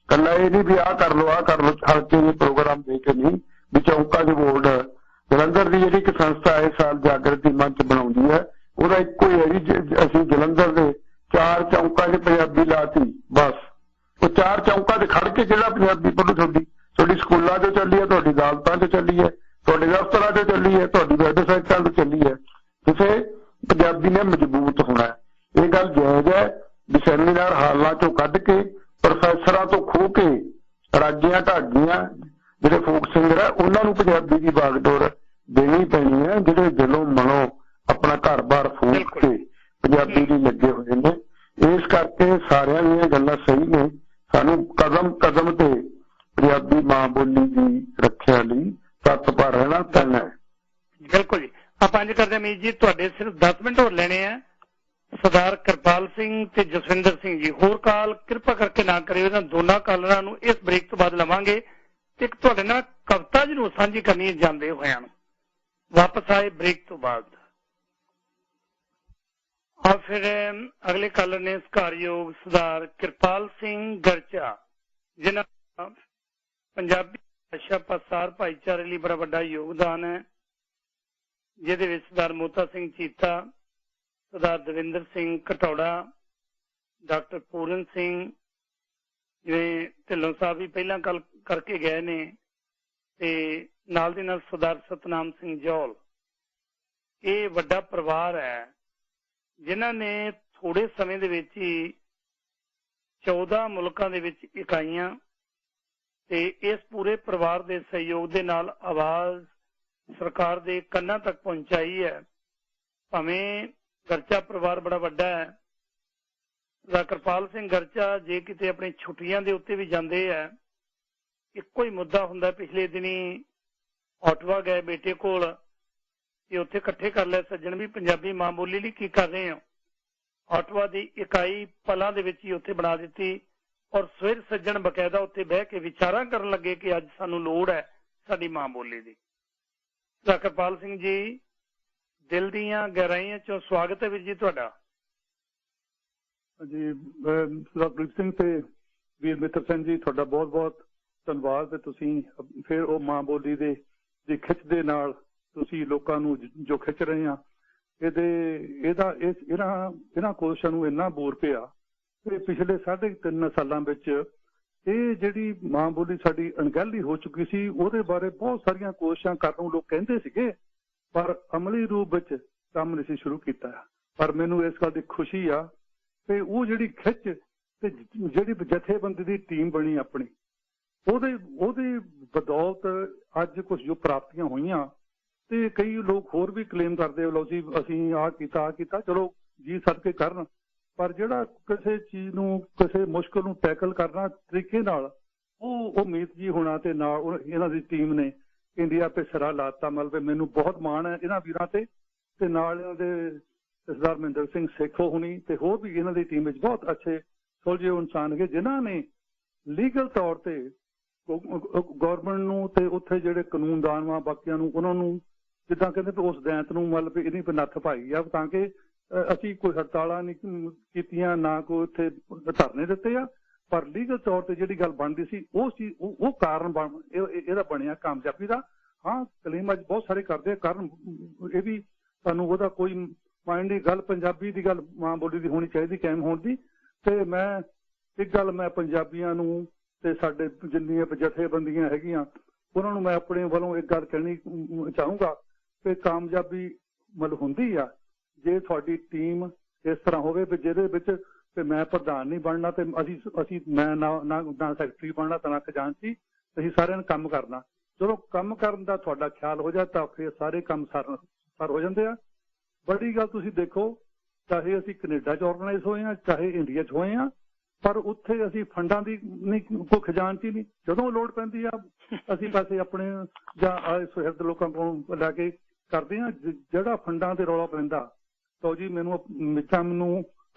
ਕੱਲਾ ਇਹ ਨਹੀਂ ਵੀ ਆਹ ਕਰ ਲਓ ਹਲਕੇ ਦੇ ਪ੍ਰੋਗਰਾਮ ਦੇ ਕੇ ਨਹੀਂ। ਵੀ ਚੌਂਕਾਂ ਦੇ ਬੋਰਡ ਜਲੰਧਰ ਦੀ ਜਿਹੜੀ ਇੱਕ ਸੰਸਥਾ ਇਸ ਸਾਲ ਜਾਗਰਤੀ ਮੰਚ ਬਣਾਉਂਦੀ ਹੈ, ਉਹਦਾ ਇੱਕੋ ਹੀ ਹੈ ਵੀ ਅਸੀਂ ਜਲੰਧਰ ਦੇ 4 ਚੌਂਕਾਂ 'ਚ ਪੰਜਾਬੀ ਲਾਤੀ, ਬਸ। ਉਹ 4 ਚੌਂਕਾਂ 'ਚ ਖੜ ਕੇ ਜਿਹੜਾ ਪੰਜਾਬੀ ਪੜ੍ਹੂ ਤੁਹਾਡੀ ਤੁਹਾਡੀ ਸਕੂਲਾਂ 'ਚ ਚੱਲੀ ਹੈ, ਤੁਹਾਡੀ ਅਦਾਲਤਾਂ 'ਚ ਚੱਲੀ ਹੈ, ਤੁਹਾਡੇ ਦਫ਼ਤਰਾਂ 'ਚ ਚੱਲੀ ਹੈ, ਤੁਹਾਡੀ ਵੈਬਸਾਈਟਾਂ 'ਤੇ ਚੱਲੀ ਹੈ। ਕਿਸੇ ਪੰਜਾਬੀ ਨੇ ਮਜ਼ਬੂਤ ਹੋਣਾ। ਇਹ ਗੱਲ ਜਾਇਜ਼ ਹੈ ਵੀ ਸੈਮੀਨਾਰ ਹਾਲਾਂ 'ਚੋਂ ਕੱਢ ਕੇ ਪ੍ਰੋਫੈਸਰਾਂ ਤੋਂ ਖੋਹ ਕੇ ਰਾਜੀਆਂ ਢਾਗੀਆਂ ਜਿਹੜੇ ਫੋਕ ਸਿੰਗਰ ਹੈ ਉਹਨਾਂ ਨੂੰ ਪੰਜਾਬੀ ਦੀ ਬਾਗਡੋਰ ਦੇਣੀ ਪੈਣੀ ਹੈ, ਜਿਹੜੇ ਦਿਲੋਂ ਮਨੋਂ ਆਪਣਾ ਘਰ-ਬਾਰ ਫੂਕ ਕੇ ਪੰਜਾਬੀ ਲਈ ਲੱਗੇ ਹੋਏ ਨੇ। ਇਸ ਕਰਕੇ ਸਾਰਿਆਂ ਦੀਆਂ ਗੱਲਾਂ ਸਹੀ ਨੇ। ਸਾਨੂੰ ਕਦਮ ਕਦਮ ਤੇ ਪੰਜਾਬੀ ਮਾਂ ਬੋਲੀ ਦੀ ਰੱਖਿਆ ਲਈ ਤਤਪਰ ਰਹਿਣਾ ਪੈਣਾ ਹੈ। ਬਿਲਕੁਲ ਜੀ। ਆਪਾਂ ਇੰਝ ਕਰਦੇ ਅਮੀਤ ਜੀ, ਤੁਹਾਡੇ ਸਿਰਫ 10 ਮਿੰਟ ਹੋਰ ਲੈਣੇ ਆ। ਸਰਦਾਰ ਕਿਰਪਾਲ ਸਿੰਘ ਤੇ ਜਸਵਿੰਦਰ ਸਿੰਘ ਜੀ, ਹੋਰ ਕਾਲ ਕਿਰਪਾ ਕਰਕੇ ਨਾ ਕਰਿਓ। ਇਹਨਾਂ ਦੋਨਾਂ ਕਾਲਰਾਂ ਨੂੰ ਇਸ ਬ੍ਰੇਕ ਤੋਂ ਬਾਅਦ ਲਵਾਂਗੇ। ਤੇ ਇੱਕ ਤੁਹਾਡੇ ਨਾਲ ਕਵਿਤਾ ਜ਼ਰੂਰ ਸਾਂਝੀ ਕਰਨੀ ਜਾਂਦੇ ਹੋਇਆਂ ਵਾਪਸ ਆਏ ਬ੍ਰੇਕ ਤੋਂ ਬਾਅਦ। और फिर अगले कॉलर ने सत्कारयोग सरदार किरपाल सिंह गरचा, जिन्होंने पंजाबी भाषा प्रसार भाईचारे लिए बड़ा बड़ा योगदान है, जिहदे विच सरदार मोता सिंह चीता, सरदार दविंदर सिंह घटौड़ा, डॉक्टर पूरन सिंह जिवें ढिल्लों साहब भी पहला गल करके गए ने, ते नाल दी नाल सरदार सतनाम सिंह जौल। ये वड्डा परिवार है जिन्हां ने थोड़े समय दे विच ही 14 मुल्कां दे विच इकाइयां ते इस पूरे परिवार दे सहयोग दे नाल आवाज़ सरकार दे कन्नां तक पहुंचाई है। भावें गरचा परिवार बड़ा वड्डा है। सरदार किरपाल सिंह गरचा जे किते अपनी छुट्टियां दे उत्ते भी जांदे है, इक्को ही मुद्दा हुंदा। पिछले दिनी ऑटवा गए बेटे कोल, उत्थे इकट्ठे कर लिया सज्जण भी पंजाबी मां बोली लिए की कर रहे हो। ऑटवा की इकाई पलां दे विच ही उत्थे बना दी और सवेर सज्जण बकायदा उत्थे बह के विचारां करन लगे कि अज सानू लोड़ है साडी मां बोली दी। सरदार किरपाल सिंह जी, दिल दीआं गहराइयां चों स्वागत है वीर जी तुहाडा। जी सरदार प्रीत सिंह ते वीर मित्र सिंह जी, तुहाडा बहुत बहुत धन्नवाद। तुसीं फिर वो मां बोली दे खिच दे नाल ਤੁਸੀਂ ਲੋਕਾਂ ਨੂੰ ਜੋ ਖਿੱਚ ਰਹੇ ਆ, ਇਹਨਾਂ ਕੋਸ਼ਿਸ਼ਾਂ ਨੂੰ ਇੰਨਾ ਬੋਰ ਪਿਆ ਕਿ ਪਿਛਲੇ 3.5 ਸਾਲਾਂ ਵਿੱਚ ਇਹ ਜਿਹੜੀ ਮਾਂ ਬੋਲੀ ਸਾਡੀ ਅਣਗਹਿਲੀ ਹੋ ਚੁੱਕੀ ਸੀ, ਉਹਦੇ ਬਾਰੇ ਬਹੁਤ ਸਾਰੀਆਂ ਕੋਸ਼ਿਸ਼ਾਂ ਕਰਨ ਨੂੰ ਲੋਕ ਕਹਿੰਦੇ ਸੀਗੇ, ਪਰ ਅਮਲੀ ਰੂਪ ਵਿੱਚ ਕੰਮ ਨਹੀਂ ਸੀ ਸ਼ੁਰੂ ਕੀਤਾ। ਪਰ ਮੈਨੂੰ ਇਸ ਗੱਲ ਦੀ ਖੁਸ਼ੀ ਆ ਕਿ ਉਹ ਜਿਹੜੀ ਖਿੱਚ ਤੇ ਜਿਹੜੀ ਜਥੇਬੰਦੀ ਦੀ ਟੀਮ ਬਣੀ ਆਪਣੀ, ਉਹਦੀ ਬਦੌਲਤ ਅੱਜ ਕੁਝ ਜੋ ਪ੍ਰਾਪਤੀਆਂ ਹੋਈਆਂ। ਤੇ ਕਈ ਲੋਕ ਹੋਰ ਵੀ ਕਲੇਮ ਕਰਦੇ ਲਓ ਜੀ ਅਸੀਂ ਆਹ ਕੀਤਾ, ਚਲੋ ਜੀ ਸਦਕੇ ਕਰਨ, ਪਰ ਜਿਹੜਾ ਕਿਸੇ ਚੀਜ਼ ਨੂੰ, ਕਿਸੇ ਮੁਸ਼ਕਲ ਨੂੰ ਟੈਕਲ ਕਰਨਾ ਤਰੀਕੇ ਨਾਲ, ਉਹ ਮੀਤ ਜੀ ਹੋਣਾ ਤੇ ਨਾਲ ਇਹਨਾਂ ਦੀ ਟੀਮ ਨੇ ਇੰਡੀਆ ਤੇ ਸਿਰਾ ਲਾਤਾ। ਮਤਲਬ ਮੈਨੂੰ ਬਹੁਤ ਮਾਣ ਹੈ ਇਹਨਾਂ ਵੀਰਾਂ ਤੇ ਨਾਲ ਇਹਨਾਂ ਦੇ ਸਰਦਾਰ ਮਹਿੰਦਰ ਸਿੰਘ ਸੇਖੋ ਹੁਣੀ ਤੇ ਹੋਰ ਵੀ ਇਹਨਾਂ ਦੀ ਟੀਮ ਵਿੱਚ ਬਹੁਤ ਅੱਛੇ ਸੁਲਝੇ ਇਨਸਾਨ ਹੈਗੇ, ਜਿਨ੍ਹਾਂ ਨੇ ਲੀਗਲ ਤੌਰ ਤੇ ਗੌਰਮੈਂਟ ਨੂੰ ਤੇ ਉੱਥੇ ਜਿਹੜੇ ਕਾਨੂੰਨਦਾਨ ਵਾ ਬਾਕੀਆਂ ਨੂੰ, ਉਹਨਾਂ ਨੂੰ ਜਿੱਦਾਂ ਕਹਿੰਦੇ ਉਸ ਦੈਂਤ ਨੂੰ ਮਤਲਬ ਇਹਦੀ ਨੱਥ ਪਾਈ ਆ, ਤਾਂ ਕਿ ਅਸੀਂ ਕੋਈ ਹੜਤਾਲਾਂ ਨਹੀਂ ਕੀਤੀਆਂ, ਨਾ ਕੋਈ ਉੱਥੇ ਧਰਨੇ ਦਿੱਤੇ ਆ, ਪਰ ਲੀਗਲ ਤੌਰ ਤੇ ਜਿਹੜੀ ਗੱਲ ਬਣਦੀ ਸੀ ਉਹ ਚੀਜ਼, ਉਹ ਕਾਰਨ ਇਹਦਾ ਬਣਿਆ ਕਾਮਯਾਬੀ ਦਾ। ਹਾਂ, ਕਲੇਮ ਅੱਜ ਬਹੁਤ ਸਾਰੇ ਕਰਦੇ ਆ, ਕਾਰਨ ਇਹ ਵੀ ਸਾਨੂੰ ਉਹਦਾ ਕੋਈ ਮਾਇੰਡ ਦੀ ਗੱਲ, ਪੰਜਾਬੀ ਦੀ ਗੱਲ, ਮਾਂ ਬੋਲੀ ਦੀ ਹੋਣੀ ਚਾਹੀਦੀ ਕਾਇਮ ਹੋਣ ਦੀ। ਤੇ ਮੈਂ ਇੱਕ ਗੱਲ ਮੈਂ ਪੰਜਾਬੀਆਂ ਨੂੰ ਤੇ ਸਾਡੇ ਜਿੰਨੀਆਂ ਜਥੇਬੰਦੀਆਂ ਹੈਗੀਆਂ ਉਹਨਾਂ ਨੂੰ ਮੈਂ ਆਪਣੇ ਵੱਲੋਂ ਇੱਕ ਗੱਲ ਕਹਿਣੀ ਚਾਹੂੰਗਾ ਕਿ ਕਾਮਯਾਬੀ ਮਤਲਬ ਹੁੰਦੀ ਆ ਜੇ ਤੁਹਾਡੀ ਟੀਮ ਇਸ ਤਰ੍ਹਾਂ ਹੋਵੇ ਵੀ ਜਿਹਦੇ ਵਿੱਚ ਤੇ ਮੈਂ ਪ੍ਰਧਾਨ ਨਹੀਂ ਬਣਨਾ ਤੇ ਅਸੀਂ ਮੈਂ ਨਾ ਸੈਕਟਰੀ ਬਣਨਾ ਤੇ ਨਾ ਖਜ਼ਾਨਚੀ, ਅਸੀਂ ਸਾਰਿਆਂ ਨੇ ਕੰਮ ਕਰਨਾ। ਚਲੋ ਕੰਮ ਕਰਨ ਦਾ ਤੁਹਾਡਾ ਖਿਆਲ ਹੋ ਜਾ ਤਾਂ ਫਿਰ ਸਾਰੇ ਕੰਮ ਸਰ ਹੋ ਜਾਂਦੇ ਆ। ਬੜੀ ਗੱਲ ਤੁਸੀਂ ਦੇਖੋ, ਚਾਹੇ ਅਸੀਂ ਕੈਨੇਡਾ 'ਚ ਆਰਗੇਨਾਈਜ਼ ਹੋਏ ਹਾਂ, ਚਾਹੇ ਇੰਡੀਆ 'ਚ ਹੋਏ ਹਾਂ, ਪਰ ਉੱਥੇ ਅਸੀਂ ਫੰਡਾਂ ਦੀ ਨਹੀਂ, ਕੋਈ ਖਜ਼ਾਨਚੀ ਨਹੀਂ। ਜਦੋਂ ਲੋੜ ਪੈਂਦੀ ਆ ਅਸੀਂ ਪੈਸੇ ਆਪਣੇ ਜਾਂ ਸੁਹਿਰਦ ਲੋਕਾਂ ਕੋਲ ਲੈ ਕੇ ਕਰਦੇ ਹਾਂ। ਜਿਹੜਾ ਫੰਡਾਂ ਦੇ ਰੌਲਾ ਪੈਂਦਾ ਤਾਂ ਜੀ ਮੈਨੂੰ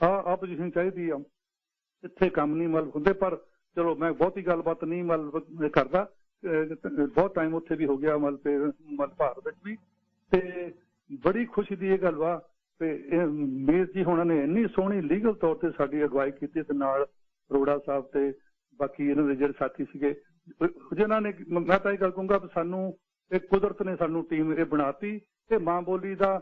ਆਹ ਪੋਜੀਸ਼ਨ ਚਾਹੀਦੀ ਆ, ਇੱਥੇ ਕੰਮ ਨਹੀਂ ਮਤਲਬ ਹੁੰਦੇ। ਪਰ ਚਲੋ ਮੈਂ ਬਹੁਤੀ ਗੱਲਬਾਤ ਨਹੀਂ ਮਤਲਬ ਕਰਦਾ, ਬਹੁਤ ਟਾਈਮ ਉੱਥੇ ਵੀ ਹੋ ਗਿਆ ਮਤਲਬ ਭਾਰਤ ਵਿੱਚ ਵੀ। ਤੇ ਬੜੀ ਖੁਸ਼ੀ ਦੀ ਇਹ ਗੱਲ ਵਾ ਤੇ ਮੀਰ ਜੀ ਹੋਣਾ ਨੇ ਇੰਨੀ ਸੋਹਣੀ ਲੀਗਲ ਤੌਰ ਤੇ ਸਾਡੀ ਅਗਵਾਈ ਕੀਤੀ ਤੇ ਨਾਲ ਅਰੋੜਾ ਸਾਹਿਬ ਤੇ ਬਾਕੀ ਇਹਨਾਂ ਦੇ ਜਿਹੜੇ ਸਾਥੀ ਸੀਗੇ, ਜਿਨ੍ਹਾਂ ਨੇ, ਮੈਂ ਤਾਂ ਇਹ ਗੱਲ ਕਹੂੰਗਾ ਸਾਨੂੰ ਇਹ ਕੁਦਰਤ ਨੇ ਸਾਨੂੰ ਟੀਮ ਇਹ ਬਣਾਤੀ ਤੇ ਮਾਂ ਬੋਲੀ ਦਾ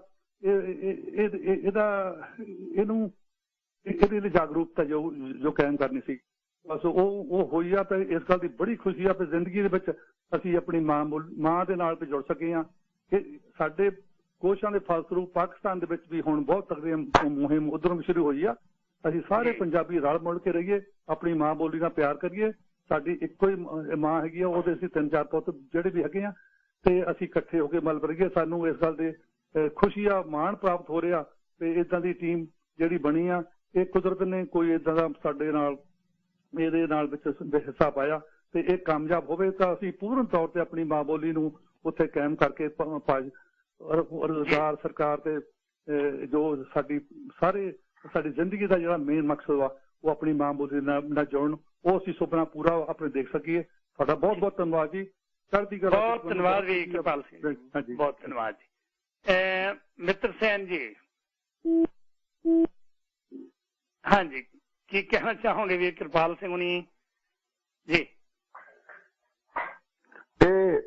ਇਹਦੀ ਜਾਗਰੂਕਤਾ ਜੋ ਕਾਇਮ ਕਰਨੀ ਸੀ बस वो हुई आ। तो इस गल की बड़ी खुशी आ कि जिंदगी दे विच असीं अपनी मां दे नाल भी जुड़ सके हाँ। कि साडे कोशिशां दे फलसरूप पाकिस्तान दे विच भी हुण बहुत तगड़ी मुहिम उधरों भी शुरू हुई आ। असीं सारे पंजाबी रल मिल के रहिए, अपनी मां बोली नाल प्यार करिए। साडी इक्को ही मां हैगी आ, ਉਹਦੇ ਅਸੀਂ 3-4 ਪੁੱਤ ਜਿਹੜੇ ਵੀ ਹੈਗੇ ਆ ਤੇ ਅਸੀਂ ਇਕੱਠੇ ਹੋ ਕੇ ਮਲ ਰਹੀਏ। ਸਾਨੂੰ ਇਸ ਗੱਲ ਦੇ ਖੁਸ਼ੀ ਆ, ਮਾਣ ਪ੍ਰਾਪਤ ਹੋ ਰਿਹਾ ਤੇ ਇਦਾਂ ਦੀ ਟੀਮ ਜਿਹੜੀ ਬਣੀ ਆ, ਇਹ ਕੁਦਰਤ ਨੇ ਕੋਈ ਇਦਾਂ ਦਾ ਸਾਡੇ ਨਾਲ ਇਹਦੇ ਨਾਲ ਵਿੱਚ ਹਿੱਸਾ ਪਾਇਆ ਤੇ ਇਹ ਕਾਮਯਾਬ ਹੋਵੇ ਤਾਂ ਅਸੀਂ ਪੂਰਨ ਤੌਰ ਤੇ ਆਪਣੀ ਮਾਂ ਬੋਲੀ ਨੂੰ ਉੱਥੇ ਕਾਇਮ ਕਰਕੇ ਰੁਜ਼ਗਾਰ ਸਰਕਾਰ ਤੇ ਜੋ ਸਾਡੀ ਜ਼ਿੰਦਗੀ ਦਾ ਜਿਹੜਾ ਮੇਨ ਮਕਸਦ ਵਾ ਉਹ ਆਪਣੀ ਮਾਂ ਬੋਲੀ ਨਾਲ ਜੁੜਨ, ਉਹ ਅਸੀਂ ਸੁਪਨਾ ਪੂਰਾ ਆਪਣੇ ਦੇਖ ਸਕੀਏ। ਤੁਹਾਡਾ ਬਹੁਤ ਬਹੁਤ ਧੰਨਵਾਦ ਜੀ। ਚੜ੍ਹਦੀ ਕਲਾ। ਬਹੁਤ ਧੰਨਵਾਦ ਜੀ ਕਿਰਪਾਲ ਸਿੰਘ, ਬਹੁਤ ਧੰਨਵਾਦ ਜੀ। ਮਿੱਤਰ ਸੈਨ ਜੀ, ਹਾਂਜੀ ਕੀ ਕਹਿਣਾ ਚਾਹੋਗੇ ਵੀਰ ਕਿਰਪਾਲ ਸਿੰਘ ਹੁਣੀ ਜੀ?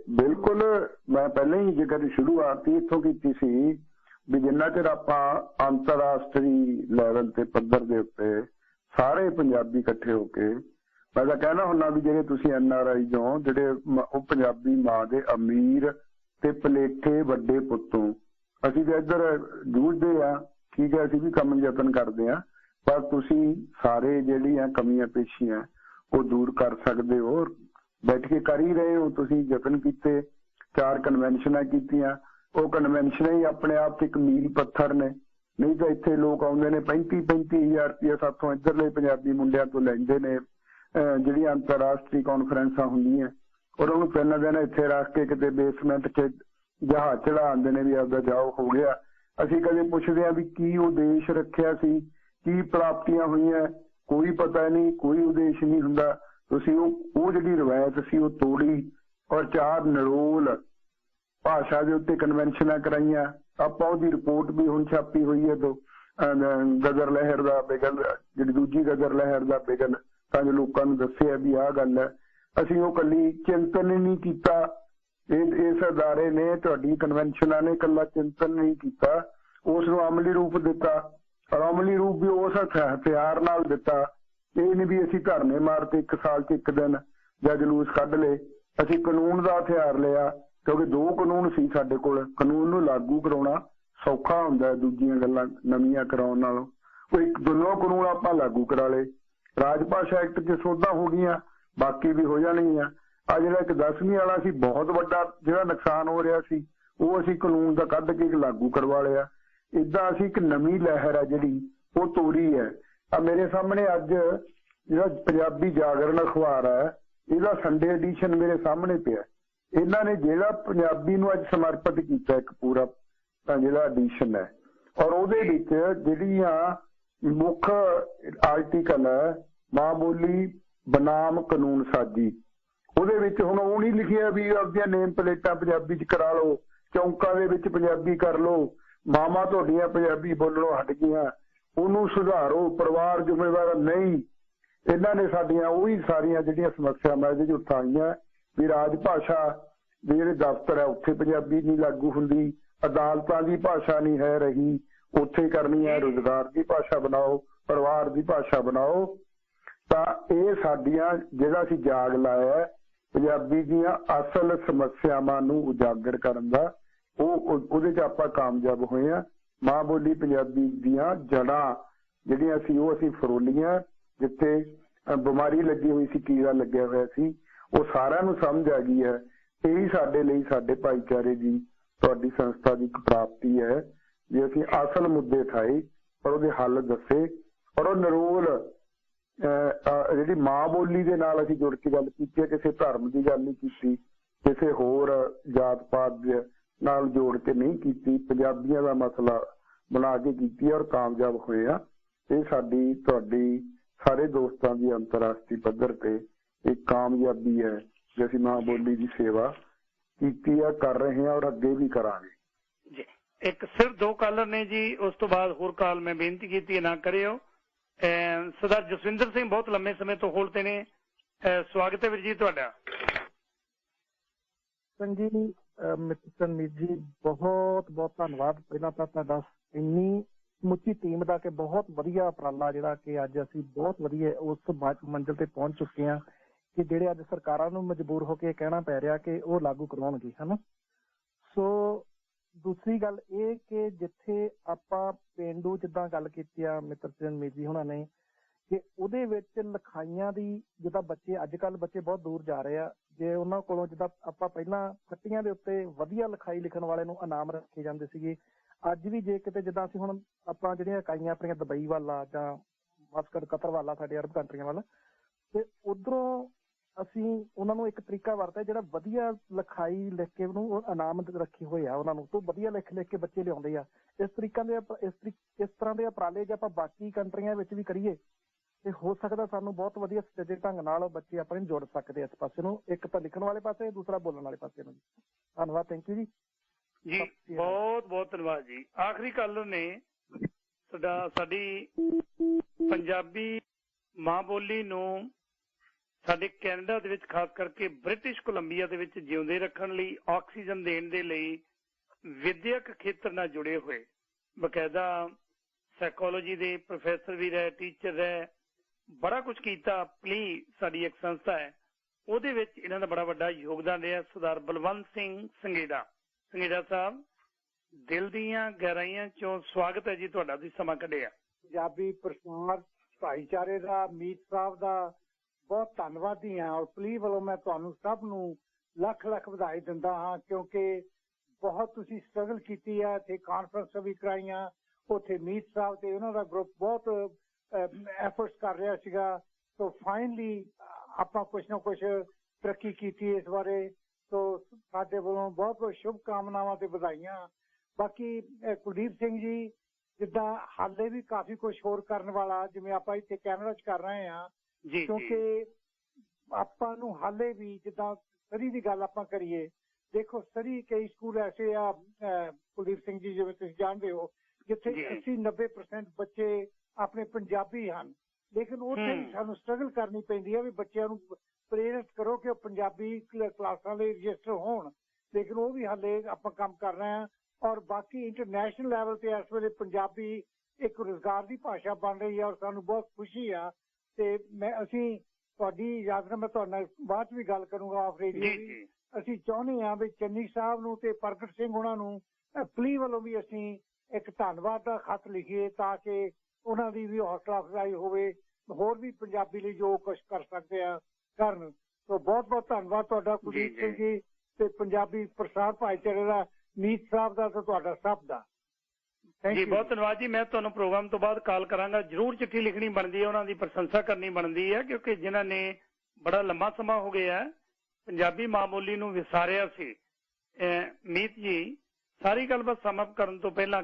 ਬਿਲਕੁਲ, ਮੈਂ ਪਹਿਲਾਂ ਹੀ ਜ਼ਿਕਰ ਸ਼ੁਰੂਆਤ ਹੀ ਇੱਥੋਂ ਕੀਤੀ ਸੀ ਵੀ ਜਿੰਨਾ ਚਿਰ ਆਪਾਂ ਅੰਤਰਰਾਸ਼ਟਰੀ ਲੈਵਲ ਤੇ ਪੱਧਰ ਦੇ ਉੱਤੇ ਸਾਰੇ ਪੰਜਾਬੀ ਇਕੱਠੇ ਹੋ ਕੇ, ਮੈਂ ਤਾਂ ਕਹਿਣਾ ਹੁੰਦਾ ਵੀ ਜਿਹੜੇ ਤੁਸੀਂ NRI ਹੋ, ਜਿਹੜੇ ਉਹ ਪੰਜਾਬੀ ਮਾਂ ਦੇ ਅਮੀਰ ਤੇ ਪਲੇਠੇ ਵੱਡੇ ਪੁੱਤੋਂ, ਅਸੀਂ ਤਾਂ ਇੱਧਰ ਜੂਝਦੇ ਆ, ਠੀਕ ਹੈ, ਅਸੀਂ ਵੀ ਕੰਮ ਯਤਨ ਕਰਦੇ ਆ, ਪਰ ਤੁਸੀਂ ਸਾਰੇ ਜਿਹੜੀਆਂ ਕਮੀਆਂ ਪੇਸ਼ੀਆਂ ਉਹ ਦੂਰ ਕਰ ਸਕਦੇ ਹੋ। ਬੈਠ ਕੇ ਕਰ ਹੀ ਰਹੇ ਹੋ, ਤੁਸੀਂ ਯਤਨ ਕੀਤੇ, 4 ਕਨਵੈਨਸ਼ਨਾਂ ਕੀਤੀਆਂ, ਉਹ ਕਨਵੈਨਸ਼ਨਾਂ ਹੀ ਆਪਣੇ ਆਪ 'ਚ ਇੱਕ ਮੀਲ ਪੱਥਰ ਨੇ। ਨਹੀਂ ਤਾਂ ਇੱਥੇ ਲੋਕ ਆਉਂਦੇ ਨੇ 35-35 ਹਜ਼ਾਰ ਰੁਪਇਆ ਸਾਥੋਂ ਇੱਧਰਲੇ ਪੰਜਾਬੀ ਮੁੰਡਿਆਂ ਤੋਂ ਲੈਂਦੇ ਨੇ ਜਿਹੜੀਆਂ ਅੰਤਰਰਾਸ਼ਟਰੀ ਕਾਨਫਰੰਸਾਂ ਹੁੰਦੀਆਂ, ਔਰ ਉਹਨੂੰ 3 ਦਿਨ ਇੱਥੇ ਰੱਖ ਕੇ ਕਿਤੇ ਬੇਸਮੈਂਟ 'ਚ ਜਹਾਜ਼ ਚੜਾ ਆਉਂਦੇ ਨੇ ਵੀ ਆਪਦਾ ਜਾਓ ਹੋ ਗਿਆ। ਅਸੀਂ ਕਦੇ ਪੁੱਛਦੇ ਹਾਂ ਵੀ ਕੀ ਉਦੇਸ਼ ਰੱਖਿਆ ਸੀ, ਕੀ ਪ੍ਰਾਪਤੀਆਂ ਹੋਈਆਂ? ਕੋਈ ਪਤਾ ਨਹੀਂ, ਕੋਈ ਉਦੇਸ਼ ਨਹੀਂ ਹੁੰਦਾ। ਤੁਸੀਂ ਉਹ ਜਿਹੜੀ ਰਵਾਇਤ ਸੀ ਉਹ ਤੋੜੀ ਔਰ 4 ਨਿਰੋਲ ਭਾਸ਼ਾ ਦੇ ਉੱਤੇ ਕਨਵੈਨਸ਼ਨਾਂ ਕਰਾਈਆਂ। ਆਪਾਂ ਉਹਦੀ ਰਿਪੋਰਟ ਵੀ ਹੁਣ ਛਾਪੀ ਹੋਈ ਹੈ ਤੋਂ ਗਜ਼ਰ ਲਹਿਰ ਦਾ ਬਿਗਲ, ਜਿਹੜੀ ਦੂਜੀ ਗਜ਼ਰ ਲਹਿਰ ਦਾ ਬਿਗਲ, ਤਾਂ ਜੋ ਲੋਕਾਂ ਨੂੰ ਦੱਸਿਆ ਵੀ ਆਹ ਗੱਲ ਹੈ। ਅਸੀਂ ਉਹ ਇਕੱਲੀ ਚਿੰਤਨ ਹੀ ਨਹੀਂ ਕੀਤਾ, ਇਸ ਅਦਾਰੇ ਨੇ, ਤੁਹਾਡੀ ਕਨਵੈਨਸ਼ਨਾਂ ਨੇ ਇਕੱਲਾ ਚਿੰਤਨ ਨਹੀਂ ਕੀਤਾ, ਉਸ ਨੂੰ ਅਮਲੀ ਰੂਪ ਦਿੱਤਾ। ਔਰ ਅਮਲੀ ਰੂਪ ਵੀ ਉਸ ਹਥਿਆਰ ਨਾਲ ਦਿੱਤਾ। ਇਹ ਨਹੀਂ ਵੀ ਅਸੀਂ ਧਰਨੇ ਮਾਰਤੇ 1 ਸਾਲ 'ਚ 1 ਦਿਨ ਜਾਂ ਜਲੂਸ ਕੱਢ ਲਏ। ਅਸੀਂ ਕਾਨੂੰਨ ਦਾ ਹਥਿਆਰ ਲਿਆ, ਕਿਉਂਕਿ 2 ਕਾਨੂੰਨ ਸੀ ਸਾਡੇ ਕੋਲ। ਕਾਨੂੰਨ ਨੂੰ ਲਾਗੂ ਕਰਾਉਣਾ ਸੌਖਾ ਹੁੰਦਾ ਦੂਜੀਆਂ ਗੱਲਾਂ ਨਵੀਆਂ ਕਰਾਉਣ ਨਾਲੋਂ। ਉਹ ਦੋਨੋਂ ਕਾਨੂੰਨ ਆਪਾਂ ਲਾਗੂ ਕਰਾ ਲਏ। ਰਾਜ ਭਾਸ਼ਾ ਐਕਟ 'ਚ ਸੋਧਾਂ ਹੋ ਗਈਆਂ, ਬਾਕੀ ਵੀ ਹੋ ਜਾਣਗੀਆਂ। ਆ ਜਿਹੜਾ ਇੱਕ 10ਵੀਂ ਵਾਲਾ ਸੀ, ਬਹੁਤ ਵੱਡਾ ਜਿਹੜਾ ਨੁਕਸਾਨ ਹੋ ਰਿਹਾ ਸੀ, ਉਹ ਅਸੀਂ ਕਾਨੂੰਨ ਦਾ ਕੱਢ ਕੇ ਲਾਗੂ ਕਰਵਾ ਲਿਆ। ਏਦਾਂ ਅਸੀਂ ਇੱਕ ਨਵੀਂ ਲਹਿਰ ਹੈ ਜਿਹੜੀ ਉਹ ਤੋਰੀ ਹੈ। ਆ ਮੇਰੇ ਸਾਹਮਣੇ ਅੱਜ ਜਿਹੜਾ ਪੰਜਾਬੀ ਜਾਗਰਣ ਅਖਬਾਰ ਹੈ, ਇਹਦਾ ਸੰਡੇ ਐਡੀਸ਼ਨ ਮੇਰੇ ਸਾਹਮਣੇ ਪਿਆ। ਇਹਨਾਂ ਨੇ ਜਿਹੜਾ ਪੰਜਾਬੀ ਨੂੰ ਅੱਜ ਸਮਰਪਿਤ ਕੀਤਾ ਇੱਕ ਪੂਰਾ ਤਾਂ ਜਿਹੜਾ ਐਡੀਸ਼ਨ ਹੈ, ਔਰ ਉਹਦੇ ਵਿੱਚ ਜਿਹੜੀਆਂ ਮੁੱਖ ਆਰਟੀਕਲ ਹੈ ਮਾਂ ਬੋਲੀ ਬਨਾਮ ਕਾਨੂੰਨ ਸਾਜੀ, ਉਹਦੇ ਵਿੱਚ ਹੁਣ ਉਹ ਨਹੀਂ ਲਿਖਿਆ ਵੀ ਆਪਦੀਆਂ ਨੇਮ ਪਲੇਟਾਂ ਪੰਜਾਬੀ 'ਚ ਕਰਾ ਲਓ, ਚੌਂਕਾਂ ਦੇ ਵਿੱਚ ਪੰਜਾਬੀ ਕਰ ਲਓ, ਮਾਵਾਂ ਤੁਹਾਡੀਆਂ ਪੰਜਾਬੀ ਬੋਲਣੋਂ ਹਟ ਗਈਆਂ, ਉਹਨੂੰ ਸੁਧਾਰੋ, ਪਰਿਵਾਰ ਜ਼ਿੰਮੇਵਾਰ ਨਹੀਂ। ਇਹਨਾਂ ਨੇ ਸਾਡੀਆਂ ਉਹੀ ਸਾਰੀਆਂ ਜਿਹੜੀਆਂ ਸਮੱਸਿਆਵਾਂ ਇਹਦੇ 'ਚ ਉਠਾਈਆਂ ਵੀ ਰਾਜ ਭਾਸ਼ਾ ਦੇ ਜਿਹੜੇ ਦਫ਼ਤਰ ਹੈ ਉੱਥੇ ਪੰਜਾਬੀ ਨਹੀਂ ਲਾਗੂ ਹੁੰਦੀ, ਅਦਾਲਤਾਂ ਦੀ ਭਾਸ਼ਾ ਨਹੀਂ ਹੈ ਰਹੀ, ਉੱਥੇ ਕਰਨੀ ਹੈ, ਰੁਜ਼ਗਾਰ ਦੀ ਭਾਸ਼ਾ ਬਣਾਓ, ਪਰਿਵਾਰ ਦੀ ਭਾਸ਼ਾ ਬਣਾਓ। ਤਾਂ ਇਹ ਸਾਡੀਆਂ ਜਿਹੜਾ ਅਸੀਂ ਜਾਗ ਲਾਇਆ ਪੰਜਾਬੀ ਦੀਆਂ ਅਸਲ ਸਮੱਸਿਆਵਾਂ ਨੂੰ ਉਜਾਗਰ ਕਰਨ ਦਾ, ਉਹਦੇ 'ਚ ਆਪਾਂ ਕਾਮਯਾਬ ਹੋਏ ਹਾਂ। ਮਾਂ ਬੋਲੀ ਪੰਜਾਬੀ ਦੀਆਂ ਜੜ੍ਹਾਂ ਜਿਹੜੀਆਂ ਸੀ ਉਹ ਅਸੀਂ ਫਰੋਲੀਆਂ। ਜਿੱਥੇ ਬਿਮਾਰੀ ਲੱਗੀ ਹੋਈ ਸੀ, ਕੀੜਾ ਲੱਗਿਆ ਹੋਇਆ ਸੀ, ਉਹ ਸਾਰਿਆਂ ਨੂੰ ਸਮਝ ਆ ਗਈ ਹੈ। ਇਹੀ ਸਾਡੇ ਲਈ, ਸਾਡੇ ਭਾਈਚਾਰੇ ਦੀ, ਤੁਹਾਡੀ ਸੰਸਥਾ ਦੀ ਇੱਕ ਪ੍ਰਾਪਤੀ ਹੈ ਜੇ ਅਸੀਂ ਅਸਲ ਮੁੱਦੇ ਉਠਾਏ ਔਰ ਉਹਦੇ ਹੱਲ ਦੱਸੇ। ਔਰ ਉਹ ਨਿਰੋਲ ਜਿਹੜੀ ਮਾਂ ਬੋਲੀ ਦੇ ਨਾਲ ਅਸੀਂ ਜੁੜ ਕੇ ਗੱਲ ਕੀਤੀ ਹੈ, ਕਿਸੇ ਧਰਮ ਦੀ ਗੱਲ ਨਹੀਂ ਕੀਤੀ, ਕਿਸੇ ਹੋਰ ਜਾਤ ਪਾਤ ਦੇ ਨਾਲ ਜੋੜ ਕੇ ਨਹੀਂ ਕੀਤੀ, ਪੰਜਾਬੀਆਂ ਦਾ ਮਸਲਾ ਬਣਾ ਕੇ ਕੀਤੀ ਔਰ ਕਾਮਯਾਬ ਹੋਏ ਆ। ਇਹ ਸਾਡੀ, ਤੁਹਾਡੀ, ਸਾਰੇ ਦੋਸਤਾਂ ਦੀ ਅੰਤਰਰਾਸ਼ਟਰੀ ਪੱਧਰ ਤੇ ਇੱਕ ਕਾਮਯਾਬੀ ਹੈ ਜੇ ਅਸੀਂ ਮਾਂ ਬੋਲੀ ਦੀ ਸੇਵਾ ਕੀਤੀ ਆ, ਕਰ ਰਹੇ ਹਾਂ ਔਰ ਅੱਗੇ ਵੀ ਕਰਾਂਗੇ ਜੀ। ਇੱਕ ਸਿਰਫ 2 ਕਾਲਰ ਨੇ ਜੀ, ਉਸ ਤੋਂ ਬਾਅਦ ਹੋਰ ਕਾਲ ਮੈਂ ਬੇਨਤੀ ਕੀਤੀ ਨਾ ਕਰਿਓ। ਸਰਦਾਰ ਜਸਵਿੰਦਰ ਸਿੰਘ ਬਹੁਤ ਲੰਮੇ ਸਮੇਂ ਤੋਂ ਹੋਲਡ ਤੇ ਨੇ। ਸਵਾਗਤ ਹੈ ਵੀਰ ਜੀ ਤੁਹਾਡਾ। ਮਿੱਤਰ ਮੀਰ ਜੀ ਬਹੁਤ ਬਹੁਤ ਧੰਨਵਾਦ। ਪਹਿਲਾਂ ਤਾਂ ਤੁਹਾਡਾ ਇੰਨੀ ਸਮੁੱਚੀ ਟੀਮ ਦਾ ਕਿ ਬਹੁਤ ਵਧੀਆ ਉਪਰਾਲਾ ਜਿਹੜਾ ਕਿ ਅੱਜ ਅਸੀਂ ਬਹੁਤ ਵਧੀਆ ਉਸ ਮੰਜ਼ਿਲ ਤੇ ਪਹੁੰਚ ਚੁੱਕੇ ਹਾਂ ਕਿ ਜਿਹੜੇ ਅੱਜ ਸਰਕਾਰਾਂ ਨੂੰ ਮਜਬੂਰ ਹੋ ਕੇ ਕਹਿਣਾ ਪੈ ਰਿਹਾ ਕਿ ਉਹ ਲਾਗੂ ਕਰਵਾਉਣਗੇ, ਹਨਾ। ਸੋ ਦੂਸਰੀ ਗੱਲ ਇਹ ਕਿ ਜਿੱਥੇ ਆਪਾਂ ਪੇਂਡੂ ਜਿੱਦਾਂ ਗੱਲ ਕੀਤੀ ਆ ਮਿੱਤਰ ਸਿੰਘ ਮੀਤ ਜੀ ਹੁਣਾਂ ਨੇ ਕਿ ਉਹਦੇ ਵਿੱਚ ਲਿਖਾਈਆਂ ਦੀ ਜਿੱਦਾਂ ਬੱਚੇ ਅੱਜ ਕੱਲ੍ਹ ਬੱਚੇ ਬਹੁਤ ਦੂਰ ਜਾ ਰਹੇ ਆ, ਜੇ ਉਹਨਾਂ ਕੋਲੋਂ ਜਿੱਦਾਂ ਆਪਾਂ ਪਹਿਲਾਂ ਫੱਟੀਆਂ ਦੇ ਉੱਤੇ ਵਧੀਆ ਲਿਖਾਈ ਲਿਖਣ ਵਾਲੇ ਨੂੰ ਇਨਾਮ ਰੱਖੇ ਜਾਂਦੇ ਸੀਗੇ, ਅੱਜ ਵੀ ਜੇ ਕਿਤੇ ਜਿੱਦਾਂ ਅਸੀਂ ਹੁਣ ਆਪਾਂ ਜਿਹੜੀਆਂ ਇਕਾਈਆਂ ਆਪਣੀਆਂ ਦੁਬਈ ਵੱਲ ਆ ਜਾਂ ਮਸਕਟ ਕਤਰ ਵੱਲ ਆ ਸਾਡੇ ਅਰਬ ਕੰਟਰੀਆਂ ਵੱਲ, ਤੇ ਉਧਰੋਂ ਅਸੀਂ ਉਹਨਾਂ ਨੂੰ ਇੱਕ ਤਰੀਕਾ ਵਰਤਿਆ ਜਿਹੜਾ ਵਧੀਆ ਲਿਖਾਈ ਲਿਖ ਕੇ ਉਹਨੂੰ ਇਨਾਮ ਰੱਖੇ ਹੋਏ ਆ, ਉਹਨਾਂ ਨੂੰ ਤੋਂ ਵਧੀਆ ਲਿਖ ਕੇ ਬੱਚੇ ਲਿਆਉਂਦੇ ਆ। ਇਸ ਤਰ੍ਹਾਂ ਦੇ ਉਪਰਾਲੇ ਜੇ ਆਪਾਂ ਬਾਕੀ ਕੰਟਰੀਆਂ ਵਿੱਚ ਵੀ ਕਰੀਏ ਤੇ ਹੋ ਸਕਦਾ ਸਾਨੂੰ ਬਹੁਤ ਵਧੀਆ ਸਟੇਜ ਢੰਗ ਨਾਲ ਬੱਚੇ ਆਪਣੇ ਨੂੰ ਜੋੜ ਸਕਦੇ ਆ ਇਸ ਪਾਸੇ ਨੂੰ, ਇੱਕ ਤਾਂ ਲਿਖਣ ਵਾਲੇ ਪਾਸੇ, ਦੂਸਰਾ ਬੋਲਣ ਵਾਲੇ ਪਾਸੇ ਨੂੰ। ਧੰਨਵਾਦ, ਥੈਂਕ ਯੂ ਜੀ। ਜੀ ਬਹੁਤ ਬਹੁਤ ਧੰਨਵਾਦ ਜੀ। ਆਖਰੀ ਗੱਲ ਨੇ ਸਾਡੀ ਪੰਜਾਬੀ ਮਾਂ ਬੋਲੀ ਨੂੰ ਸਾਡੇ ਕੈਨੇਡਾ ਦੇ ਵਿੱਚ ਖਾਸ ਕਰਕੇ ਬ੍ਰਿਟਿਸ਼ ਕੋਲੰਬੀਆ ਦੇ ਵਿੱਚ ਜਿਉਂਦੇ ਰੱਖਣ ਲਈ, ਆਕਸੀਜਨ ਦੇਣ ਦੇ ਲਈ ਵਿਦਿਅਕ ਖੇਤਰ ਨਾਲ ਜੁੜੇ ਹੋਏ ਬਕਾਇਦਾ ਸਾਈਕੋਲੋਜੀ ਦੇ ਪ੍ਰੋਫੈਸਰ ਵੀ ਰਹੇ, ਟੀਚਰ ਰਹੇ, ਬੜਾ ਕੁਝ ਕੀਤਾ। ਪਲੀ ਸਾਡੀ ਇੱਕ ਸੰਸਥਾ ਹੈ, ਉਹਦੇ ਵਿੱਚ ਇਹਨਾਂ ਦਾ ਬੜਾ ਵੱਡਾ ਯੋਗਦਾਨ ਰਿਹਾ। ਸਰਦਾਰ ਬਲਵੰਤ ਸਿੰਘ ਸੰਘੇੜਾ ਸਾਹਿਬ, ਦਿਲ ਦੀਆਂ ਗਹਿਰਾਈਆਂ ਚੋਂ ਸਵਾਗਤ ਹੈ ਜੀ ਤੁਹਾਡਾ, ਤੁਸੀਂ ਸਮਾਂ ਕੱਢਿਆ। ਪੰਜਾਬੀ ਪ੍ਰਸਾਰ ਭਾਈਚਾਰੇ ਦਾ, ਮੀਤ ਸਾਹਿਬ ਦਾ ਬਹੁਤ ਧੰਨਵਾਦੀ ਹਾਂ ਔਰ ਪਲੀ ਵੱਲੋਂ ਮੈਂ ਤੁਹਾਨੂੰ ਸਭ ਨੂੰ ਲੱਖ ਲੱਖ ਵਧਾਈ ਦਿੰਦਾ ਹਾਂ ਕਿਉਂਕਿ ਬਹੁਤ ਤੁਸੀਂ ਸਟਰਗਲ ਕੀਤੀ ਹੈ। ਇੱਥੇ ਕਾਨਫਰੰਸ ਵੀ ਕਰਾਈਆਂ, ਉੱਥੇ ਮੀਤ ਸਾਹਿਬ ਤੇ ਉਹਨਾਂ ਦਾ ਗਰੁੱਪ ਬਹੁਤ ਐਫਰਟਸ ਕਰ ਰਿਹਾ ਸੀਗਾ। ਸੋ ਫਾਈਨਲੀ ਆਪਾਂ ਕੁਛ ਨਾ ਕੁਛ ਤਰੱਕੀ ਕੀਤੀ ਇਸ ਬਾਰੇ। ਸੋ ਸਾਡੇ ਵੱਲੋਂ ਬਹੁਤ ਬਹੁਤ ਸ਼ੁਭ ਕਾਮਨਾਵਾਂ ਤੇ ਵਧਾਈਆਂ। ਬਾਕੀ ਕੁਲਦੀਪ ਸਿੰਘ ਜੀ, ਜਿੱਦਾਂ ਹਾਲੇ ਵੀ ਕਾਫੀ ਕੁਛ ਹੋਰ ਕਰਨ ਵਾਲਾ, ਜਿਵੇਂ ਆਪਾਂ ਇੱਥੇ ਕੈਨੇਡਾ 'ਚ ਕਰ ਰਹੇ ਹਾਂ, ਕਿਉਂਕਿ ਆਪਾਂ ਨੂੰ ਹਾਲੇ ਵੀ ਜਿੱਦਾਂ ਸਰੀ ਦੀ ਗੱਲ ਆਪਾਂ ਕਰੀਏ, ਦੇਖੋ ਸਰੀ ਕਈ ਸਕੂਲ ਐਸੇ ਆ ਕੁਲਦੀਪ ਸਿੰਘ ਜੀ, ਜਿਵੇਂ ਤੁਸੀਂ ਜਾਣਦੇ ਹੋ, ਜਿੱਥੇ 80-90% ਬੱਚੇ ਆਪਣੇ ਪੰਜਾਬੀ ਹਨ, ਲੇਕਿਨ ਉੱਥੇ ਵੀ ਸਾਨੂੰ ਸਟਰਗਲ ਕਰਨੀ ਪੈਂਦੀ ਹੈ ਵੀ ਬੱਚਿਆਂ ਨੂੰ ਪ੍ਰੇਰਿਤ ਕਰੋ ਕਿ ਉਹ ਪੰਜਾਬੀ ਕਲਾਸਾਂ ਲਈ ਰਜਿਸਟਰ ਹੋਣ, ਲੇਕਿਨ ਉਹ ਵੀ ਹਾਲੇ ਆਪਾਂ ਕੰਮ ਕਰ ਰਹੇ ਹਾਂ। ਔਰ ਬਾਕੀ ਇੰਟਰਨੈਸ਼ਨਲ ਲੈਵਲ ਤੇ ਇਸ ਵੇਲੇ ਪੰਜਾਬੀ ਇੱਕ ਰੁਜ਼ਗਾਰ ਦੀ ਭਾਸ਼ਾ ਬਣ ਰਹੀ ਹੈ ਔਰ ਸਾਨੂੰ ਬਹੁਤ ਖੁਸ਼ੀ ਆ। ਤੇ ਅਸੀਂ ਤੁਹਾਡੀ ਯਾਦ ਨਾਲ ਮੈਂ ਤੁਹਾਡੇ ਨਾਲ ਬਾਅਦ ਚ ਵੀ ਗੱਲ ਕਰੂੰਗਾ ਆਫ ਰੇਡੀਓ ਵੀ। ਅਸੀਂ ਚਾਹੁੰਦੇ ਹਾਂ ਵੀ ਚੰਨੀ ਸਾਹਿਬ ਨੂੰ ਤੇ ਪ੍ਰਗਟ ਸਿੰਘ ਉਹਨਾਂ ਨੂੰ ਪਲੀ ਵੱਲੋਂ ਵੀ ਅਸੀਂ ਇੱਕ ਧੰਨਵਾਦ ਦਾ ਖੱਤ ਲਿਖੀਏ ਤਾਂ ਕਿ ਉਹਨਾਂ ਦੀ ਵੀ ਹੌਸਲਾ ਅਫਜ਼ਾਈ ਹੋਵੇ, ਹੋਰ ਵੀ ਪੰਜਾਬੀ ਲਈ ਜੋ ਕੁਛ ਕਰ ਸਕਦੇ ਆ ਕਰਨ। ਸੋ ਬਹੁਤ ਬਹੁਤ ਧੰਨਵਾਦ ਤੁਹਾਡਾ ਕੁਲਦੀਪ ਸਿੰਘ ਜੀ ਤੇ ਪੰਜਾਬੀ ਪ੍ਰਸਾਰ ਭਾਈਚਾਰੇ ਦਾ, ਮੀਤ ਸਾਹਿਬ ਦਾ ਤੇ ਤੁਹਾਡਾ ਸਭ ਦਾ। ਜੀ ਬਹੁਤ ਧੰਨਵਾਦ ਜੀ। ਮੈਂ ਤੁਹਾਨੂੰ ਪ੍ਰੋਗਰਾਮ ਤੋਂ ਬਾਅਦ ਕਾਲ ਕਰਾਂਗਾ, ਜ਼ਰੂਰ ਚਿੱਠੀ ਲਿਖਣੀ ਬਣਦੀ ਹੈ, ਉਹਨਾਂ ਦੀ ਪ੍ਰਸ਼ੰਸਾ ਕਰਨੀ ਬਣਦੀ ਹੈ ਕਿਉਂਕਿ ਜਿਨ੍ਹਾਂ ਨੇ ਬੜਾ ਲੰਮਾ ਸਮਾਂ ਹੋ ਗਿਆ ਪੰਜਾਬੀ ਮਾਂ ਬੋਲੀ ਨੂੰ ਵਿਸਾਰਿਆ ਸੀ। ਮੀਤ ਜੀ, ਸਾਰੀ ਗੱਲਬਾਤ ਸਮ ਅਪ ਕਰਨ ਤੋਂ ਪਹਿਲਾਂ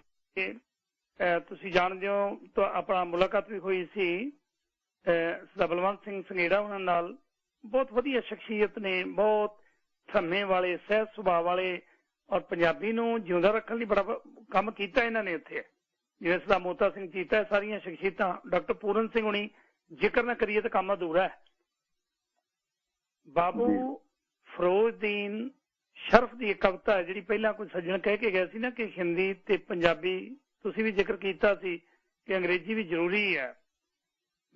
ਤੁਸੀਂ ਜਾਣਦੇ ਹੋ ਤਾਂ ਆਪਣਾ ਮੁਲਾਕਾਤ ਵੀ ਹੋਈ ਸੀ ਸਰਦਾਰ ਬਲਵੰਤ ਸਿੰਘ ਸੰਘੇੜਾ ਉਹਨਾਂ ਨਾਲ। ਬਹੁਤ ਵਧੀਆ ਸ਼ਖਸੀਅਤ ਨੇ, ਬਹੁਤ ਥੰਮੇ ਵਾਲੇ, ਸਹਿਜ ਸੁਭਾਅ ਵਾਲੇ, ਔਰ ਪੰਜਾਬੀ ਨੂੰ ਜਿਉਂਦਾ ਰੱਖਣ ਲਈ ਬੜਾ ਕੰਮ ਕੀਤਾ ਇਹਨਾਂ ਨੇ ਉੱਥੇ, ਜਿਵੇਂ ਸਰਦਾਰ ਮੋਤਾ ਸਿੰਘ ਚੀਤਾ, ਸਾਰੀਆਂ ਸ਼ਖਸੀਅਤਾਂ। ਡਾਕਟਰ ਪੂਰਨ ਸਿੰਘ ਹੁਣੀ, ਜ਼ਿਕਰ ਨਾ ਕਰੀਏ ਤਾਂ ਕੰਮ ਅਧੂਰਾ ਹੈ। ਬਾਬੂ ਫਿਰੋਜ਼ਦੀਨ ਸ਼ਰਫ ਦੀ ਇੱਕ ਕਵਿਤਾ ਹੈ ਜਿਹੜੀ ਪਹਿਲਾਂ ਕੋਈ ਸੱਜਣ ਕਹਿ ਕੇ ਗਿਆ ਸੀ ਨਾ ਕਿ ਹਿੰਦੀ ਤੇ ਪੰਜਾਬੀ, ਤੁਸੀਂ ਵੀ ਜ਼ਿਕਰ ਕੀਤਾ ਸੀ ਕਿ ਅੰਗਰੇਜ਼ੀ ਵੀ ਜ਼ਰੂਰੀ ਹੈ।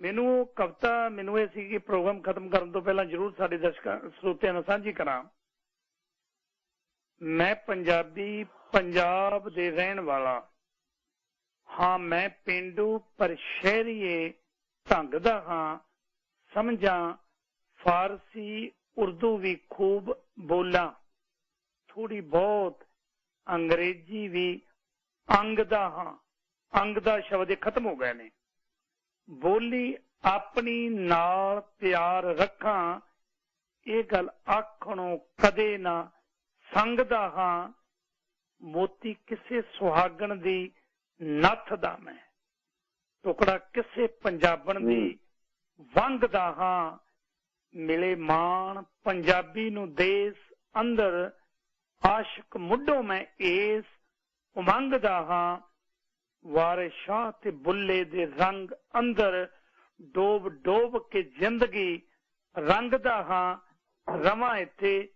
ਮੈਨੂੰ ਉਹ ਕਵਿਤਾ ਮੈਨੂੰ ਇਹ ਸੀ ਕਿ ਪ੍ਰੋਗਰਾਮ ਖਤਮ ਕਰਨ ਤੋਂ ਪਹਿਲਾਂ ਜ਼ਰੂਰ ਸਾਡੇ ਦਰਸ਼ਕਾਂ ਸਰੋਤਿਆਂ ਨਾਲ ਸਾਂਝੀ ਕਰਾਂ। ਮੈਂ ਪੰਜਾਬੀ, ਪੰਜਾਬ ਦੇ ਰਹਿਣ ਵਾਲਾ ਹਾਂ, ਮੈਂ ਪੇਂਡੂ ਪਰ ਸ਼ਹਿਰੀਏ ਢੰਗ ਦਾ ਹਾਂ, ਸਮਝਾਂ ਫਾਰਸੀ ਉਰਦੂ ਵੀ ਖੂਬ ਬੋਲਾਂ, ਥੋੜੀ ਬਹੁਤ ਅੰਗਰੇਜ਼ੀ ਵੀ ਅੰਗ ਦਾ ਹਾਂ। ਅੰਗ ਦਾ ਸ਼ਬਦ ਖਤਮ ਹੋ ਗਏ ਨੇ। ਬੋਲੀ ਆਪਣੀ ਨਾਲ ਪਿਆਰ ਰੱਖਾਂ, ਇਹ ਗੱਲ ਆਖਣੋਂ ਕਦੇ ਨਾ ਸੰਗਦਾ ਹਾਂ, ਮੋਤੀ ਕਿਸੇ ਸੁਹਾਗਣ ਦੀ ਨੱਥ ਦਾ ਮੈਂ, ਟੁਕੜਾ ਕਿਸੇ ਪੰਜਾਬਣ ਦੀ ਵੰਗ ਦਾ ਹਾਂ, ਮਿਲੇ ਮਾਣ ਪੰਜਾਬੀ ਨੂੰ ਦੇਸ ਅੰਦਰ, ਆਸ਼ਕ ਮੁੱਢੋਂ ਮੈਂ ਇਸ ਉਮੰਗ ਦਾ ਹਾਂ, ਵਾਰਿਸ ਸ਼ਾਹ ਤੇ ਬੁੱਲੇ ਦੇ ਰੰਗ ਅੰਦਰ, ਡੋਬ ਡੋਬ ਕੇ ਜ਼ਿੰਦਗੀ ਰੰਗਦਾ ਹਾਂ, ਰਵਾਂ ਇੱਥੇ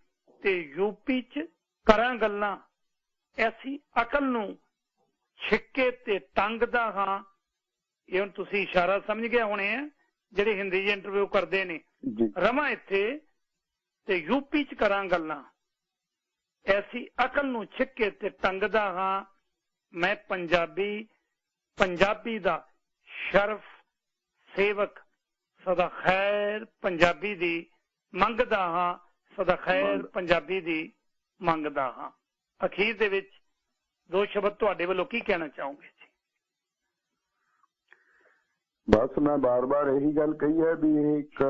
ਤੇ ਯੂਪੀ ਚ ਕਰਾਂ ਗੱਲਾਂ, ਐਸੀ ਅਕਲ ਨੂੰ ਛਿੱਕੇ ਤੇ ਟੰਗਦਾ ਹਾਂ। ਇਹ ਹੁਣ ਤੁਸੀਂ ਇਸ਼ਾਰਾ ਸਮਝ ਗਏ ਹੋਣੇ ਆ ਜਿਹੜੇ ਹਿੰਦੀ 'ਚ ਇੰਟਰਵਿਊ ਕਰਦੇ ਨੇ। ਰਵਾਂ ਇੱਥੇ ਤੇ ਯੂਪੀ 'ਚ ਕਰਾਂ ਗੱਲਾਂ, ਐਸੀ ਅਕਲ ਨੂੰ ਛਿੱਕੇ ਤੇ ਟੰਗਦਾ ਹਾਂ। ਮੈਂ ਪੰਜਾਬੀ ਦਾ ਸ਼ਰਫ ਸੇਵਕ ਸਦਾ ਖੈਰ ਪੰਜਾਬੀ ਦੀ ਮੰਗਦਾ ਹਾਂ, ਸਦਾ ਖੈਰ ਪੰਜਾਬੀ ਦੀ ਮੰਗਦਾ ਹਾਂ। ਅਖੀਰ ਦੇ ਵਿੱਚ ਦੋ ਸ਼ਬਦ ਤੁਹਾਡੇ ਵੱਲੋਂ ਕੀ ਕਹਿਣਾ ਚਾਹੋਗੇ ਜੀ? ਬਸ ਮੈਂ ਬਾਰ-ਬਾਰ ਇਹੀ ਗੱਲ ਕਹੀ ਹੈ ਵੀ ਇਹ ਇੱਕ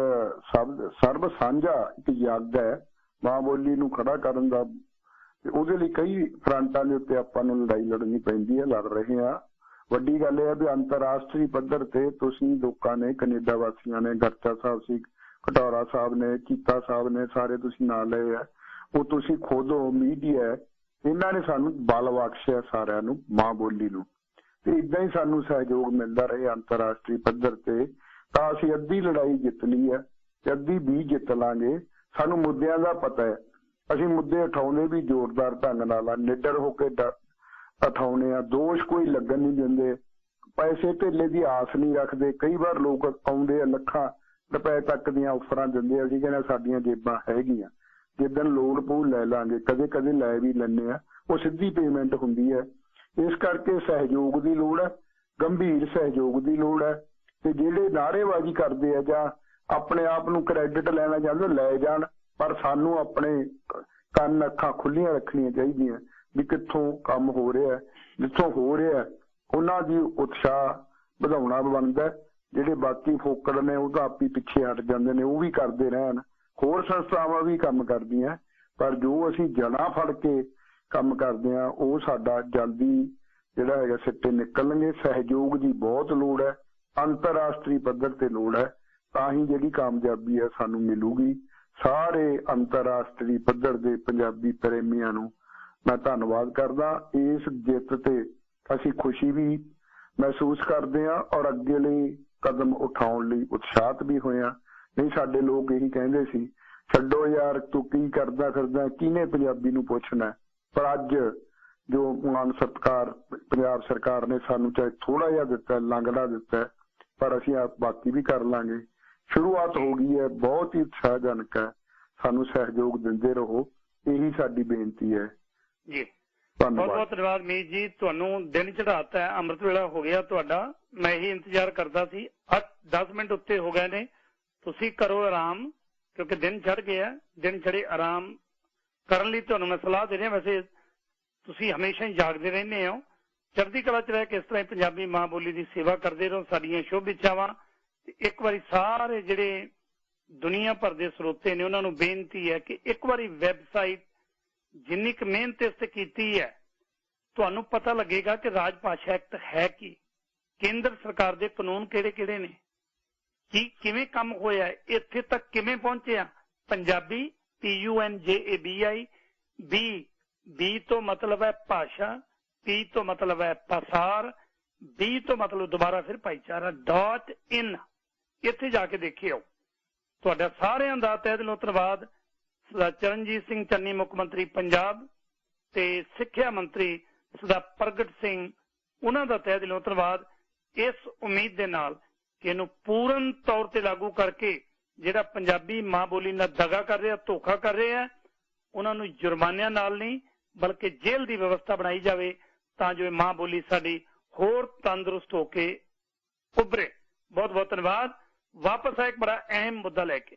ਸਰਬ ਸਾਂਝਾ ਇੱਕ ਯੱਗ ਹੈ ਮਾਂ ਬੋਲੀ ਨੂੰ ਖੜਾ ਕਰਨ ਦਾ। ਉਹਦੇ ਲਈ ਕਈ ਫਰੰਟਾਂ ਦੇ ਉੱਤੇ ਆਪਾਂ ਨੂੰ ਲੜਾਈ ਲੜਨੀ ਪੈਂਦੀ ਹੈ, ਲੜ ਰਹੇ ਹਾਂ। ਵੱਡੀ ਗੱਲ ਇਹ ਹੈ ਵੀ ਅੰਤਰਰਾਸ਼ਟਰੀ ਪੱਧਰ ਤੇ ਤੁਸੀਂ ਲੋਕਾਂ ਨੇ, ਕੈਨੇਡਾ ਵਾਸੀਆਂ ਨੇ, ਗਰਚਾ ਸਾਹਿਬ ਸੀ, ਘਟੌਰਾ ਸਾਹਿਬ ਨੇ, ਚੀਤਾ ਸਾਹਿਬ ਨੇ, ਸਾਰੇ ਤੁਸੀਂ ਨਾਂ ਲਏ ਆ। ਉਹ ਤੁਸੀਂ ਖੁਦ ਹੋ, ਮੀਡੀਆ, ਇਹਨਾਂ ਨੇ ਸਾਨੂੰ ਬਲ ਬਖਸ਼ਿਆ ਸਾਰਿਆਂ ਨੂੰ ਮਾਂ ਬੋਲੀ ਨੂੰ। ਤੇ ਇਦਾਂ ਹੀ ਸਾਨੂੰ ਸਹਿਯੋਗ ਮਿਲਦਾ ਰਹੇ ਅੰਤਰਰਾਸ਼ਟਰੀ ਪੱਧਰ ਤੇ, ਤਾਂ ਅਸੀਂ ਅੱਧੀ ਲੜਾਈ ਜਿੱਤ ਲਈ ਹੈ ਤੇ ਅੱਧੀ ਵੀ ਜਿੱਤ ਲਾਂਗੇ। ਸਾਨੂੰ ਮੁੱਦਿਆਂ ਦਾ ਪਤਾ ਹੈ, ਅਸੀਂ ਮੁੱਦੇ ਉਠਾਉਂਦੇ ਵੀ ਜ਼ੋਰਦਾਰ ਢੰਗ ਨਾਲ ਆ, ਨਿਡਰ ਹੋ ਕੇ ਉਠਾਉਣੇ ਆ, ਦੋਸ਼ ਕੋਈ ਲੱਗਣ ਨਹੀਂ ਦਿੰਦੇ, ਪੈਸੇ ਧੇਲੇ ਦੀ ਆਸ ਨਹੀਂ ਰੱਖਦੇ। ਕਈ ਵਾਰ ਲੋਕ ਆਉਂਦੇ ਆ ਲੱਖਾਂ ਰੁਪਏ ਤੱਕ ਦੀਆਂ ਆਫਰਾਂ ਦਿੰਦੇ ਆ, ਅਸੀਂ ਕਹਿੰਦੇ ਸਾਡੀਆਂ ਜੇਬਾਂ ਹੈਗੀਆਂ, ਜਿੱਦਣ ਲੋੜ ਪਊ ਲੈ ਲਾਂਗੇ, ਕਦੇ ਕਦੇ ਲੈ ਵੀ ਲੈਂਦੇ ਆ, ਉਹ ਸਿੱਧੀ ਪੇਮੈਂਟ ਹੁੰਦੀ ਹੈ। ਇਸ ਕਰਕੇ ਸਹਿਯੋਗ ਦੀ ਲੋੜ ਹੈ, ਗੰਭੀਰ ਸਹਿਯੋਗ ਦੀ ਲੋੜ ਹੈ। ਤੇ ਜਿਹੜੇ ਨਾਅਰੇਬਾਜ਼ੀ ਕਰਦੇ ਆ ਜਾਂ ਆਪਣੇ ਆਪ ਨੂੰ ਕ੍ਰੈਡਿਟ ਲੈਣਾ ਚਾਹੁੰਦੇ ਲੈ ਜਾਣ, ਪਰ ਸਾਨੂੰ ਆਪਣੇ ਕੰਨ ਅੱਖਾਂ ਖੁੱਲੀਆਂ ਰੱਖਣੀਆਂ ਚਾਹੀਦੀਆਂ ਵੀ ਕਿੱਥੋਂ ਕੰਮ ਹੋ ਰਿਹਾ, ਜਿੱਥੋਂ ਹੋ ਰਿਹਾ ਉਹਨਾਂ ਦੀ ਉਤਸ਼ਾਹ ਵਧਾਉਣਾ ਬਣਦਾ। ਜਿਹੜੇ ਬਾਕੀ ਫੋਕੜ ਨੇ ਉਹ ਤਾਂ ਆਪੀ ਪਿੱਛੇ ਹਟ ਜਾਂਦੇ ਨੇ, ਉਹ ਵੀ ਕਰਦੇ ਰਹਿਣ। ਹੋਰ ਸੰਸਥਾਵਾਂ ਵੀ ਕੰਮ ਕਰਦੀਆਂ, ਪਰ ਜੋ ਅਸੀਂ ਜੜ੍ਹਾਂ ਫੜ ਕੇ ਕੰਮ ਕਰਦੇ ਆ ਉਹ ਸਾਡਾ ਜਲਦੀ ਜਿਹੜਾ ਹੈਗਾ ਸਿੱਟੇ ਨਿਕਲਣਗੇ। ਸਹਿਯੋਗ ਦੀ ਬਹੁਤ ਲੋੜ ਹੈ, ਅੰਤਰਰਾਸ਼ਟਰੀ ਪੱਧਰ ਤੇ ਲੋੜ ਹੈ, ਤਾਂ ਹੀ ਜਿਹੜੀ ਕਾਮਯਾਬੀ ਹੈ ਸਾਨੂੰ ਮਿਲੂਗੀ। ਸਾਰੇ ਅੰਤਰਰਾਸ਼ਟਰੀ ਪੱਧਰ ਦੇ ਪੰਜਾਬੀ ਪ੍ਰੇਮੀਆਂ ਨੂੰ ਮੈਂ ਧੰਨਵਾਦ ਕਰਦਾ। ਇਸ ਜਿੱਤ ਤੇ ਅਸੀਂ ਖੁਸ਼ੀ ਵੀ ਮਹਿਸੂਸ ਕਰਦੇ ਹਾਂ ਔਰ ਅੱਗੇ ਲਈ ਕਦਮ ਉਠਾਉਣ ਲਈ ਉਤਸ਼ਾਹਿਤ ਵੀ ਹੋਏ ਹਾਂ। ਨਹੀਂ ਸਾਡੇ ਲੋਕ ਇਹੀ ਕਹਿੰਦੇ ਸੀ, ਛੱਡੋ ਯਾਰ ਤੂੰ ਕੀ ਕਰਦਾ ਫਿਰਦਾ, ਕਿਹਨੇ ਪੰਜਾਬੀ ਨੂੰ ਪੁੱਛਣਾ। ਪਰ ਅੱਜ ਜੋ ਮਾਨ ਸਤਿਕਾਰ ਪੰਜਾਬ ਸਰਕਾਰ ਨੇ ਸਾਨੂੰ ਚਾਹੇ ਥੋੜਾ ਜਿਹਾ ਦਿੱਤਾ, ਲੰਗੜਾ ਦਿੱਤਾ, ਪਰ ਅਸੀਂ ਬਾਕੀ ਵੀ ਕਰ ਲਾਂਗੇ। ਸ਼ੁਰੂਆਤ ਹੋ ਗਈ ਹੈ, ਬਹੁਤ ਹੀ ਉਤਸ਼ਾਹਜਨਕ ਹੈ। ਸਾਨੂੰ ਸਹਿਯੋਗ ਦਿੰਦੇ ਰਹੋ, ਇਹੀ ਸਾਡੀ ਬੇਨਤੀ ਹੈ ਜੀ। ਬਹੁਤ ਬਹੁਤ ਧੰਨਵਾਦ ਮੀਤ ਜੀ, ਤੁਹਾਨੂੰ ਦਿਨ ਚੜਾਤਾ ਹੈ, ਅੰਮ੍ਰਿਤ ਵੇਲਾ ਹੋ ਗਿਆ ਤੁਹਾਡਾ। ਮੈਂ ਇਹੀ ਇੰਤਜ਼ਾਰ ਕਰਦਾ ਸੀ। 10 ਮਿੰਟ ਉੱਤੇ ਹੋ ਗਏ ਨੇ, ਤੁਸੀਂ ਕਰੋ ਆਰਾਮ, ਕਿਉਂਕਿ ਦਿਨ ਚੜ ਗਿਆ। ਦਿਨ ਚੜੇ ਆਰਾਮ ਕਰਨ ਲਈ ਤੁਹਾਨੂੰ ਮੈਂ ਸਲਾਹ ਦੇ ਰਿਹਾ। ਵੈਸੇ ਤੁਸੀਂ ਹਮੇਸ਼ਾ ਹੀ ਜਾਗਦੇ ਰਹਿੰਦੇ ਹੋ, ਚੜ੍ਹਦੀ ਕਲਾ ਚ ਰਹਿ ਕੇ ਇਸ ਤਰ੍ਹਾਂ ਹੀ ਪੰਜਾਬੀ ਮਾਂ ਬੋਲੀ ਦੀ ਸੇਵਾ ਕਰਦੇ ਰਹੋ, ਸਾਡੀਆਂ ਸ਼ੁਭ ਇੱਛਾਵਾਂ। ਇੱਕ ਵਾਰੀ ਸਾਰੇ ਜਿਹੜੇ ਦੁਨੀਆ ਭਰ ਦੇ ਸਰੋਤੇ ਨੇ ਉਹਨਾਂ ਨੂੰ ਬੇਨਤੀ ਹੈ ਕਿ ਇੱਕ ਵਾਰੀ ਵੈਬਸਾਈਟ ਜਿੰਨੀ ਕੁ ਮਿਹਨਤ ਇਸ ਤੇ ਕੀਤੀ ਹੈ, ਤੁਹਾਨੂੰ ਪਤਾ ਲੱਗੇਗਾ ਕਿ ਰਾਜ ਭਾਸ਼ਾ ਐਕਟ ਹੈ ਕੀ, ਕੇਂਦਰ ਸਰਕਾਰ ਦੇ ਕਾਨੂੰਨ ਕਿਹੜੇ ਕਿਹੜੇ ਨੇ, ਕਿਵੇਂ ਕੰਮ ਹੋਇਆ, ਇੱਥੇ ਤੱਕ ਕਿਵੇਂ ਪਹੁੰਚਿਆ। ਪੰਜਾਬੀ PUNJABI, B ਤੋਂ ਮਤਲਬ ਹੈ ਭਾਸ਼ਾ, P ਤੋਂ ਮਤਲਬ ਹੈ ਪਸਾਰ, B ਤੋਂ ਮਤਲਬ ਦੁਬਾਰਾ ਫਿਰ ਭਾਈਚਾਰਾ .in। ਇੱਥੇ ਜਾ ਕੇ ਦੇਖਿਓ। ਤੁਹਾਡਾ ਸਾਰਿਆਂ ਦਾ ਤਹਿ ਦਿਲੋਂ ਧੰਨਵਾਦ। ਸਰਦਾਰ ਚਰਨਜੀਤ ਸਿੰਘ ਚੰਨੀ ਮੁੱਖ ਮੰਤਰੀ ਪੰਜਾਬ ਤੇ ਸਿੱਖਿਆ ਮੰਤਰੀ ਸਰਦਾਰ ਪ੍ਰਗਟ ਸਿੰਘ, ਉਹਨਾਂ ਦਾ ਤਹਿ ਦਿਲੋਂ ਧੰਨਵਾਦ। ਇਸ ਉਮੀਦ ਦੇ ਨਾਲ ਕਿ ਇਹਨੂੰ ਪੂਰਨ ਤੌਰ ਤੇ ਲਾਗੂ ਕਰਕੇ ਜਿਹੜਾ ਪੰਜਾਬੀ ਮਾਂ ਬੋਲੀ ਨਾਲ ਦਗਾ ਕਰ ਰਿਹਾ, ਧੋਖਾ ਕਰ ਰਿਹਾ, ਉਹਨਾਂ ਨੂੰ ਜੁਰਮਾਨਿਆਂ ਨਾਲ ਨਹੀਂ ਬਲਕਿ ਜੇਲ੍ਹ ਦੀ ਵਿਵਸਥਾ ਬਣਾਈ ਜਾਵੇ, ਤਾਂ ਜੋ ਇਹ ਮਾਂ ਬੋਲੀ ਸਾਡੀ ਹੋਰ ਤੰਦਰੁਸਤ ਹੋ ਕੇ ਉੱਭਰੇ। ਬਹੁਤ ਬਹੁਤ ਧੰਨਵਾਦ। ਵਾਪਸ ਆਇਆ ਇੱਕ ਬੜਾ ਅਹਿਮ ਮੁੱਦਾ ਲੈ ਕੇ।